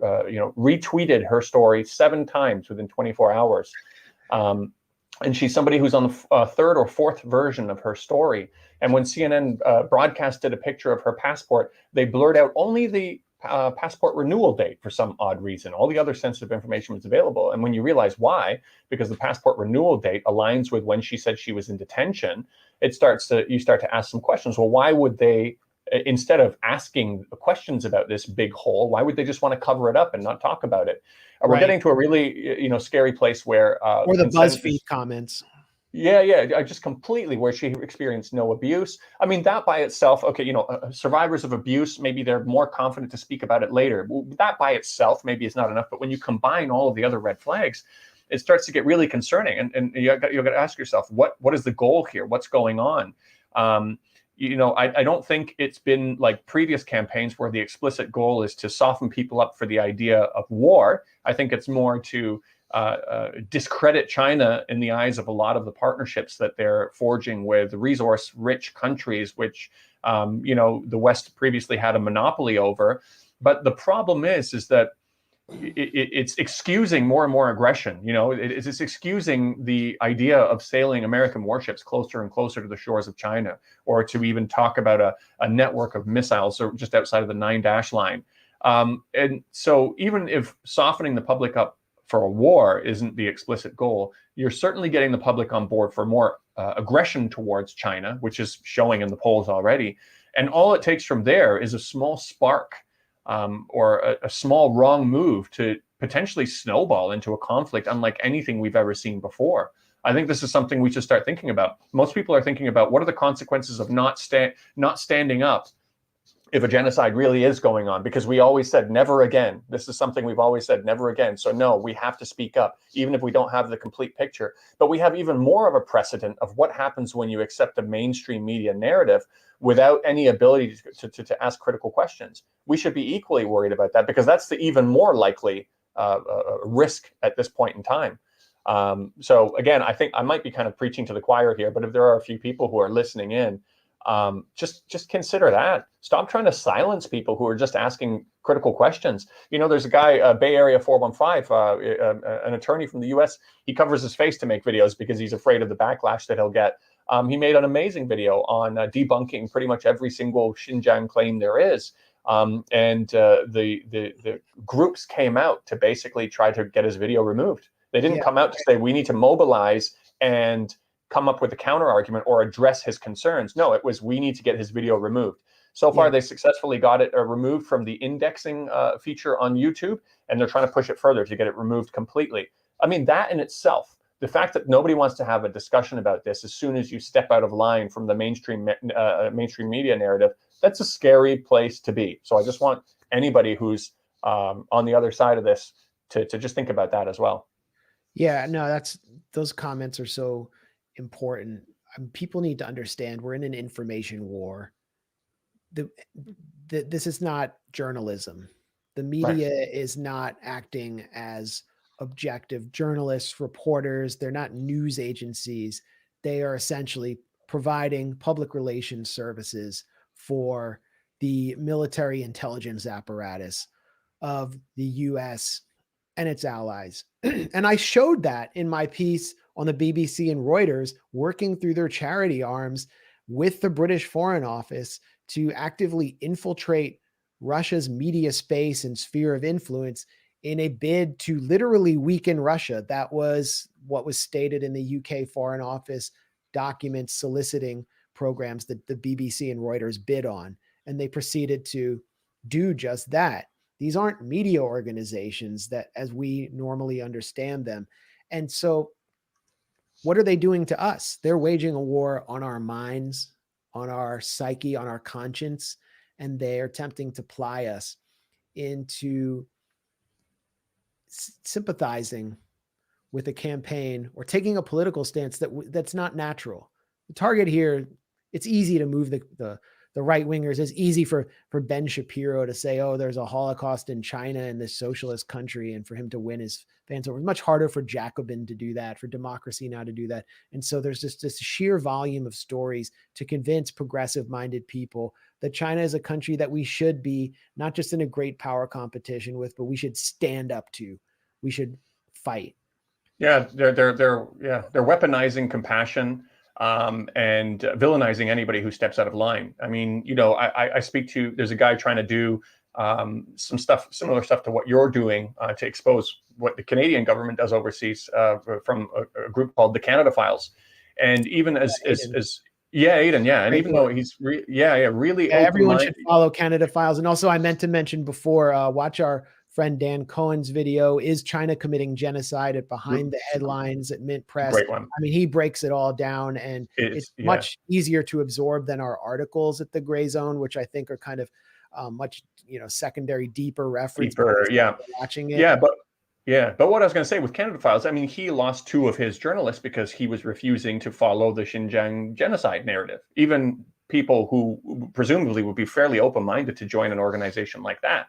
retweeted her story 7 times within 24 hours. And she's somebody who's on the 3rd or 4th version of her story. And when CNN broadcasted a picture of her passport, they blurred out only the passport renewal date for some odd reason. All the other sensitive information was available. And when you realize why, because the passport renewal date aligns with when she said she was in detention, you start to ask some questions. Well, why would they, instead of asking questions about this big hole, why would they just want to cover it up and not talk about it? We're getting to a really, scary place where or the BuzzFeed comments. Yeah, just completely, where she experienced no abuse. I mean, that by itself, okay, survivors of abuse, maybe they're more confident to speak about it later. That by itself maybe is not enough, but when you combine all of the other red flags, it starts to get really concerning. And you got to ask yourself, what is the goal here? What's going on? I don't think it's been like previous campaigns where the explicit goal is to soften people up for the idea of war. I think it's more to discredit China in the eyes of a lot of the partnerships that they're forging with resource-rich countries, which the West previously had a monopoly over. But the problem is that it's excusing more and more aggression. It's excusing the idea of sailing American warships closer and closer to the shores of China, or to even talk about a network of missiles or just outside of the 9-dash line. And so even if softening the public up for a war isn't the explicit goal, you're certainly getting the public on board for more aggression towards China, which is showing in the polls already. And all it takes from there is a small spark or a small wrong move to potentially snowball into a conflict unlike anything we've ever seen before. I think this is something we should start thinking about. Most people are thinking about what are the consequences of not standing up if a genocide really is going on, because we always said never again. This is something we've always said, never again. So no, we have to speak up, even if we don't have the complete picture. But we have even more of a precedent of what happens when you accept a mainstream media narrative without any ability to ask critical questions. We should be equally worried about that, because that's the even more likely risk at this point in time. So again, I think I might be kind of preaching to the choir here, but if there are a few people who are listening in, just consider that. Stop trying to silence people who are just asking critical questions. There's a guy, Bay Area 415, an attorney from the US. He covers his face to make videos because he's afraid of the backlash that he'll get. He made an amazing video on debunking pretty much every single Xinjiang claim there is. And the groups came out to basically try to get his video removed. They didn't come out to say we need to mobilize and come up with a counter argument or address his concerns. No, it was we need to get his video removed. So far, they successfully got it removed from the indexing feature on YouTube, and they're trying to push it further to get it removed completely. I mean, that in itself, the fact that nobody wants to have a discussion about this as soon as you step out of line from the mainstream media narrative, that's a scary place to be. So I just want anybody who's on the other side of this to just think about that as well. Yeah, no, those comments are so important. People need to understand we're in an information war. This is not journalism. The media is not acting as objective journalists, reporters. They're not news agencies. They are essentially providing public relations services for the military intelligence apparatus of the US and its allies. And I showed that in my piece on the BBC and Reuters, working through their charity arms with the British Foreign Office to actively infiltrate Russia's media space and sphere of influence in a bid to literally weaken Russia. That was what was stated in the UK Foreign Office documents soliciting programs that the BBC and Reuters bid on. And they proceeded to do just that. These aren't media organizations that as we normally understand them. And so what are they doing to us? They're waging a war on our minds, on our psyche, on our conscience, and they're attempting to ply us into sympathizing with a campaign or taking a political stance that's not natural. The target here, it's easy to move the the right wingers. It's easy for Ben Shapiro to say, oh, there's a Holocaust in China in this socialist country, and for him to win his fans over. It's much harder for Jacobin to do that, for Democracy Now! To do that. And so there's just this sheer volume of stories to convince progressive minded people that China is a country that we should be not just in a great power competition with, but we should stand up to. We should fight. Yeah, they're weaponizing compassion and villainizing anybody who steps out of line. I mean, you know, I speak to, there's a guy trying to do some stuff, similar stuff to what you're doing to expose what the Canadian government does overseas from a group called the Canada Files. And even as Aiden, yeah, and Great even work. though he's really everyone should follow Canada Files. And also, I meant to mention before, watch our friend Dan Cohen's video, Is China Committing Genocide, at Behind the Headlines at Mint Press. Great one. I mean, he breaks it all down, and it's much easier to absorb than our articles at the Gray Zone, which I think are kind of much, you know, secondary, deeper reference. Watching it. But what I was going to say with Canada Files, I mean, he lost 2 of his journalists because he was refusing to follow the Xinjiang genocide narrative. Even people who presumably would be fairly open-minded to join an organization like that.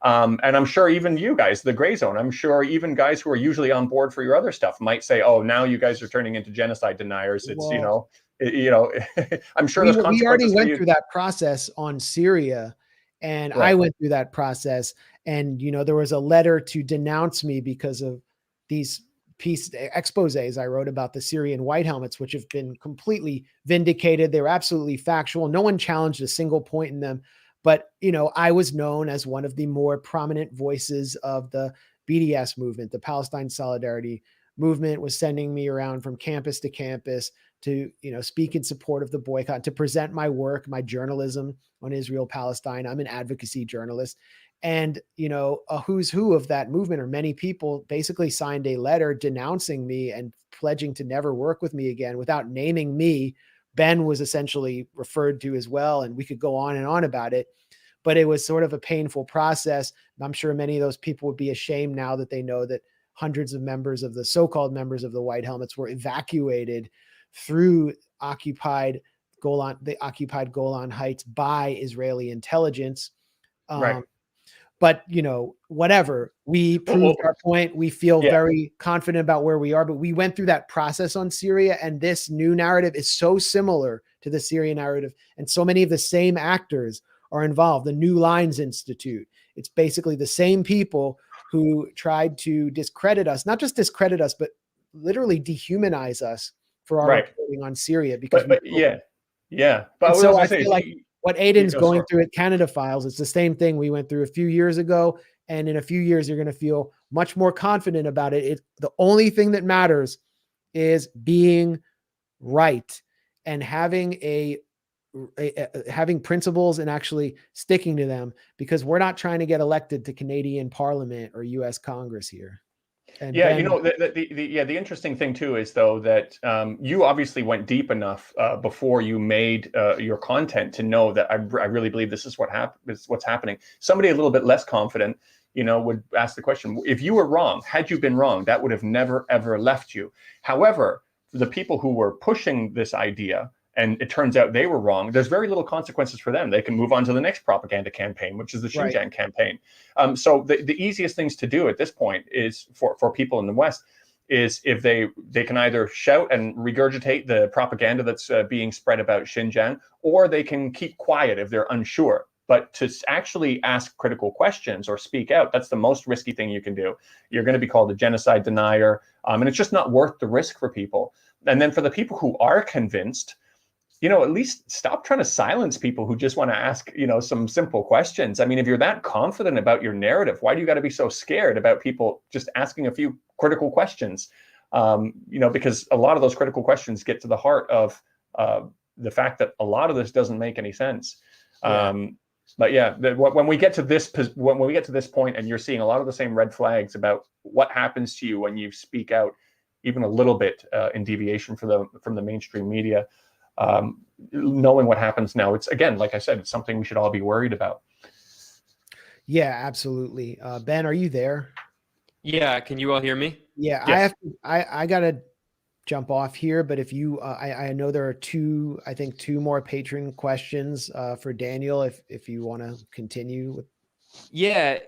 And I'm sure even you guys, the Gray Zone, I'm sure even guys who are usually on board for your other stuff might say, "Oh, now you guys are turning into genocide deniers." It's I'm sure there's consequences. We already went through that process on Syria, and I went through that process. And you know, there was a letter to denounce me because of these exposés I wrote about the Syrian white helmets, which have been completely vindicated. They were absolutely factual. No one challenged a single point in them. But, you know, I was known as one of the more prominent voices of the BDS movement. The Palestine Solidarity Movement was sending me around from campus to campus to, you know, speak in support of the boycott, to present my work, my journalism on Israel, Palestine. I'm an advocacy journalist. And, you know, a who's who of that movement, or many people, basically signed a letter denouncing me and pledging to never work with me again without naming me. Ben was essentially referred to as well, and we could go on and on about it, but it was sort of a painful process. I'm sure many of those people would be ashamed now that they know that hundreds of members of the so-called members of the White Helmets were evacuated through the occupied Golan Heights by Israeli intelligence. But, you know, whatever, we proved our point. We feel very confident about where we are, but we went through that process on Syria, and this new narrative is so similar to the Syrian narrative, and so many of the same actors are involved. The New Lines Institute, it's basically the same people who tried to discredit us, not just discredit us, but literally dehumanize us for our reporting on Syria. Because But so I feel like what Aiden's going through at Canada Files, it's the same thing we went through a few years ago. And in a few years, you're going to feel much more confident about it. The only thing that matters is being right and having having principles and actually sticking to them, because we're not trying to get elected to Canadian Parliament or US Congress here. And you know, the interesting thing too is, though, that you obviously went deep enough before you made your content to know that I really believe this is what's happening. Somebody a little bit less confident, you know, would ask the question, if you were wrong, had you been wrong, that would have never, ever left you. However, for the people who were pushing this idea, and it turns out they were wrong, there's very little consequences for them. They can move on to the next propaganda campaign, which is the Xinjiang campaign. So the easiest things to do at this point is for people in the West is if they can either shout and regurgitate the propaganda that's being spread about Xinjiang, or they can keep quiet if they're unsure. But to actually ask critical questions or speak out, that's the most risky thing you can do. You're going to be called a genocide denier, and it's just not worth the risk for people. And then for the people who are convinced, you know, at least stop trying to silence people who just want to ask, you know, some simple questions. I mean, if you're that confident about your narrative, why do you got to be so scared about people just asking a few critical questions? You know, because a lot of those critical questions get to the heart of the fact that a lot of this doesn't make any sense. But yeah, when we get to this point, and you're seeing a lot of the same red flags about what happens to you when you speak out, even a little bit in deviation from the mainstream media. Knowing what happens now, it's, again, like I said, it's something we should all be worried about. Yeah, absolutely. Ben, are you there? Yeah. Can you all hear me? Yeah, yes. I gotta jump off here, but if you, I know there are two more patron questions for Daniel. If you want to continue with. Yeah.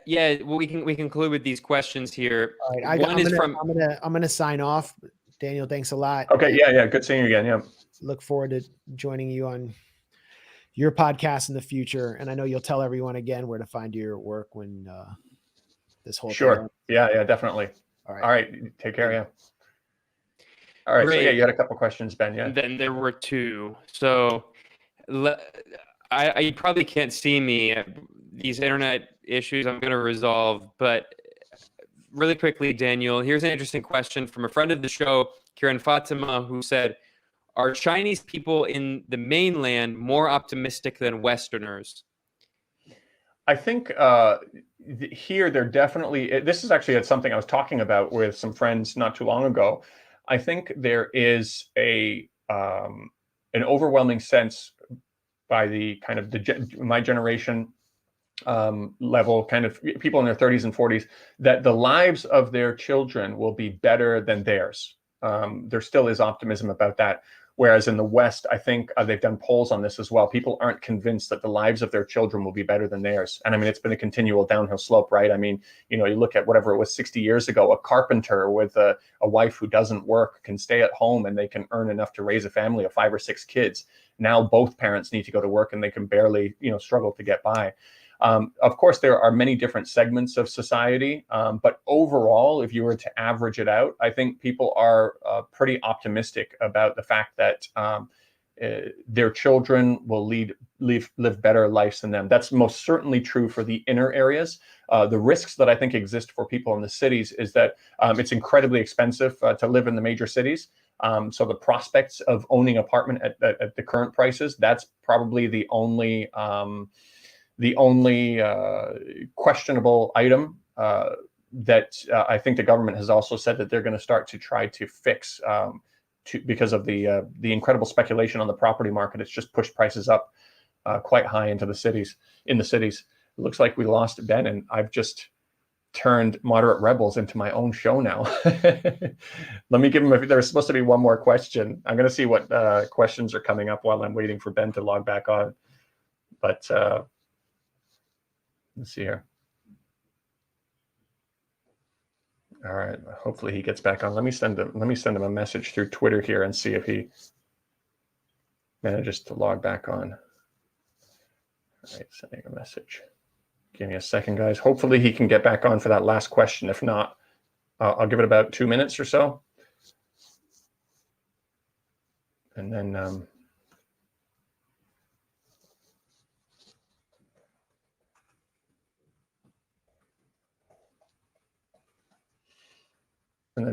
Well, we can conclude with these questions here. All right, I'm gonna sign off. Daniel, thanks a lot. Okay. Yeah. Good seeing you again. Yeah. Look forward to joining you on your podcast in the future. And I know you'll tell everyone again where to find your work when this whole Sure. thing. Yeah, definitely. All right. All right. Take care. Yeah. All right. Great. So yeah, you had a couple questions, Ben. Yeah. And then there were two. So I probably can't see me. These internet issues I'm going to resolve. But really quickly, Daniel, here's an interesting question from a friend of the show, Kieran Fatima, who said, are Chinese people in the mainland more optimistic than Westerners? I think here they're definitely, this is actually something I was talking about with some friends not too long ago. I think there is an overwhelming sense by the kind of my generation level, kind of people in their 30s and 40s, that the lives of their children will be better than theirs. There still is optimism about that. Whereas in the West, I think they've done polls on this as well. People aren't convinced that the lives of their children will be better than theirs. And I mean, it's been a continual downhill slope, right? I mean, you look at whatever it was 60 years ago, a carpenter with a wife who doesn't work can stay at home and they can earn enough to raise a family of 5 or 6 kids. Now both parents need to go to work and they can barely, struggle to get by. Of course, there are many different segments of society, but overall, if you were to average it out, I think people are pretty optimistic about the fact that their children will live better lives than them. That's most certainly true for the inner areas. The risks that I think exist for people in the cities is that it's incredibly expensive to live in the major cities. So the prospects of owning an apartment at the current prices, that's probably the only questionable item that I think the government has also said that they're going to start to try to fix because of the incredible speculation on the property market. It's just pushed prices up quite high into the cities. It looks like we lost Ben, and I've just turned Moderate Rebels into my own show now. Let me give him there's supposed to be one more question. I'm going to see what questions are coming up while I'm waiting for Ben to log back on. But let's see here. All right. Hopefully he gets back on. Let me send him a message through Twitter here and see if he manages to log back on. All right, sending a message. Give me a second, guys. Hopefully he can get back on for that last question. If not, I'll give it about 2 minutes or so. And then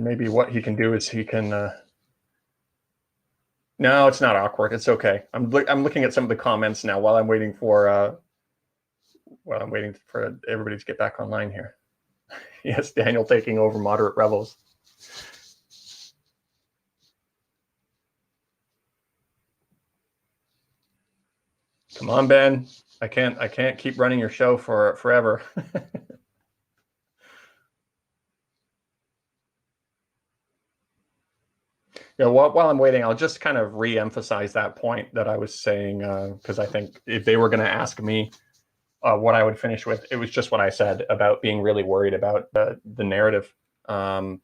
maybe what he can do is he can. No, it's not awkward. It's okay. I'm looking at some of the comments now while I'm waiting for everybody to get back online here. Yes, Daniel taking over Moderate Rebels. Come on, Ben. I can't keep running your show for forever. While I'm waiting, I'll just kind of re-emphasize that point that I was saying, because I think if they were going to ask me what I would finish with, it was just what I said about being really worried about the narrative and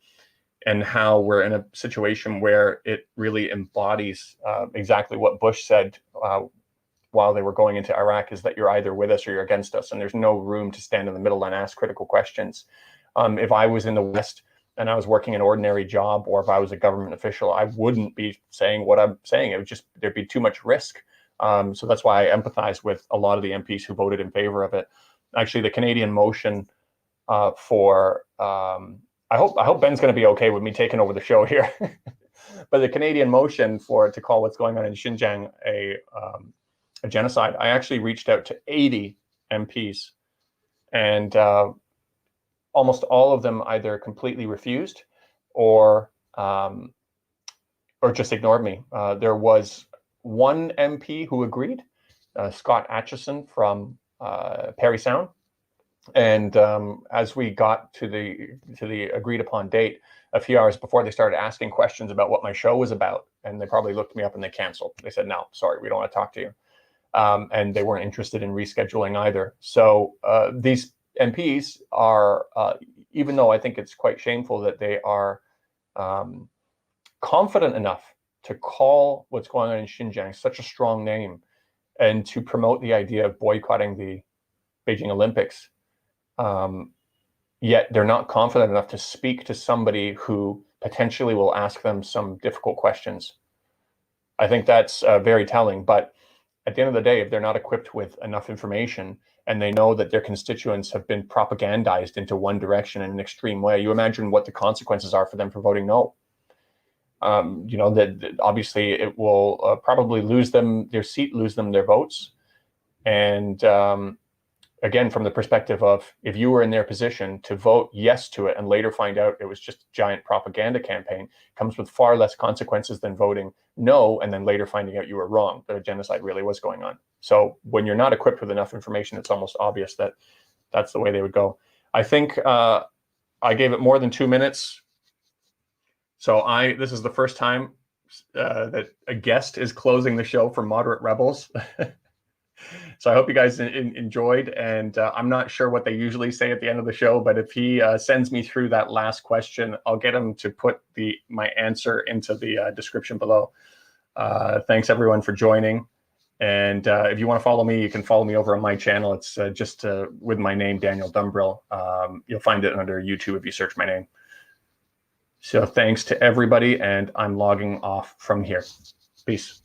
how we're in a situation where it really embodies exactly what Bush said while they were going into Iraq, is that you're either with us or you're against us, and there's no room to stand in the middle and ask critical questions. If I was in the West and I was working an ordinary job, or if I was a government official, I wouldn't be saying what I'm saying. It would just, there'd be too much risk. So that's why I empathize with a lot of the MPs who voted in favor of it. Actually, the Canadian motion I hope Ben's going to be okay with me taking over the show here. But the Canadian motion to call what's going on in Xinjiang a genocide, I actually reached out to 80 MPs, and almost all of them either completely refused or just ignored me. There was one MP who agreed, Scott Atchison from Parry Sound. And as we got to the agreed upon date, a few hours before, they started asking questions about what my show was about, and they probably looked me up and they canceled. They said, "No, sorry, we don't want to talk to you," and they weren't interested in rescheduling either. So these MPs are, even though I think it's quite shameful that they are confident enough to call what's going on in Xinjiang such a strong name and to promote the idea of boycotting the Beijing Olympics. Yet they're not confident enough to speak to somebody who potentially will ask them some difficult questions. I think that's very telling. But at the end of the day, if they're not equipped with enough information and they know that their constituents have been propagandized into one direction in an extreme way, you imagine what the consequences are for them for voting no. You know, that obviously it will probably lose them their seat, lose them their votes. And again, from the perspective of, if you were in their position, to vote yes to it and later find out it was just a giant propaganda campaign comes with far less consequences than voting no and then later finding out you were wrong, that a genocide really was going on. So when you're not equipped with enough information, it's almost obvious that that's the way they would go. I think I gave it more than 2 minutes. So this is the first time that a guest is closing the show for Moderate Rebels. So I hope you guys enjoyed, and I'm not sure what they usually say at the end of the show, but if he sends me through that last question, I'll get him to put my answer into the description below. Thanks everyone for joining, and if you want to follow me, you can follow me over on my channel. It's just with my name, Daniel Dumbrill. You'll find it under YouTube if you search my name. So thanks to everybody, and I'm logging off from here. Peace.